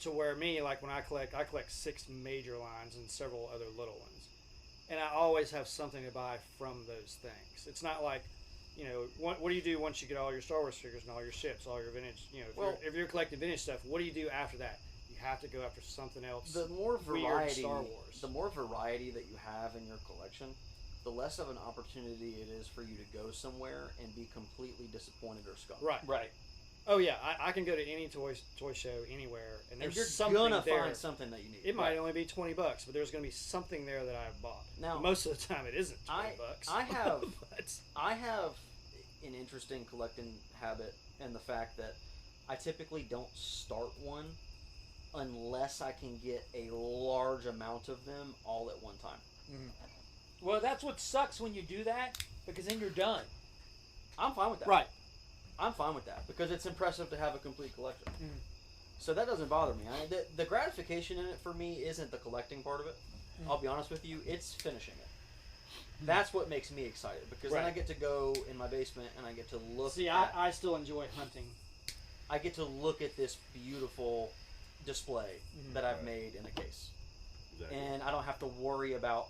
To where me, like when I collect 6 major lines and several other little ones, and I always have something to buy from those things. It's not like, what do you do once you get all your Star Wars figures and all your ships, all your vintage? If you're collecting vintage stuff, what do you do after that? You have to go after something else. The more weird variety, Star Wars. the more variety that you have in your collection, the less of an opportunity it is for you to go somewhere and be completely disappointed or scuffed. Right. Oh yeah, I can go to any toy show anywhere, and And there's you're something gonna there. find something that you need. It might only be $20, but there's going to be something there that I've bought. Now, most of the time, it isn't $20. I have But- I have an interesting collecting habit, and the fact that I typically don't start one unless I can get a large amount of them all at one time. Well, that's what sucks when you do that, because then you're done. I'm fine with that. Right. I'm fine with that because it's impressive to have a complete collection. So that doesn't bother me. The gratification in it for me isn't the collecting part of it. I'll be honest with you, it's finishing it. That's what makes me excited because then I Right. get to go in my basement and I get to look. See, at, I still enjoy hunting. I get to look at this beautiful display that I've made in a case, Exactly. and I don't have to worry about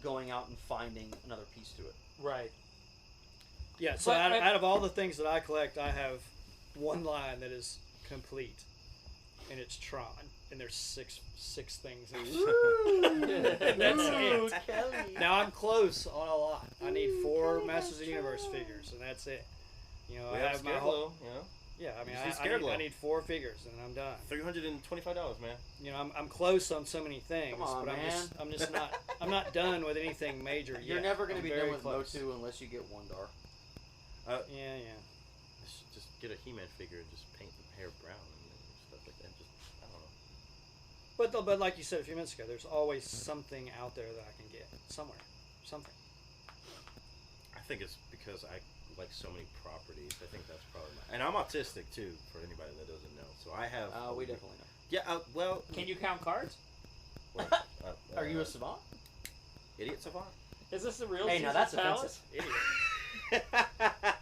going out and finding another piece to it. Right. Yeah, so But out of all the things that I collect, I have one line that is complete, and it's Tron, and there's six things in it. That's it. Kelly. Now I'm close on a lot. I need 4 Masters of the Universe figures, and that's it. You know, We I have my whole. you know, Yeah, I mean, You just need Scareglow. I need 4 figures, and I'm done. $325, man. You know, I'm close on so many things, Come on, but man. I'm just not. I'm not done with anything major yet. You're never going to I'm be very done with close. Motu unless you get Wondar. Yeah. Just get a He-Man figure and just paint the hair brown and stuff like that. Just, I don't know. But like you said a few minutes ago, there's always something out there that I can get somewhere, something. I think it's because I like so many properties. I think that's probably and I'm autistic too, for anybody that doesn't know. So I have. We definitely know. Yeah. Well. Can you count cards? What, Are you a savant? idiot savant? Is this the real Hey, now Caesar's that's Palace? offensive. Idiot.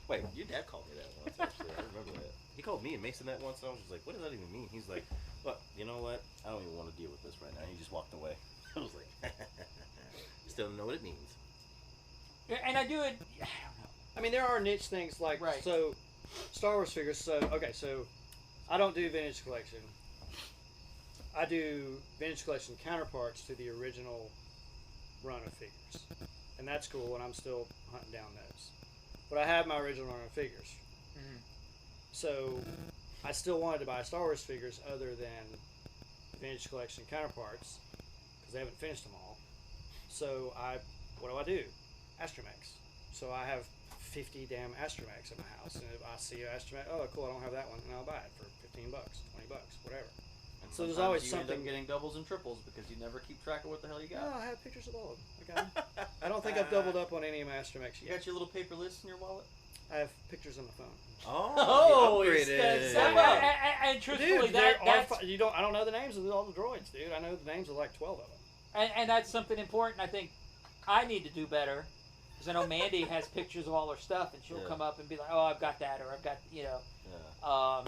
Wait, your dad called me that once. Actually, I remember that. He called me and Mason that once. And I was just like, "What does that even mean?" He's like, "But you know what? I don't even want to deal with this right now." He just walked away. I was like, "Still don't know what it means." Yeah, and I do it. I don't know. I mean, there are niche things like Right. so, Star Wars figures. So okay, so I don't do vintage collection. I do vintage collection counterparts to the original run of figures, and that's cool. And I'm still hunting down those. But I have my original run of figures. So I still wanted to buy Star Wars figures other than vintage collection counterparts because they haven't finished them all. So what do? Astromechs. So I have 50 damn Astromechs in my house, and if I see an Astromech, oh cool, I don't have that one, and I'll buy it for $15, $20, whatever. And So there's sometimes always you something. end up getting doubles and triples because you never keep track of what the hell you got. No, I have pictures of all of them. Okay. I don't think I've doubled up on any of my Astromechs You yet. got your little paper list in your wallet? I have pictures on my phone. Oh, he he spent upgraded. some And truthfully, Dude, there that's are, you don't. I don't know the names of all the droids, dude. I know the names of like 12 of them. and that's something important. I think I need to do better because I know Mandy has pictures of all her stuff, and she'll Yeah. come up and be like, "Oh, I've got that," or "I've got," you know. Yeah.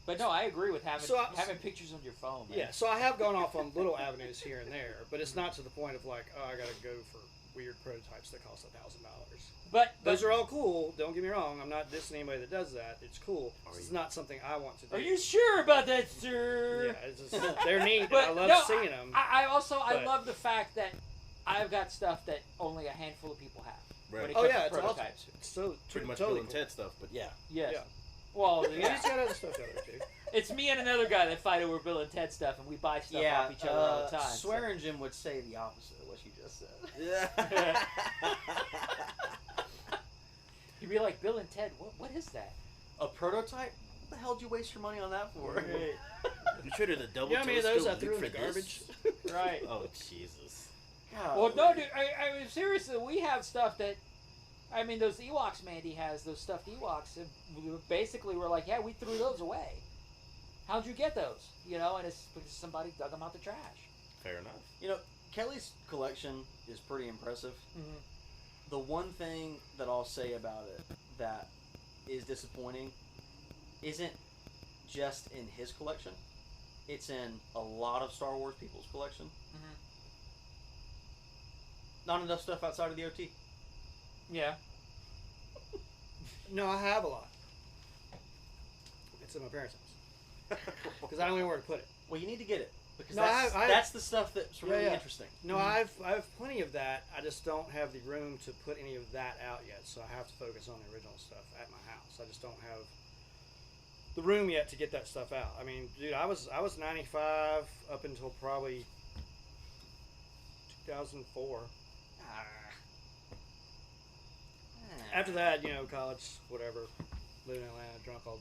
But no, I agree with having So I- having pictures on your phone. Man. Yeah, so I have gone off on little avenues here and there, but it's not to the point of like, oh, I got to go for weird prototypes that cost $1,000. But Those are all cool. Don't get me wrong. I'm not dissing anybody that does that. It's cool. It's not something I want to do. Are you sure about that, sir? Yeah, it's just, they're neat. And But I love no, seeing them. I also I But- love the fact that I've got stuff that only a handful of people have. Right. When it Oh comes yeah, to it's awesome. prototypes. It's so Pretty much totally Bill and Ted stuff, but yeah. Yes. Yeah. Well, Cool. yeah. He's got other stuff out there too. It's me and another guy that fight over Bill and Ted stuff, and we buy stuff Yeah, off each other all the time. so- Swearing Jim would say the opposite of what you just said. Yeah. You'd be like, Bill and Ted, what is that? A prototype? What the hell did you waste your money on that for? You traded a double You know how many of those I telescope threw in the for this? garbage? Right. Oh Jesus. God. Well, no, dude. I mean, seriously, we have stuff that. I mean, those Ewoks Mandy has, those stuffed Ewoks. And basically, we're like, yeah, we threw those away. How'd you get those? You know, and it's because somebody dug them out the trash. Fair enough. You know, Kelly's collection is pretty impressive. Mm-hmm. The one thing that I'll say about it that is disappointing isn't just in his collection. It's in a lot of Star Wars people's collection. Mm-hmm. Not enough stuff outside of the OT. Yeah. No, I have a lot. It's in my parents' house. because I don't know where to put it. Well, you need to get it because No, that's the stuff that's really interesting. No, I have plenty of that. I just don't have the room to put any of that out yet, so I have to focus on the original stuff at my house. I just don't have the room yet to get that stuff out. I mean, dude, I was 95 up until probably 2004. After that, college, whatever, living in Atlanta, drunk all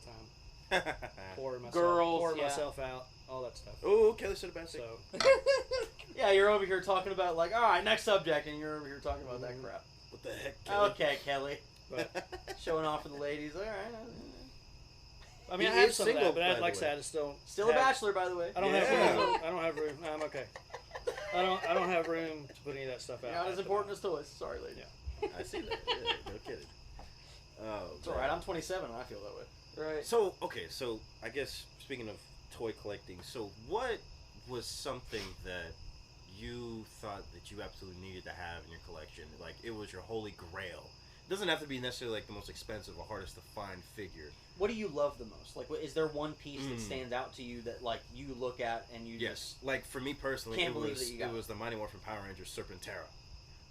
the time, pouring myself out, all that stuff. Oh, Kelly said about So, Yeah, you're over here talking about like, all right, next subject, and you're over here talking about that crap. what the heck, Kelly? Okay, Kelly, but showing off for the ladies. All right. I mean, He I have is some of single, that, but by the like I way. said, I just don't. Still a bachelor, by the way. I don't Yeah. have room. I don't have room. No, I'm okay. I don't have room to put any of that stuff out. Not as important as toys. Sorry, lady. Yeah. I see that. Yeah, no kidding. Oh, It's all right. I'm 27 and I feel that way. Right. So, okay, so I guess speaking of toy collecting, so what was something that you thought that you absolutely needed to have in your collection? Like, it was your holy grail. It doesn't have to be necessarily like the most expensive or hardest to find figure. What do you love the most? Like, is there one piece that stands out to you that like you look at and you Yes, like for me personally, Can't it believe was that you got it was the Mighty Morphin Power Rangers Serpentera.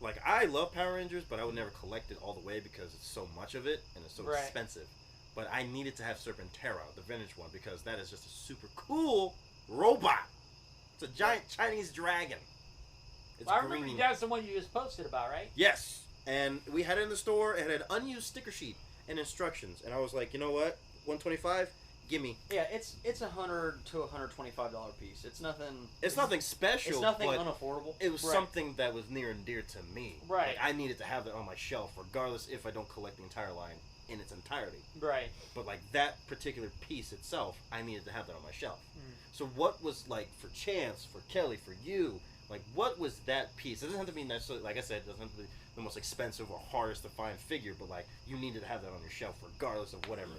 Like, I love Power Rangers, but I would never collect it all the way because it's so much of it and it's so Right. expensive. But I needed to have Serpentera, the vintage one, because that is just a super cool robot. It's a giant Chinese dragon. It's Well, I remember green. that's the one you just posted about, right? Yes, and we had it in the store. It had an unused sticker sheet and instructions, and I was like, you know what, $125, gimme. Yeah, it's $100 to $125 piece. It's nothing. It's nothing special. It's nothing but unaffordable. it was Right. something that was near and dear to me. Right. Like, I needed to have that on my shelf, regardless if I don't collect the entire line in its entirety. Right. But like that particular piece itself, I needed to have that on my shelf. Mm. So what was, like, for Chance, for Kelly, for you, like, what was that piece? It doesn't have to be necessarily, like I said, it doesn't have to be the most expensive or hardest to find figure, but like, you needed to have that on your shelf regardless of whatever.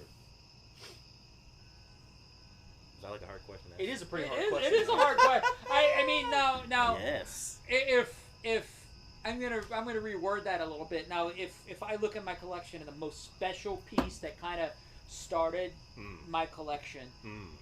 Is that like a hard question to It answer? is a pretty It hard is, question. it is a hard question. I mean, now Yes. if I'm gonna reword that a little bit. Now, if I look at my collection and the most special piece that kind of started my collection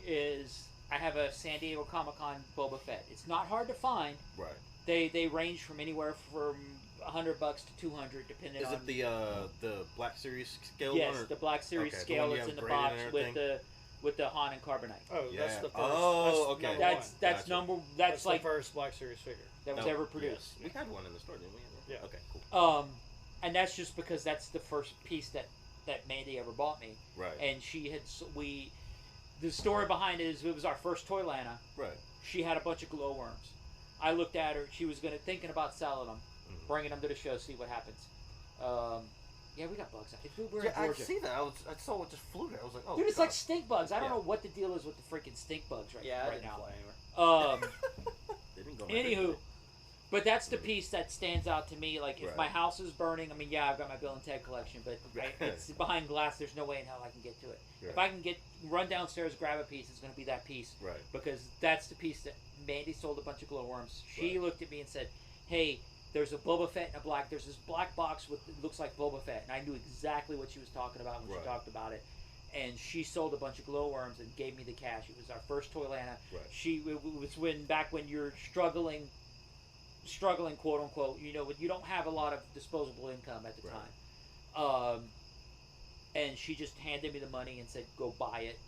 is I have a San Diego Comic-Con Boba Fett. It's not hard to find. Right. They range from anywhere from $100 to $200 depending Is on. it the Black Series scale yes, one? Or? the Black Series Okay, the scale one you that's in the have graded box and with the Han and Carbonite. Oh, Yeah. that's the first. Oh, okay. Number That's one. that's Gotcha. number That's that's like the first Black Series figure. that was Oh, ever produced. yes. We had one in the store, didn't we? Yeah. Okay, cool. And that's just because that's the first piece that Mandy ever bought me. Right. And she had the story behind it is it was our first Toylanta. Right. She had a bunch of glowworms. I looked at her. She was thinking about selling them, bringing them to the show, see what happens. Yeah, we got bugs. We're in Yeah, I Georgia. see that. I saw it just flew there. I was like, oh, Dude, it's God. like stink bugs. I don't Yeah. know what the deal is with the freaking stink bugs right Yeah, I right didn't now. fly anywhere. They didn't go my Anywho, way. but that's the piece that stands out to me. Like, if Right. my house is burning, I mean, yeah, I've got my Bill and Ted collection, but it's behind glass. There's no way in hell I can get to it. If I can run downstairs, grab a piece, it's going to be that piece. Right. Because that's the piece that Mandy sold a bunch of glowworms. She looked at me and said, "Hey, there's a Boba Fett in a black. There's this black box with it looks like Boba Fett," and I knew exactly what she was talking about when she talked about it. And she sold a bunch of glowworms and gave me the cash. It was our first Toylanta. Right. It was back when you're struggling, quote unquote. You know, you don't have a lot of disposable income at the time. And she just handed me the money and said, "Go buy it,"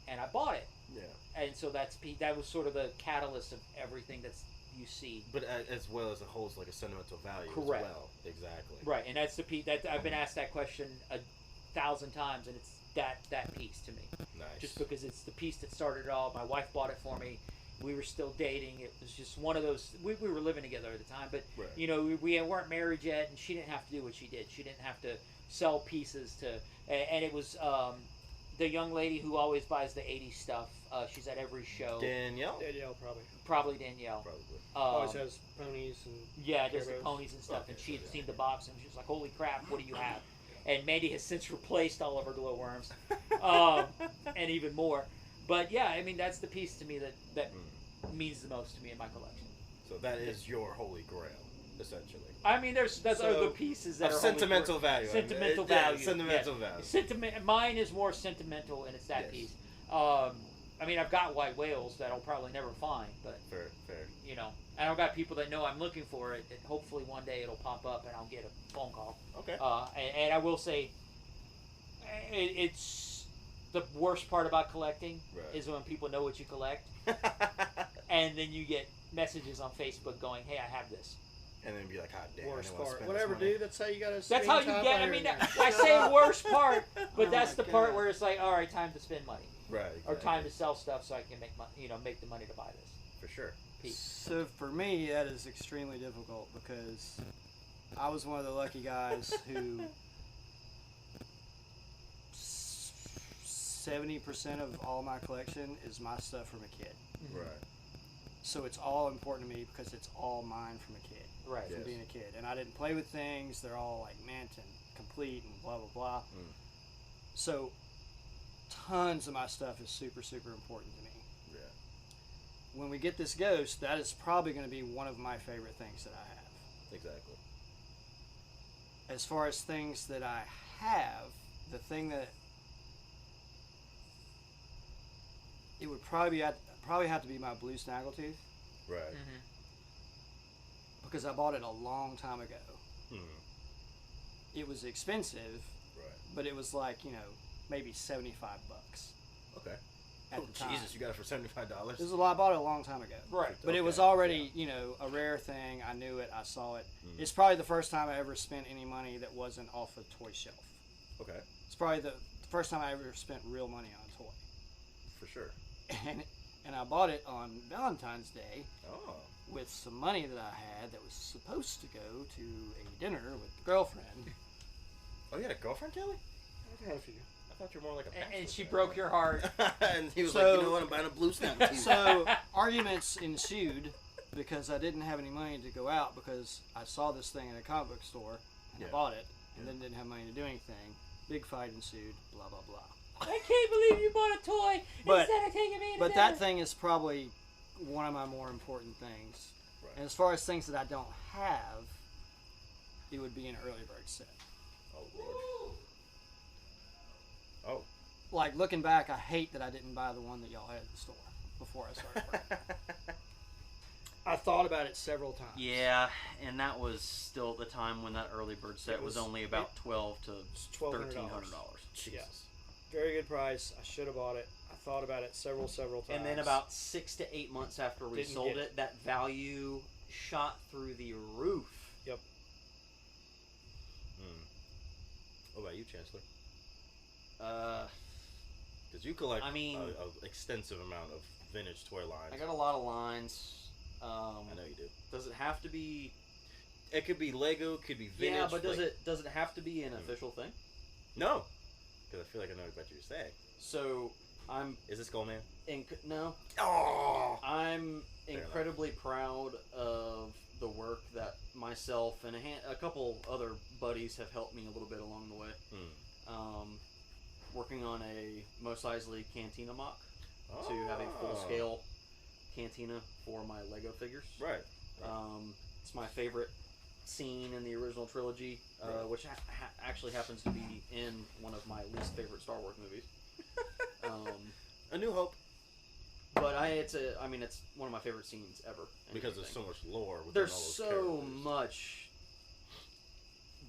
and I bought it. Yeah. And so that was sort of the catalyst of everything that's you see. But as well as it holds like a sentimental value Correct. as well. Exactly. Right, and that's the piece that I've been asked that question 1,000 times, and it's that piece to me. Nice. Just because it's the piece that started it all. My wife bought it for me. We were still dating. It was just one of those. We were living together at the time, but Right. you know we weren't married yet, and she didn't have to do what she did. She didn't have to sell pieces to. And it was the young lady who always buys the '80s stuff. She's at every show. Danielle? Danielle probably. Probably Danielle. Probably. Always has ponies and. Yeah, does the Caravos. ponies and stuff, and Okay, she had so seen the box, and she was like, "Holy crap, what do you have?" And Mandy has since replaced all of her glowworms, and even more. But yeah, I mean that's the piece to me that means the most to me in my collection. So that is your holy grail, essentially. I mean, that's So, other pieces that of are sentimental holy value. Sentimental Yeah, value. sentimental yeah. value. Mine is more sentimental, and it's that Yes. piece. I mean, I've got white whales that I'll probably never find, but Fair. you know, and I've got people that know I'm looking for it. And hopefully, one day it'll pop up and I'll get a phone call. Okay. And I will say, it's the worst part about collecting is when people know what you collect, and then you get messages on Facebook going, "Hey, I have this." And then be like, "God damn, Worst I didn't want to part. spend Whatever, this money." dude. That's how you gotta. That's how you get. I mean, I say worst part, but that's the part where it's like, all right, time to spend money, Right. or Exactly. time to sell stuff so I can make money. Make the money to buy this. For sure. Peace. So for me, that is extremely difficult because I was one of the lucky guys who 70% of all my collection is my stuff from a kid. Right. So it's all important to me because it's all mine from a kid. Right. From Yes. being a kid. And I didn't play with things. They're all like mint and complete and blah, blah, blah. So tons of my stuff is super, super important to me. Yeah. When we get this ghost, that is probably going to be one of my favorite things that I have. Exactly. As far as things that I have, the thing that it would probably have to be my blue snaggletooth Right. because I bought it a long time ago. Hmm. It was expensive, Right. but it was like, maybe $75 Okay. at Oh, the time. Jesus, you got it for $75? This is a lot. I bought it a long time ago. Right. But it was Okay, already, a rare thing. I knew it. I saw it. It's probably the first time I ever spent any money that wasn't off a toy shelf. Okay. It's probably the first time I ever spent real money on a toy. For sure. And I bought it on Valentine's Day Oh. with some money that I had that was supposed to go to a dinner with the girlfriend. Oh, you had a girlfriend, Kelly? I've had a few. I thought you were more like a bachelor. And she broke your heart. And he was So- like, you know what, I'm buying a blue snap. So arguments ensued because I didn't have any money to go out because I saw this thing in a comic book store and I bought it and then didn't have money to do anything. Big fight ensued, blah, blah, blah. I can't believe you bought a toy But- instead of taking me to But dinner. that thing is probably one of my more important things. Right. And as far as things that I don't have, it would be an early bird set. Oh, Lord. Oh. Like, looking back, I hate that I didn't buy the one that y'all had at the store before I started working. I thought about it several times. Yeah, and that was still at the time when that early bird set It was was- only about $1,200 to $1,200. $1,300. Yes. Very good price. I should have bought it. I thought about it several times. And then about 6 to 8 months after we Didn't sold get it, that value shot through the roof. Yep. What about you, Chancellor? Uh, Because you collect I mean- a extensive amount of vintage toy lines. I got a lot of lines. I know you do. Does it have to be? It could be Lego, could be vintage. Yeah, but does like- it have to be an official thing? No. Because I feel like I know what you're saying. So I'm Is this Goldman? no. Oh! I'm Fair incredibly proud of the work that myself and a couple other buddies have helped me a little bit along the way. Working on a Mos Eisley Cantina mock to have a full-scale Cantina for my Lego figures. Right. It's my favorite scene in the original trilogy, which actually happens to be in one of my least favorite Star Wars movies. A New Hope. But it's one of my favorite scenes ever. and Because there's everything. so much lore within There's all those so characters. much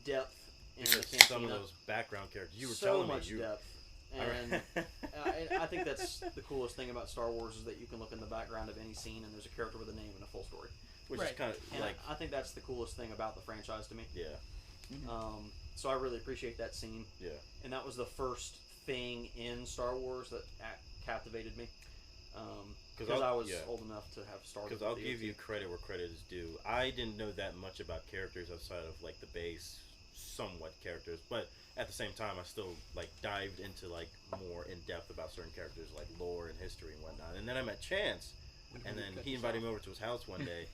depth in the Because Cantina. some of those background characters. You were so telling much me. depth. And I think that's the coolest thing about Star Wars is that you can look in the background of any scene and there's a character with a name and a full story. Which is kind of And like... I think that's the coolest thing about the franchise to me. Yeah. So I really appreciate that scene. Yeah. And that was the first thing in Star Wars that captivated me. Because I was old enough to have started. Because I'll give you credit where credit is due. I didn't know that much about characters outside of like the base, somewhat characters, but at the same time, I still like dived into like more in depth about certain characters, like lore and history and whatnot. And then I met Chance, and then he invited me over to his house one day,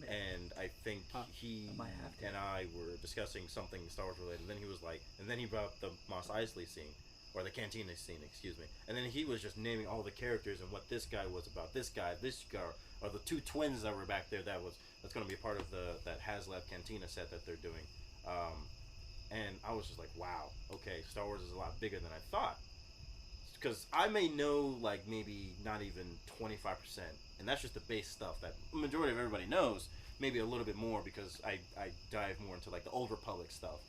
and I think he and I were discussing something Star Wars related. And then he was like, and then he brought up the Mos Eisley scene. Or the Cantina scene, excuse me. And then he was just naming all the characters and what this guy was about. This guy, or the two twins that were back there. That's going to be a part of that HasLab Cantina set that they're doing. And I was just like, wow, okay, Star Wars is a lot bigger than I thought. It's because I may know like maybe not even 25%, and that's just the base stuff that majority of everybody knows. Maybe a little bit more because I dive more into like the Old Republic stuff.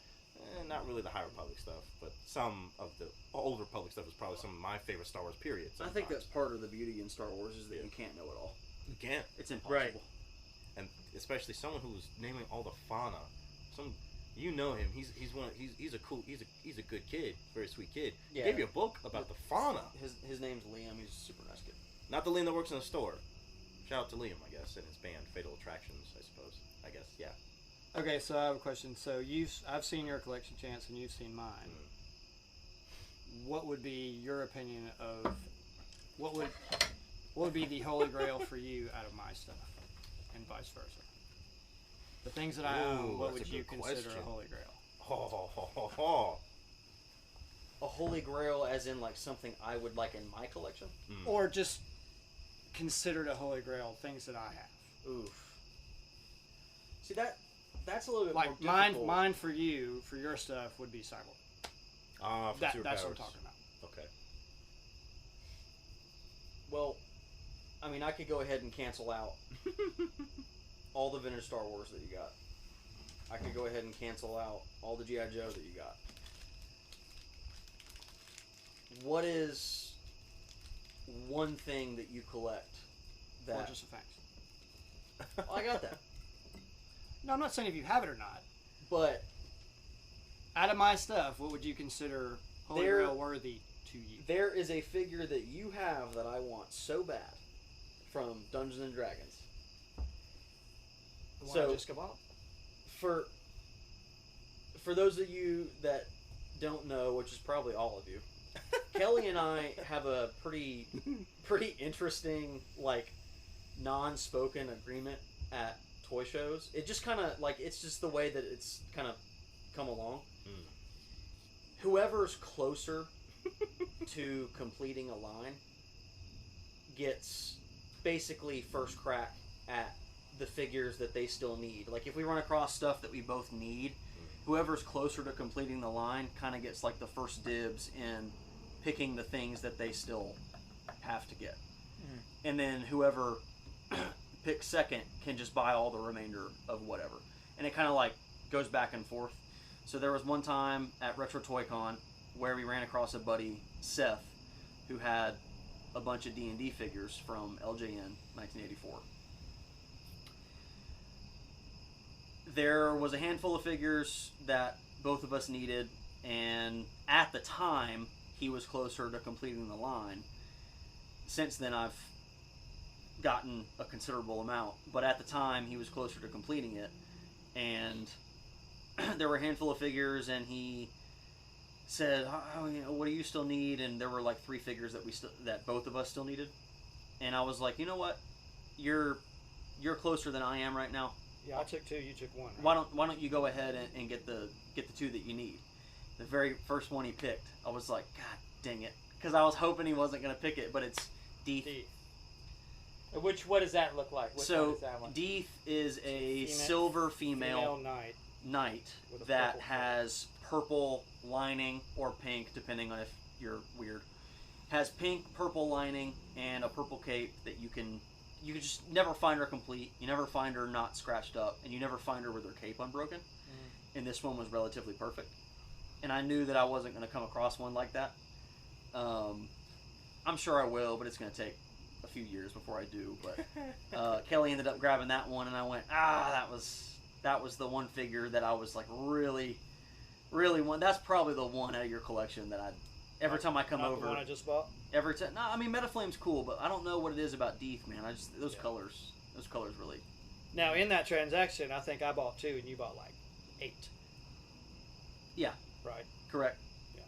Not really the High Republic stuff, but some of the Old Republic stuff is probably some of my favorite Star Wars periods. I think that's part of the beauty in Star Wars is that you can't know it all. You can't. It's impossible. Right. And especially someone who's naming all the fauna. You know him. He's a good kid, very sweet kid. Yeah. He gave you a book about the fauna. His name's Liam. He's a super nice kid. Not the Liam that works in the store. Shout out to Liam, I guess, and his band Fatal Attractions, I suppose. I guess, yeah. Okay, so I have a question. So I've seen your collection, Chance, and you've seen mine. What would be your opinion of what would be the holy grail for you out of my stuff, and vice versa? The things that I own, what would you consider a holy grail? A holy grail, as in like something I would like in my collection, or just considered a holy grail, things that I have. Oof. See that's a little bit like more difficult. Mine for you, for your stuff, would be Cyborg. That's what I'm talking about. Okay. Well, I mean, I could go ahead and cancel out all the vintage Star Wars that you got. I could go ahead and cancel out all the G.I. Joe that you got. What is one thing that you collect that... Fortress of Fangs. Well, I got that. No, I'm not saying if you have it or not. But... out of my stuff, what would you consider holy grail worthy to you? There is a figure that you have that I want so bad from Dungeons and Dragons. The one I just bought? For those of you that don't know, which is probably all of you, Kelly and I have a pretty interesting, like, non-spoken agreement at toy shows. It just kind of, like, it's just the way that it's kind of come along. Whoever's closer to completing a line gets basically first crack at the figures that they still need. Like, if we run across stuff that we both need, whoever's closer to completing the line kind of gets like the first dibs in picking the things that they still have to get. And then whoever picks second can just buy all the remainder of whatever. And it kind of like goes back and forth. So there was one time at Retro Toy Con where we ran across a buddy, Seth, who had a bunch of D&D figures from LJN 1984. There was a handful of figures that both of us needed, and at the time, he was closer to completing the line. Since then, I've gotten a considerable amount, but at the time, he was closer to completing it, and there were a handful of figures, and he said, what do you still need? And there were like 3 figures that both of us still needed, and I was like, you know what, you're closer than I am right now. Yeah, I took 2. You took 1. Right? Why don't you go ahead and get the 2 that you need? The very first one he picked, I was like, God dang it, because I was hoping he wasn't going to pick it, but it's Deeth. What does that look like? Which one is that one? Deeth is a silver female knight that has purple lining or pink, depending on if you're weird. Has pink, purple lining, and a purple cape that you can just never find her complete. You never find her not scratched up, and you never find her with her cape unbroken. And this one was relatively perfect. And I knew that I wasn't going to come across one like that. I'm sure I will, but it's going to take a few years before I do. But Kelly ended up grabbing that one, and I went, that was the one figure that I was like really, really want. That's probably the one out of your collection that every time I come over. The one I just bought. Every time, no, I mean Metaflame's cool, but I don't know what it is about Deeth, man. Those colors really. Now in that transaction, I think I bought 2 and you bought like 8. Yeah. Right. Correct.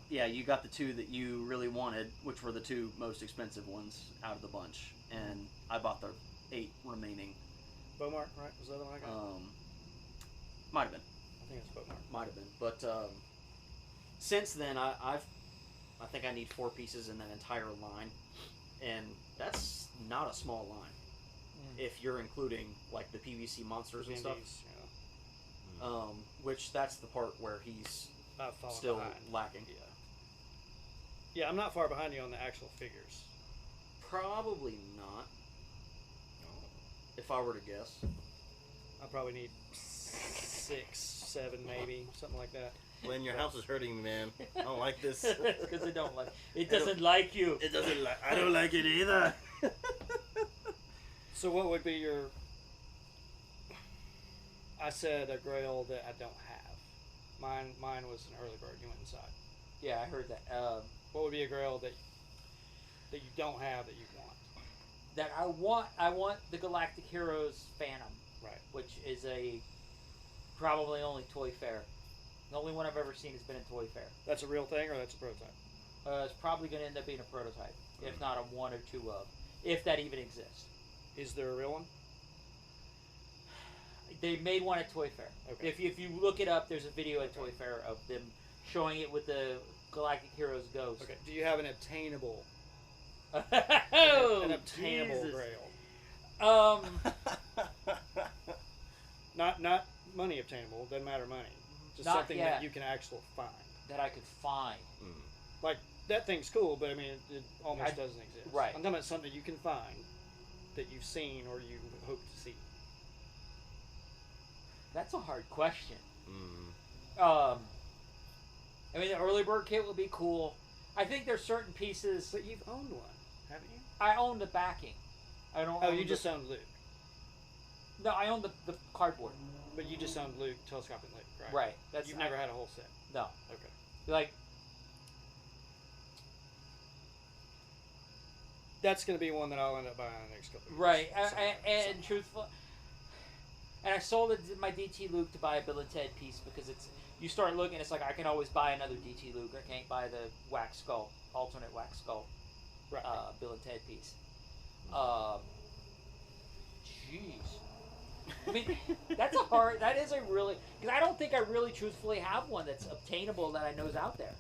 Yeah, you got the 2 that you really wanted, which were the 2 most expensive ones out of the bunch, and I bought the 8 remaining. Beaumont, right? Was that the one I got? Might have been. I think it's Beaumont. Might have been, but since then I think I need 4 pieces in that entire line, and that's not a small line. If you're including like the PVC monsters and stuff, which that's the part where he's still lacking. Yeah, I'm not far behind you on the actual figures. Probably not. If I were to guess. I probably need 6, 7, maybe something like that. Glenn, your house is hurting me, man. I don't like this. Because it don't like it. Doesn't like you. It doesn't like. I don't like it either. So what would be your? I said a Grail that I don't have. Mine was an early bird. You went inside. Yeah, I heard that. What would be a Grail that you don't have that you want? That I want the Galactic Heroes Phantom, Right. which is a probably only Toy Fair. The only one I've ever seen has been in Toy Fair. That's a real thing, or that's a prototype? It's probably going to end up being a prototype, if not a one or two of, if that even exists. Is there a real one? They made one at Toy Fair. Okay. If you look it up, there's a video at Toy Fair of them showing it with the Galactic Heroes Ghost. Okay. Do you have an obtainable? Oh, an obtainable Jesus. Grail. Not money obtainable. Doesn't matter money. Just Not something yet. that you can actually find. That I could find. Like that thing's cool, but I mean, it almost doesn't exist. Right. I'm talking about something you can find that you've seen or you hope to see. That's a hard question. I mean, the early bird kit would be cool. I think there's certain pieces. But you've owned one, haven't you? I own the backing. I don't. Oh, own you the- just owned Luke. No, I own the cardboard. But you just owned Luke, Telescopic Luke, right? Right. That's You've never had a whole set. No. Okay. Like That's going to be one that I'll end up buying in the next couple of years. right. And truthful. And I sold my DT Luke to buy a Bill and Ted piece because it's. You start looking, it's like I can always buy another DT Luke. I can't buy the wax skull, alternate wax skull, Right. Bill and Ted piece. Jeez. I mean, that's a hard. That is a really because I don't think I really truthfully have one that's obtainable that I know is out there.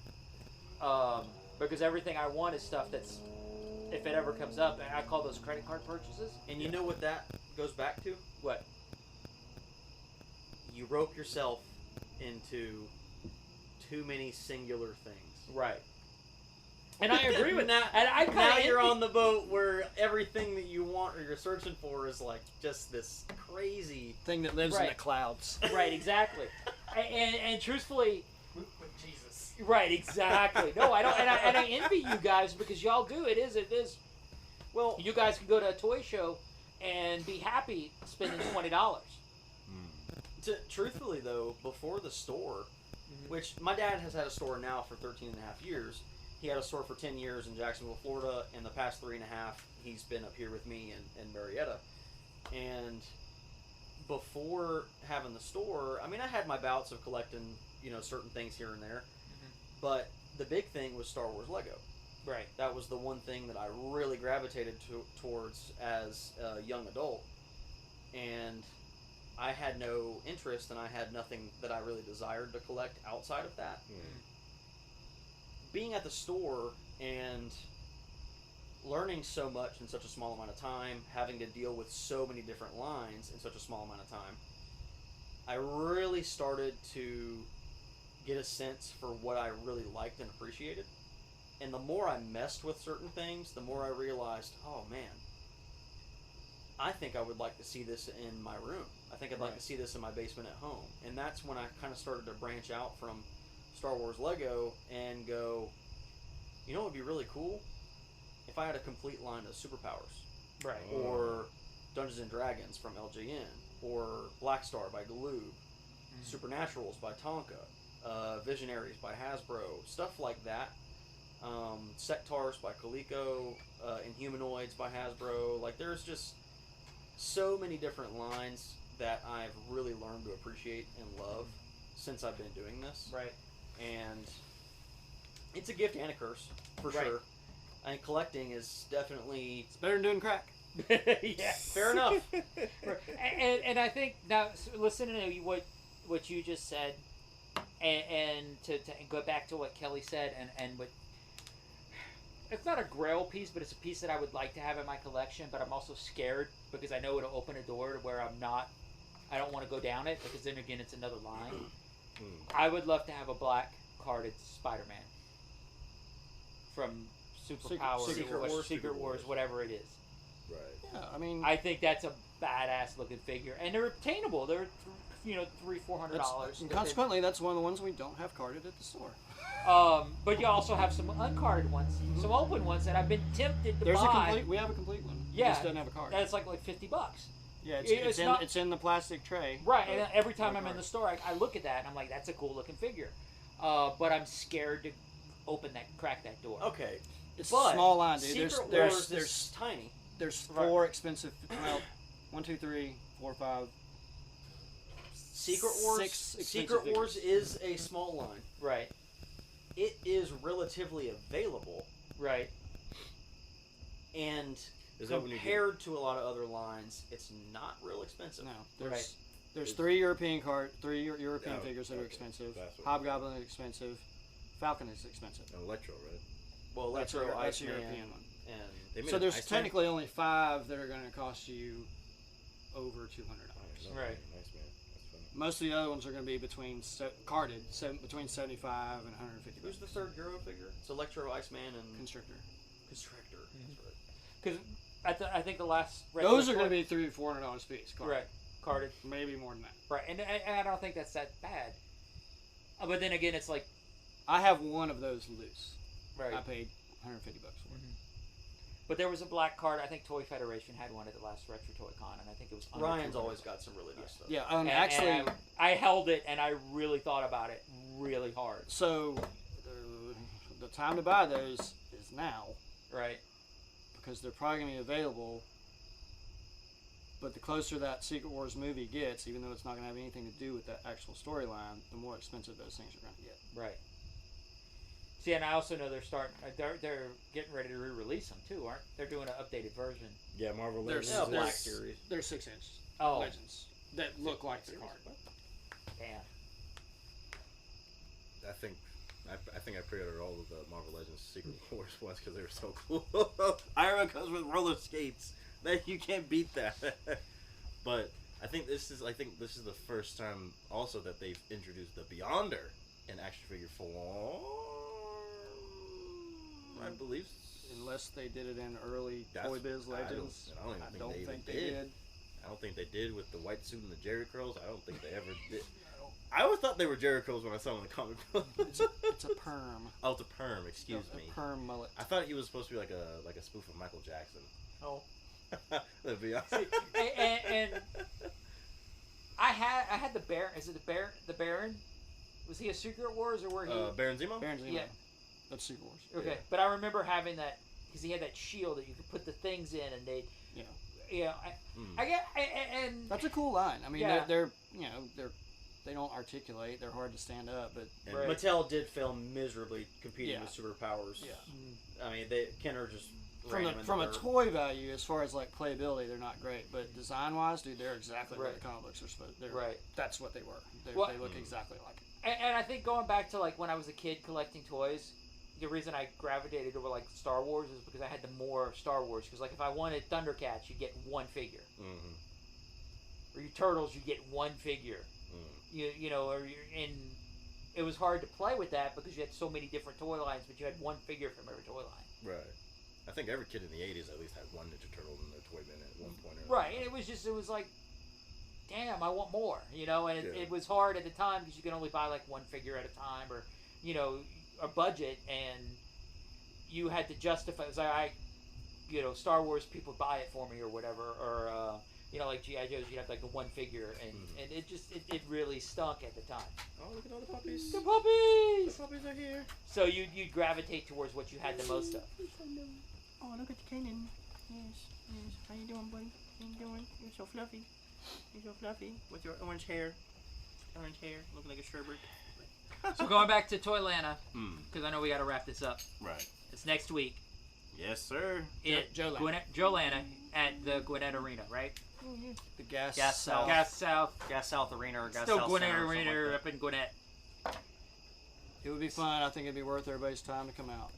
Because everything I want is stuff that's, if it ever comes up, and I call those credit card purchases. And you know what that goes back to? What? You rope yourself into too many singular things. Right. And I agree with that. And I Now kinda you're envy- on the boat where everything that you want or you're searching for is like just this crazy Thing that lives in Right. the clouds. Right, exactly. And truthfully, with Jesus. right, exactly. No, I don't, and I envy you guys because y'all do. It is. Well, You guys can go to a toy show and be happy spending $20. Truthfully though, before the store, which my dad has had a store now for 13 and a half years. He had a store for 10 years in Jacksonville, Florida, and the past 3.5 he's been up here with me in Marietta. And before having the store, I mean, I had my bouts of collecting, certain things here and there. But the big thing was Star Wars Lego. Right. That was the one thing that I really gravitated towards as a young adult. And I had no interest and I had nothing that I really desired to collect outside of that. Being at the store and learning so much in such a small amount of time, having to deal with so many different lines in such a small amount of time, I really started to get a sense for what I really liked and appreciated. And the more I messed with certain things, the more I realized, oh man, I think I would like to see this in my room. I think I'd like to see this in my basement at home. And that's when I kind of started to branch out from Star Wars Lego and go, you know what would be really cool? If I had a complete line of superpowers. Right. Or Dungeons and Dragons from LJN. Or Black Star by Galoob. Supernaturals by Tonka. Visionaries by Hasbro. Stuff like that. Sectars by Coleco. Inhumanoids by Hasbro. Like, there's just so many different lines that I've really learned to appreciate and love since I've been doing this. Right. And it's a gift and a curse, for Right. sure. And collecting is definitely... It's better than doing crack. Yeah. Fair enough. And I think now listening to what you just said, and to go back to what Kelly said, and what it's not a Grail piece, but it's a piece that I would like to have in my collection. But I'm also scared because I know it'll open a door to where I don't want to go down it because then again it's another line. I would love to have a black carded Spider-Man from Superpowers, Secret Wars, whatever it is. Right. Yeah, I mean, I think that's a badass looking figure, and they're obtainable. They're $300-$400. and consequently, that's one of the ones we don't have carded at the store. But you also have some uncarded ones, some open ones that I've been tempted to buy. We have a complete one. Yeah, it just doesn't have a card. That's like $50. Yeah, it's in the plastic tray. Right, and every time I'm in the store, I look at that and I'm like, that's a cool looking figure. But I'm scared to crack that door. Okay, it's a small line, dude. Secret There's Wars is tiny. There's 4 expensive. Well, 1, 2, 3, 4, 5. Secret Wars. 6 Secret Wars is a small line. Right. It is relatively available. Right. And is that compared to a lot of other lines, it's not real expensive. No, there's 3 European European figures that are expensive. Hobgoblin is expensive. Falcon is expensive. And Electro, right? Well, that's a European one. And so there's technically only 5 that are going to cost you over $200. Right. Nice, man. That's funny. Most of the other ones are going to be between carded, between $75 and $150. Who's the third Euro figure? It's Electro, Iceman, and Constrictor. Constrictor. Because I think the last those are going to be $300 to $400 a piece. Carded. Right. Carded. Maybe more than that. Right, and I don't think that's that bad. But then again, it's like I have one of those loose. Right. I paid $150 for it. But there was a black card. I think Toy Federation had one at the last Retro Toy Con, and I think it was under Ryan's $200. always got some really nice stuff. Yeah, actually, and I held it, and I really thought about it really hard. So, the time to buy those is now. Right. Because they're probably going to be available. But the closer that Secret Wars movie gets, even though it's not going to have anything to do with that actual storyline, the more expensive those things are going to get. Right. See, and I also know they're getting ready to re-release them too, aren't they? They're doing an updated version. Yeah, Marvel Legends. Legends. Black Series. They're 6-inch Legends that look like the card. Damn. I think I pre-ordered all of the Marvel Legends Secret Wars ones because they were so cool. Iron Man comes with roller skates. Man, you can't beat that. But I think this is the first time also that they've introduced the Beyonder in action figure form. I believe. Unless they did it in early Toy Biz Legends. I don't think they did. I don't think they did with the white suit and the Jerry curls. I don't think they ever did. I always thought they were Jerry curls when I saw them in the comic book. It's a perm. Oh, it's a perm. Excuse me. A perm mullet. I thought he was supposed to be like a spoof of Michael Jackson. Oh. The Beyond. and I had the Baron. Is it the Baron? Was he a Secret Wars or were he? Baron Zemo? Baron Zemo. Yeah. That's Secret Wars. Okay, Yeah. But I remember having that because he had that shield that you could put the things in, and they. Yeah. Yeah. I get and. That's a cool line. I mean, yeah. they're they don't articulate. They're hard to stand up, but Right. Mattel did fail miserably competing Yeah. with superpowers. Yeah. I mean, Kenner just from a toy value, as far as like playability, they're not great. But design wise, dude, they're exactly what Right. the comic books are supposed. Right. That's what they were. They look exactly like it. And I think going back to like when I was a kid collecting toys, the reason I gravitated over like Star Wars is because I had the more Star Wars. Because like if I wanted Thundercats, you get one figure. Mm-hmm. Or your Turtles, you get one figure. You know, and it was hard to play with that because you had so many different toy lines, but you had one figure from every toy line. Right. I think every kid in the 80s at least had one Ninja Turtle in their toy bin at one point. Right, and it was like, damn, I want more, you know, and it was hard at the time because you could only buy like one figure at a time or, you know, a budget, and you had to justify, it was like, Star Wars people buy it for me or whatever, or, you know, like G.I. Joe's, you'd have like the one figure, and it just, it really stunk at the time. Oh, look at all the puppies. The puppies! The puppies are here. So you'd gravitate towards what you had the most of. Oh, look at the Kanan. Yes. How you doing, buddy? How you doing? You're so fluffy. With your orange hair. Looking like a sherbet. So going back to Toylanta, because I know we got to wrap this up. Right. It's next week. Yes, sir. Joelana at the Gwinnett Arena, right? Oh, yeah. The Gas South. Gas South Arena or Gas Still South Gwinnett Center Arena or up in Gwinnett. It would be fun. I think it'd be worth everybody's time to come out.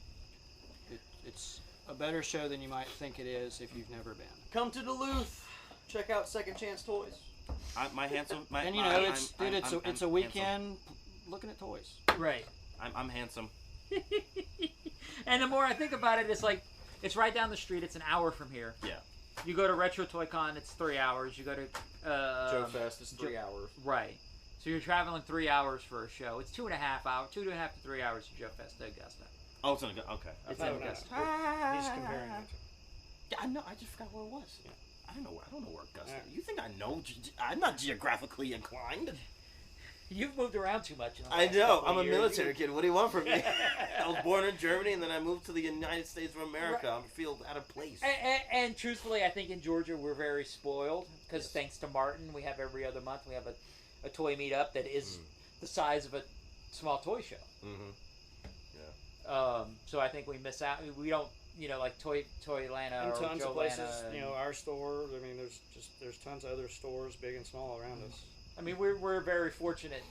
It's a better show than you might think it is if you've never been. Come to Duluth. Check out Second Chance Toys. It's a weekend looking at toys. Right. I'm handsome. And the more I think about it, it's like it's right down the street. It's an hour from here. Yeah. You go to Retro Toy Con, it's 3 hours. You go to Joe Fest is 3 hours. Right. So you're traveling 3 hours for a show. It's 2.5 hours, 2.5 to 3 hours to Joe Fest to Augusta. Oh, it's in Augusta. Okay. It's in Augusta. He's comparing it to. Yeah, I know. I just forgot where it was. Yeah. I don't know where Augusta. Alright. You think I know? I'm not geographically inclined. You've moved around too much. In the I last know. couple I'm of a years. military kid. What do you want from me? I was born in Germany, and then I moved to the United States of America. I feel out of place. And truthfully, I think in Georgia we're very spoiled because thanks to Martin, we have every other month we have a toy meetup that is the size of a small toy show. Mm-hmm. Yeah. So I think we miss out. We don't, like Toylanta And or tons of Joe places, Lana. our store. I mean, there's tons of other stores, big and small, around us. I mean, we're very fortunate.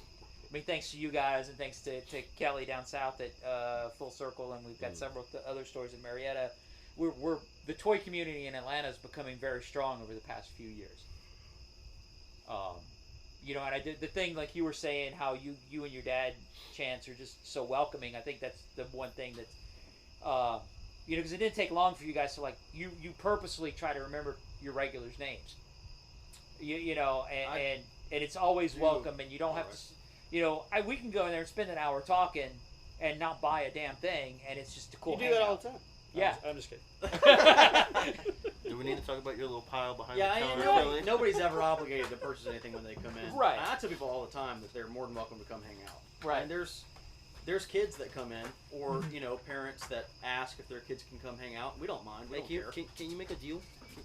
I mean, thanks to you guys and thanks to Kelly down south at Full Circle, and we've got several other stores in Marietta. We're the toy community in Atlanta is becoming very strong over the past few years. And I did the thing like you were saying, how you and your dad, Chance, are just so welcoming. I think that's the one thing that's, because it didn't take long for you guys to you purposely try to remember your regulars' names. And it's always welcome, and you don't have to. We can go in there and spend an hour talking and not buy a damn thing, and it's just a cool. You do that all the time. Yeah, I'm just kidding. Do we need to talk about your little pile behind Yeah, the counter? I nobody's ever obligated to purchase anything when they come in. Right. I tell people all the time that they're more than welcome to come hang out. Right. And there's kids that come in, or parents that ask if their kids can come hang out. We don't mind. We don't care. Can you make a deal?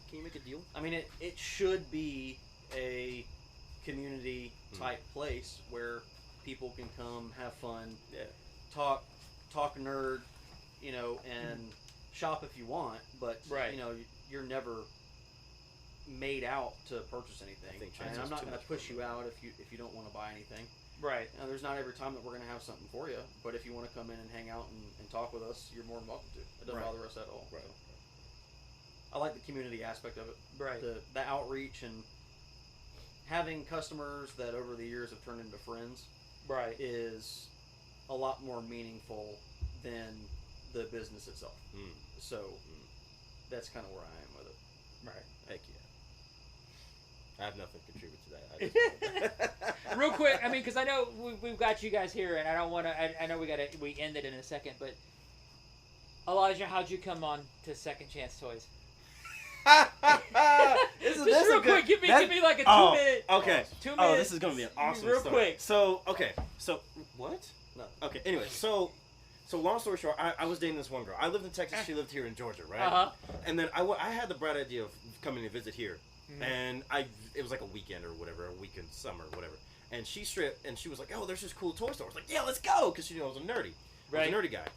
Can you make a deal? I mean, it should be a community type place where people can come have fun, talk nerd, and shop if you want, but you're never made out to purchase anything. And I'm not going to push you out if you don't want to buy anything. Right. There's not every time that we're going to have something for you, but if you want to come in and hang out and talk with us, you're more than welcome to. It doesn't bother us at all. Right. So. I like the community aspect of it. Right. The outreach and having customers that over the years have turned into friends. Right. Is a lot more meaningful than the business itself. So that's kind of where I am with it. Right. Heck yeah. I have nothing to contribute to that. Real quick, I mean, because I know we've got you guys here, and I don't want to. I know we end it in a second, but Elijah, how'd you come on to Second Chance Toys? Just real quick, give me like a 2 minute. Okay. 2 minutes. Oh, this is gonna be an awesome real story. quick. So what? No. Okay. Anyway, so long story short, I was dating this one girl. I lived in Texas. She lived here in Georgia, right? Uh-huh. And then I had the bright idea of coming to visit here, and it was like a weekend or whatever, a weekend summer or whatever. And she was like, "Oh, there's this cool toy store." I was like, "Yeah, let's go," because she knew I was a nerdy. Right. I was a nerdy guy.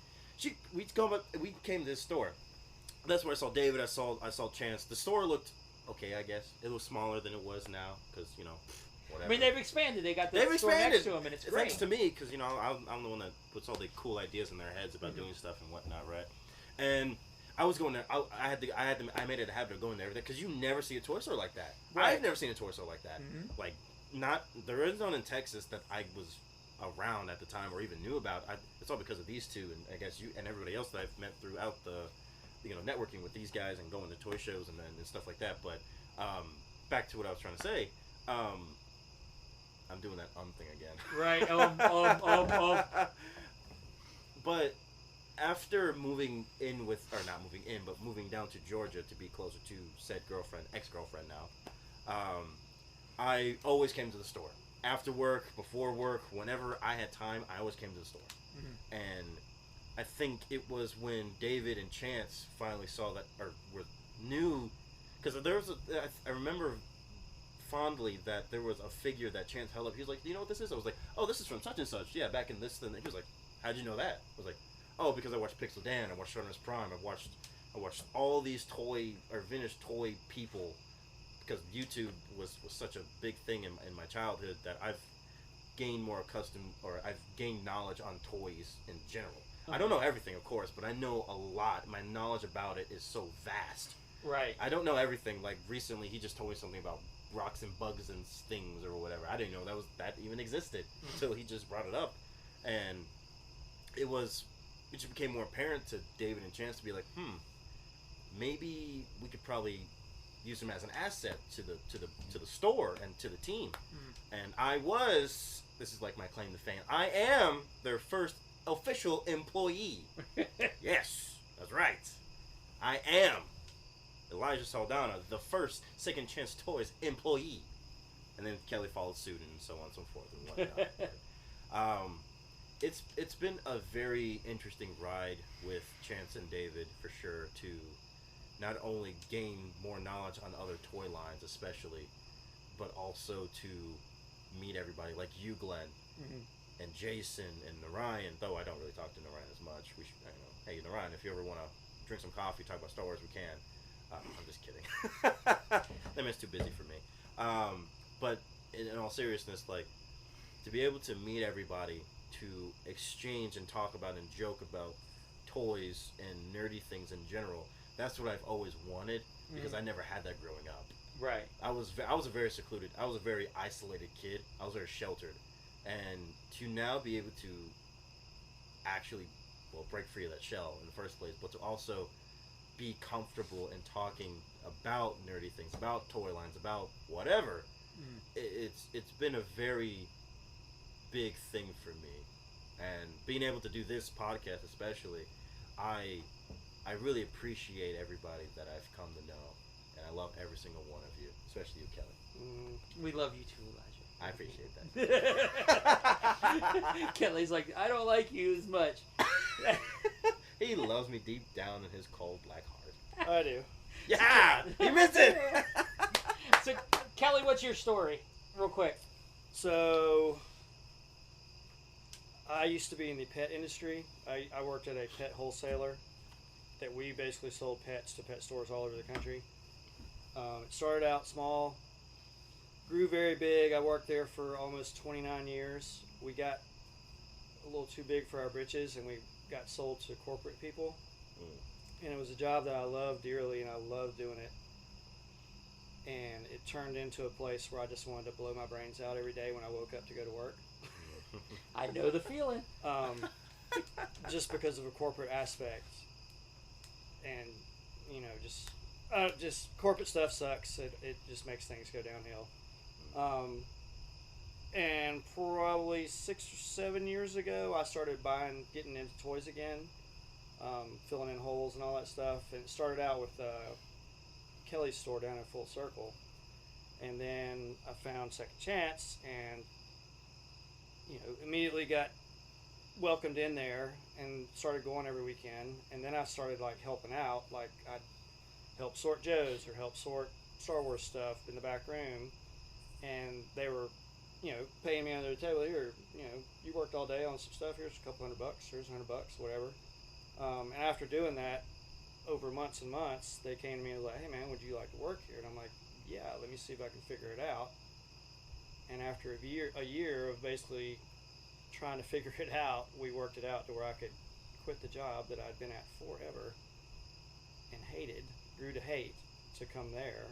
We came to this store. That's where I saw David. I saw Chance. The store looked okay, I guess. It was smaller than it was now because whatever. I mean, they've expanded. They got the store next to them, and it's great. Thanks to me, because I'm the one that puts all the cool ideas in their heads about doing stuff and whatnot, right? And I was going there. I made it a habit of going there because you never see a toy store like that. Right. I've never seen a toy store like that. Like, there is none in Texas that I was around at the time or even knew about. It's all because of these two, and I guess you and everybody else that I've met throughout the networking with these guys and going to toy shows and stuff like that. But back to what I was trying to say. I'm doing that thing again. Right. But after moving down to Georgia to be closer to said ex-girlfriend now, I always came to the store. After work, before work, whenever I had time, I always came to the store. And I think it was when David and Chance finally saw that, or knew, because I remember fondly that there was a figure that Chance held up. He was like, "You know what this is?" I was like, "Oh, this is from such and such. Yeah, back in this thing." He was like, "How'd you know that?" I was like, "Oh, because I watched Pixel Dan. I watched Sharpness Prime. I watched all these vintage toy people, because YouTube was such a big thing in my childhood that I've gained I've gained knowledge on toys in general. I don't know everything, of course, but I know a lot. My knowledge about it is so vast. Right. I don't know everything. Like recently, he just told me something about rocks and bugs and things or whatever. I didn't know that even existed until he just brought it up, and it was, it just became more apparent to David and Chance to be like, maybe we could probably use them as an asset to the store and to the team. And this is like my claim to fame, I am their first official employee. Yes, that's right. I am Elijah Saldana, the first Second Chance Toys employee. And then Kelly followed suit and so on and so forth and whatnot. It's been a very interesting ride with Chance and David for sure, to not only gain more knowledge on other toy lines especially, but also to meet everybody like you, Glenn, and Jason and Narayan, though I don't really talk to Narayan as much. We should, hey Narayan, if you ever want to drink some coffee, talk about Star Wars, we can. I'm just kidding. That man's too busy for me. But in all seriousness, like, to be able to meet everybody, to exchange and talk about and joke about toys and nerdy things in general, that's what I've always wanted, because I never had that growing up. Right. I was a very secluded, I was a very isolated kid. I was very sheltered. And to now be able to actually, break free of that shell in the first place, but to also be comfortable in talking about nerdy things, about toy lines, about whatever, it's been a very big thing for me. And being able to do this podcast especially, I really appreciate everybody that I've come to know. And I love every single one of you, especially you, Kelly. We love you too, Elijah. I appreciate that. Kelly's like, I don't like you as much. He loves me deep down in his cold black heart. I do. Yeah! You missed it! So, Kelly, what's your story? Real quick. So, I used to be in the pet industry. I worked at a pet wholesaler that we basically sold pets to pet stores all over the country. It started out small, grew very big. I worked there for almost 29 years. We got a little too big for our britches, and we got sold to corporate people. And it was a job that I loved dearly, and I loved doing it. And it turned into a place where I just wanted to blow my brains out every day when I woke up to go to work. I know the feeling. Just because of a corporate aspect. And, just corporate stuff sucks. It just makes things go downhill. And probably 6 or 7 years ago, I started getting into toys again, filling in holes and all that stuff. And it started out with Kelly's store down in Full Circle. And then I found Second Chance and, immediately got welcomed in there and started going every weekend. And then I started, helping out. I'd help sort Joe's or help sort Star Wars stuff in the back room. And they were, paying me under the table. Here, you worked all day on some stuff. Here's a couple $100. Here's $100, whatever. And after doing that, over months and months, they came to me and was like, hey man, would you like to work here? And I'm like, yeah, let me see if I can figure it out. And after a year of basically trying to figure it out, we worked it out to where I could quit the job that I'd been at forever and grew to hate, to come there.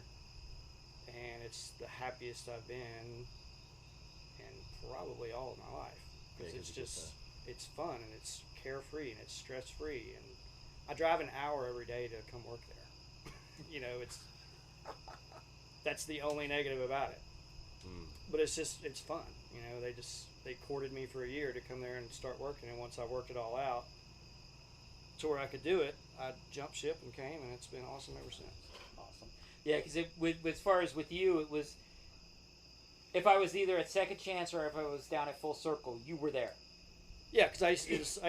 And it's the happiest I've been in probably all of my life. Because it's fun and it's carefree and it's stress-free. And I drive an hour every day to come work there. That's the only negative about it. But it's fun. They courted me for a year to come there and start working. And once I worked it all out to where I could do it, I jumped ship and came, and it's been awesome ever since. Awesome. Yeah, because as far as with you, it was, if I was either at Second Chance or if I was down at Full Circle, you were there. Yeah, because I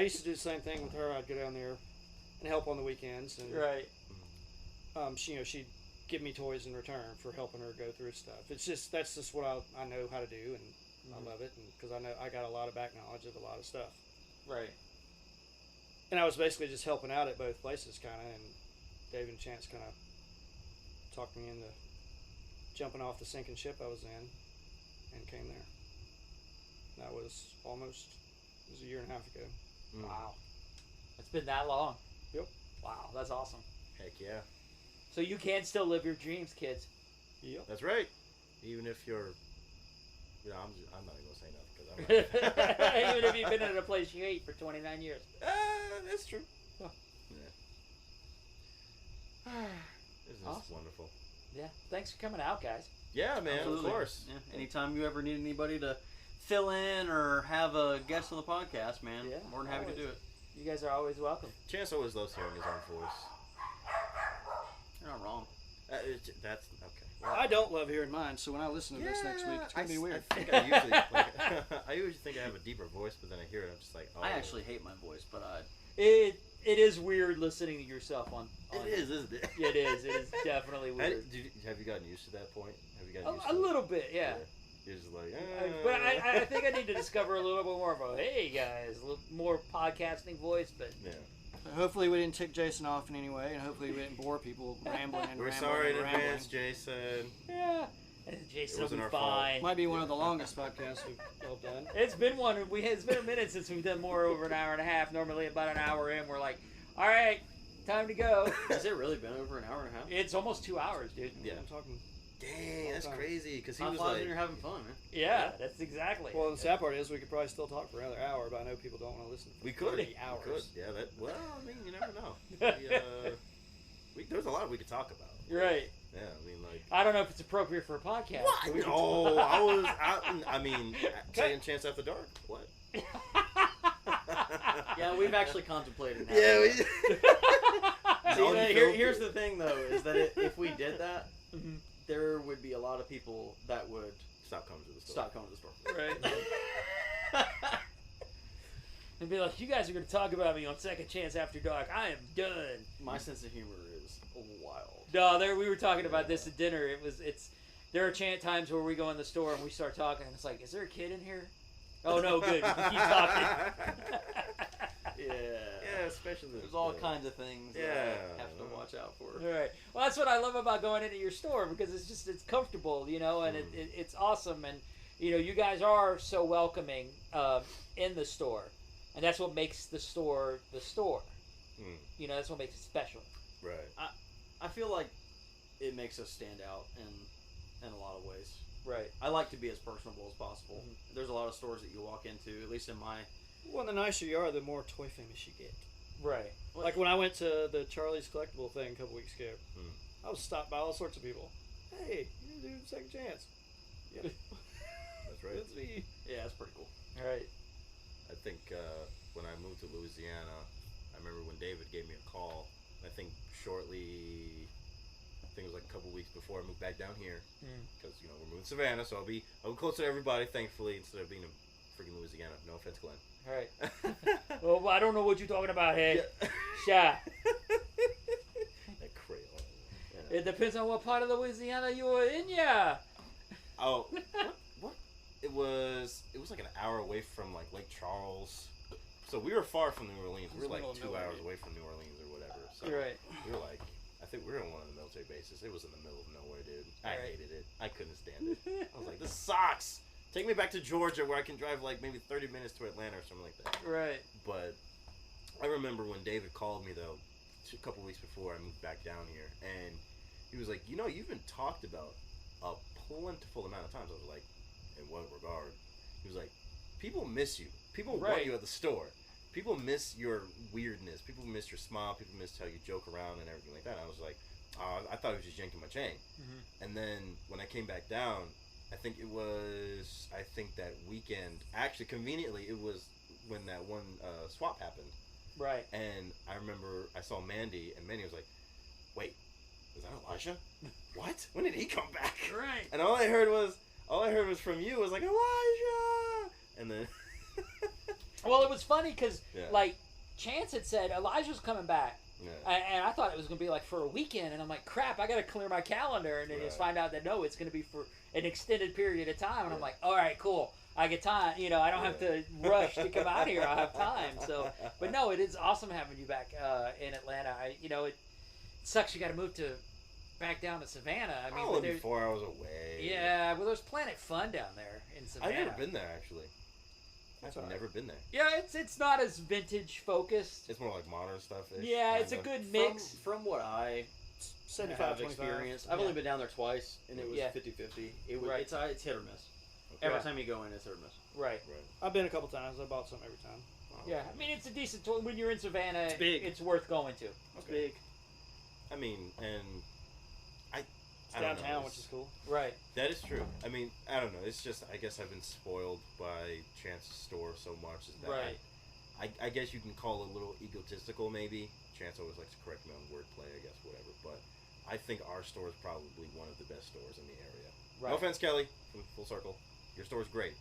used to do the same thing with her. I'd go down there and help on the weekends, and right. She'd give me toys in return for helping her go through stuff. That's just what I know how to do, and I love it, and because I know I got a lot of back knowledge of a lot of stuff. Right. And I was basically just helping out at both places, kind of, and David and Chance kind of talked me into jumping off the sinking ship I was in and came there. That was a year and a half ago. Wow. It's been that long. Yep. Wow, that's awesome. Heck yeah. So you can still live your dreams, kids. Yep. That's right. Even if you're You know, I'm not even gonna say nothing because I'm Even if you've been in a place you hate for 29 years. That's true. Huh. Yeah. This is Awesome. wonderful. Yeah. Thanks for coming out, guys. Yeah, man. Absolutely. Of course. Yeah. Anytime you ever need anybody to fill in or have a guest on the podcast, man, Yeah, more than happy always. to do it. You guys are always welcome. Chance always loves hearing his own voice. You're not wrong. That's okay. Well, I don't love hearing mine, so when I listen to this next week, it's gonna be weird. I think I usually, I usually think I have a deeper voice, but then I hear it, I'm just like, oh. I actually hate my voice, but It is weird listening to yourself on It is, isn't it? Yeah, it is. It is definitely weird. Have you gotten used to that point? Have you gotten used A to little bit, yeah. You're just like, But I think I need to discover a little bit more of a, hey guys, a little more podcasting voice, but yeah. Hopefully we didn't tick Jason off in any way, and hopefully we didn't bore people rambling and We're rambling sorry in and rambling. advance, Jason. yeah. And Jason will wasn't be our fault. fine. Might be one of the longest podcasts we've all done. It's been it's been a minute since we've done more over an hour and a half. Normally about an hour in, we're like, all right, time to go. has it really been over an hour and a half? It's almost 2 hours, dude. Yeah. I'm talking. Dang, that's crazy. Because he Time was flies like, when you're having fun, man. Yeah, that's exactly. Well, the sad part is we could probably still talk for another hour, but I know people don't want to listen for we could. 30 hours. We could. Yeah, well, I mean, you never know. There's a lot we could talk about. You're right. Yeah, I mean, like. I don't know if it's appropriate for a podcast. What? but No, I mean, saying Chance After Dark. What? Yeah, we've actually contemplated that. Yeah, Here's the thing, though, is that if we did that, Mhm. there would be a lot of people that would Stop coming to the store. stop coming to the store. Right. And be like, you guys are going to talk about me on Second Chance After Dark. I am done. My sense of humor is wild. No, we were talking about this at dinner. There are times where we go in the store and we start talking, and it's like, is there a kid in here? Oh no, good. We can keep talking. Yeah, especially There's all kinds of things that Yeah. I have to watch out for. All right. Well, that's what I love about going into your store, because it's comfortable, and it's awesome, and you guys are so welcoming in the store, and that's what makes the store the store. That's what makes it special. Right. I feel like it makes us stand out in a lot of ways. Right. I like to be as personable as possible. There's a lot of stores that you walk into, at least in my... Well, the nicer you are, the more toy famous you get. Right. Like when I went to the Charlie's Collectible thing a couple weeks ago, I was stopped by all sorts of people. Hey, you're doing Second Chance. Yep. That's right. That's me. Yeah, that's pretty cool. All right. I think when I moved to Louisiana, I remember when David gave me a call. I think shortly, I think it was like a couple weeks before I moved back down here, because we're moving to Savannah, so I'll be closer to everybody, thankfully, instead of being in freaking Louisiana. No offense, Glenn. All right. Well, I don't know what you're talking about, hey. Yeah. Sha. That Creole. Yeah. It depends on what part of Louisiana you were in, yeah. Oh, what? It was like an hour away from like Lake Charles. So we were far from New Orleans. We were like 2 hours away from New Orleans or whatever. So You're right. we were like, I think we were on one of the military bases. It was in the middle of nowhere, dude. I Right. hated it. I couldn't stand it. I was like, this sucks. Take me back to Georgia where I can drive like maybe 30 minutes to Atlanta or something like that. Right. But I remember when David called me though, a couple weeks before I moved back down here, and he was like, you've been talked about a plentiful amount of times. I was like, in what regard? He was like, people miss you. People want Right. you at the store. People miss your weirdness. People miss your smile. People miss how you joke around and everything like that. And I was like, I thought he was just yanking my chain. And then when I came back down, I think that weekend, actually conveniently, it was when that one swap happened. Right. And I remember I saw Mandy, and Mandy was like, wait, is that Elijah? What? When did he come back? Right. And all I heard was from you was like, Elijah! And then... Well, it was funny because, Yeah. like, Chance had said Elijah's coming back. Yeah. And I thought it was going to be like for a weekend, and I'm like, crap, I got to clear my calendar, and then just find out that no, it's going to be for an extended period of time, and I'm like, all right, cool, I get time, I don't have to rush to come out here, I'll have time. So, but no, it is awesome having you back in Atlanta. It sucks you got to move back down to Savannah. I mean, only 4 hours away. Yeah, well, there's Planet Fun down there in Savannah. I've never been there actually. I've never been there. Yeah, it's not as vintage focused. It's more like modern stuff. Yeah, it's a good mix. From what I 75, have 25. experienced, I've only been down there twice, and it was Yeah. 50-50. It was, Right. it's hit or miss. Every time you go in, it's hit or miss. Right. I've been a couple times. I bought some every time. Yeah, I mean it's a decent toy. When you're in Savannah, It's big. It's worth going to. It's big. I mean, and It's I don't downtown, know, which is cool. Right. That is true. I mean, I don't know. It's just, I guess I've been spoiled by Chance's store so much. Is that Right. I guess you can call it a little egotistical, maybe. Chance always likes to correct me on wordplay, I guess, whatever. But I think our store is probably one of the best stores in the area. Right. No offense, Kelly, from Full Circle. Your store's great.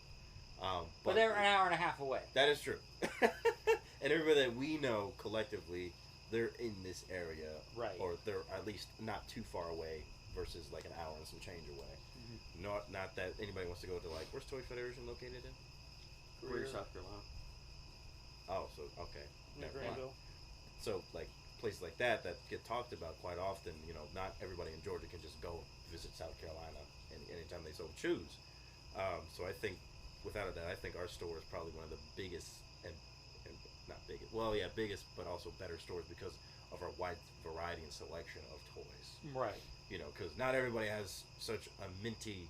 But they're an hour and a half away. That is true. And everybody that we know collectively, they're in this area. Right. Or they're at least not too far away versus like an hour and some change away. Mm-hmm. Not that anybody wants to go to like, where's Toy Federation located in? Greer, South Carolina. Oh, so, okay. Yeah, Never mind. Granville. So, like, places like that get talked about quite often, you know, not everybody in Georgia can just go visit South Carolina anytime they so choose. So I think, without a doubt, I think our store is probably one of the biggest, and not biggest, well, yeah, biggest, but also better stores because of our wide variety and selection of toys. Right. You know, because not everybody has such a minty,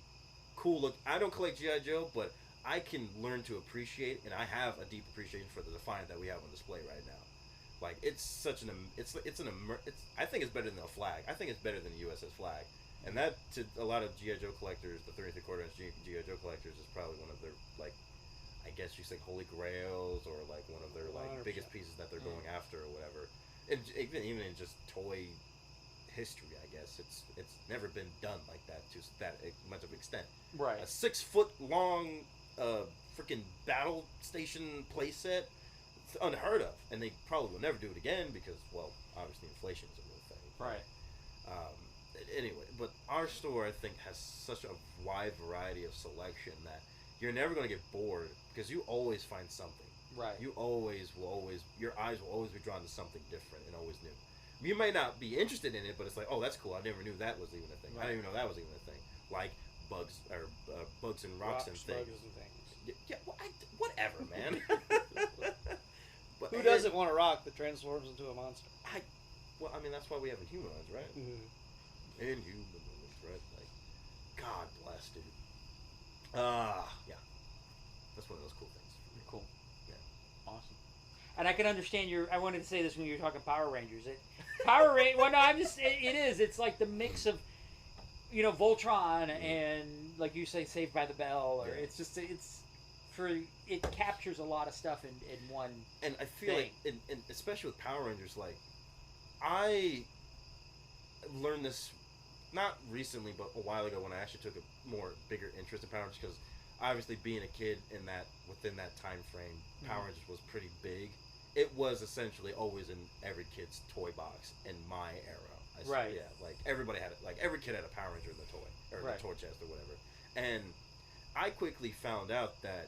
cool look. I don't collect G.I. Joe, but I can learn to appreciate, and I have a deep appreciation for the Defiant that we have on display right now. Like, it's such an, I think it's better than a flag. I think it's better than the USS flag. And that, to a lot of G.I. Joe collectors, the 33/4 inch G.I. Joe collectors, is probably one of their, like, I guess you say holy grails, or like one of their, like, 100%. biggest pieces that they're going after or whatever. And even in just toy history, I guess, it's never been done like that to that much of extent. Right. A 6 foot long freaking battle station playset, it's unheard of, and they probably will never do it again because, well, obviously inflation is a real thing. Right. Anyway, but our store, I think, has such a wide variety of selection that you're never going to get bored because you always find something. Right. You your eyes will always be drawn to something different and always new. You may not be interested in it, but it's like, oh, that's cool. I never knew that was even a thing. Right. I didn't even know that was even a thing. Like bugs and rocks and things. Bugs and things. Yeah, well, whatever, man. But, Who doesn't want a rock that transforms into a monster? Well, I mean, that's why we have Inhumanoids, right? Mm-hmm. Inhumanoids, right? Like, God bless, dude. Yeah. That's one of those cool things. Cool. Yeah. Awesome. And I can understand I wanted to say this when you were talking Power Rangers. Well, no, it is. It's like the mix of, you know, Voltron and, like you say, Saved by the Bell. Or it's just, it captures a lot of stuff in one. And I feel like, and especially with Power Rangers, like, I learned this not recently, but a while ago when I actually took a more bigger interest in Power Rangers, because obviously being a kid within that time frame, Power Rangers was pretty big. It was essentially always in every kid's toy box in my era. Right. Yeah, like everybody had it. Like every kid had a Power Ranger in the toy or Right. the toy chest or whatever. And I quickly found out that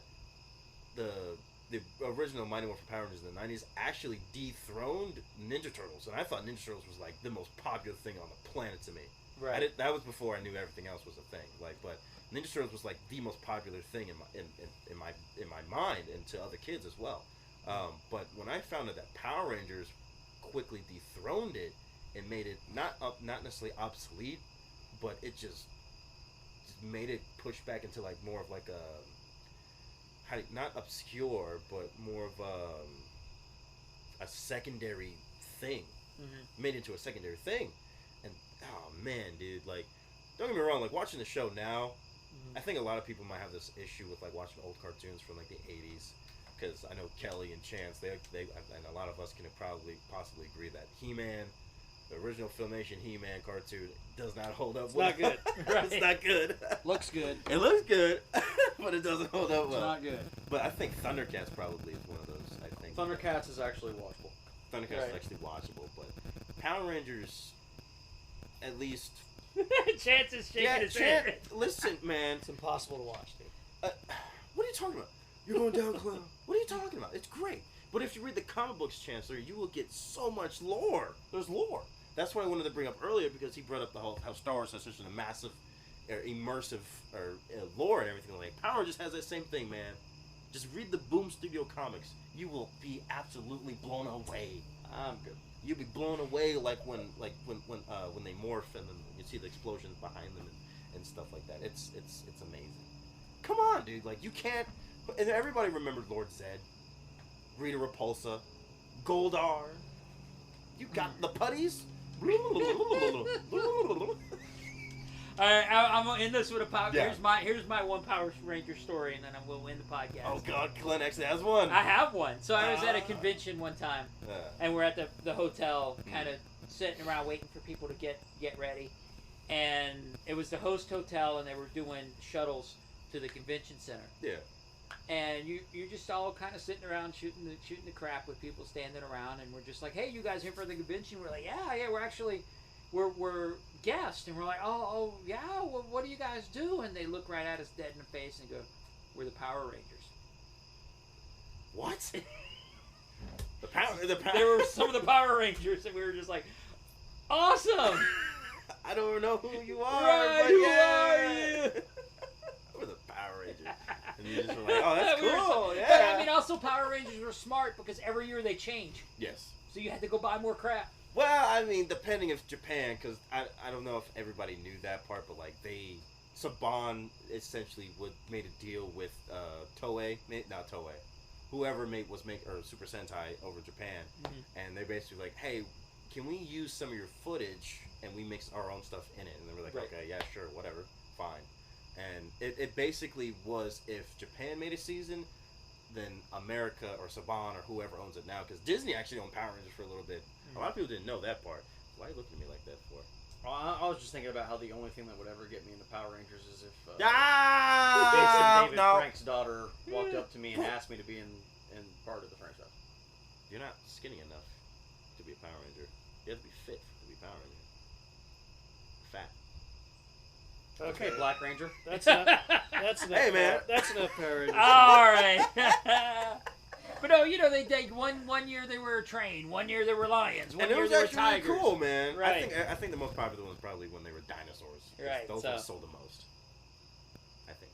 the original Mighty Morphin Power Rangers in the 90s actually dethroned Ninja Turtles, and I thought Ninja Turtles was like the most popular thing on the planet to me. Right. That was before I knew everything else was a thing. Like, but Ninja Turtles was like the most popular thing in my mind, and to other kids as well. But when I found out that Power Rangers quickly dethroned it and made it not necessarily obsolete, but it just made it push back into like more of like a not obscure, but more of a secondary thing. Mm-hmm. Made into a secondary thing, and oh man, dude, like, don't get me wrong, like watching the show now, I think a lot of people might have this issue with like watching old cartoons from like the 80s, because I know Kelly and Chance, they and a lot of us can possibly agree that He-Man, the original Filmation He-Man cartoon, does not hold up well. Not good. It's not good. Looks good. It looks good, but it doesn't hold up well. It's not good. But I think Thundercats probably is one of those. I think Thundercats is actually watchable. Thundercats is actually watchable, but Power Rangers, at least. Chance is shaking his head. Listen, man. It's impossible to watch, dude. What are you talking about? You're going down, clown. What are you talking about? It's great. But if you read the comic books, Chancellor, you will get so much lore. There's lore. That's what I wanted to bring up earlier, because he brought up the whole how Star Wars has such a massive, immersive, lore and everything. Like Power just has that same thing, man. Just read the Boom Studio comics. You will be absolutely blown away. I'm good. You'll be blown away, like when they morph and then you see the explosions behind them and stuff like that. It's amazing. come on, dude. Like, you can't. And everybody remembered Lord Zed, Rita Repulsa, Goldar. You got the putties. I'm in this with a power. Yeah. Here's my one Power Ranger story, and then we'll end the podcast. Oh God, Glenn actually has one. I have one. So I was at a convention one time, and we're at the hotel, kind of sitting around waiting for people to get ready, and it was the host hotel, and they were doing shuttles to the convention center. Yeah. And you're just all kind of sitting around shooting the crap with people standing around, and we're just like, hey, you guys here for the convention? We're like, yeah, we're actually we're guests, and we're like, oh yeah, well, what do you guys do? And they look right at us dead in the face and go, we're the Power Rangers. What? There were some of the Power Rangers, and we were just like, awesome. I don't know who you are, right, but who yeah. are you? We're the Power Rangers. And you just were like, oh, that's cool. Yeah. But I mean, also Power Rangers were smart because every year they change. Yes. So you had to go buy more crap. Well, I mean, depending if Japan, because I don't know if everybody knew that part, but like Saban essentially made a deal with Toei, not Toei, whoever or Super Sentai over Japan, and they basically like, hey, can we use some of your footage and we mix our own stuff in it? And they were like, okay, yeah, sure, whatever, fine. And it basically was, if Japan made a season, then America or Saban or whoever owns it now, because Disney actually owned Power Rangers for a little bit. A lot of people didn't know that part. Why are you looking at me like that for? Well, I was just thinking about how the only thing that would ever get me into Power Rangers is if David Frank's daughter walked up to me and asked me to be in part of the franchise. You're not skinny enough to be a Power Ranger. You have to be fit to be a Power Ranger. Fat. Okay, Black Ranger. That's enough. Hey, man. That's enough Power Rangers. All right. But no, they one year they were a train, one year they were lions, one year they were tigers. Really cool, man. Right. I think the most popular one was probably when they were dinosaurs. Right. Those ones sold the most. I think.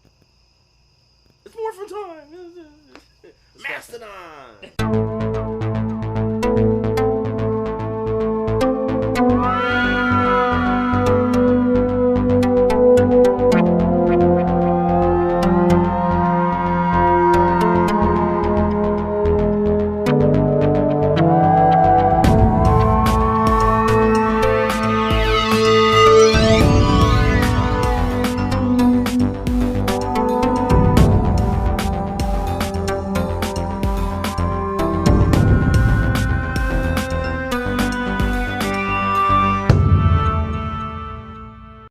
It's more for time. Mastodon.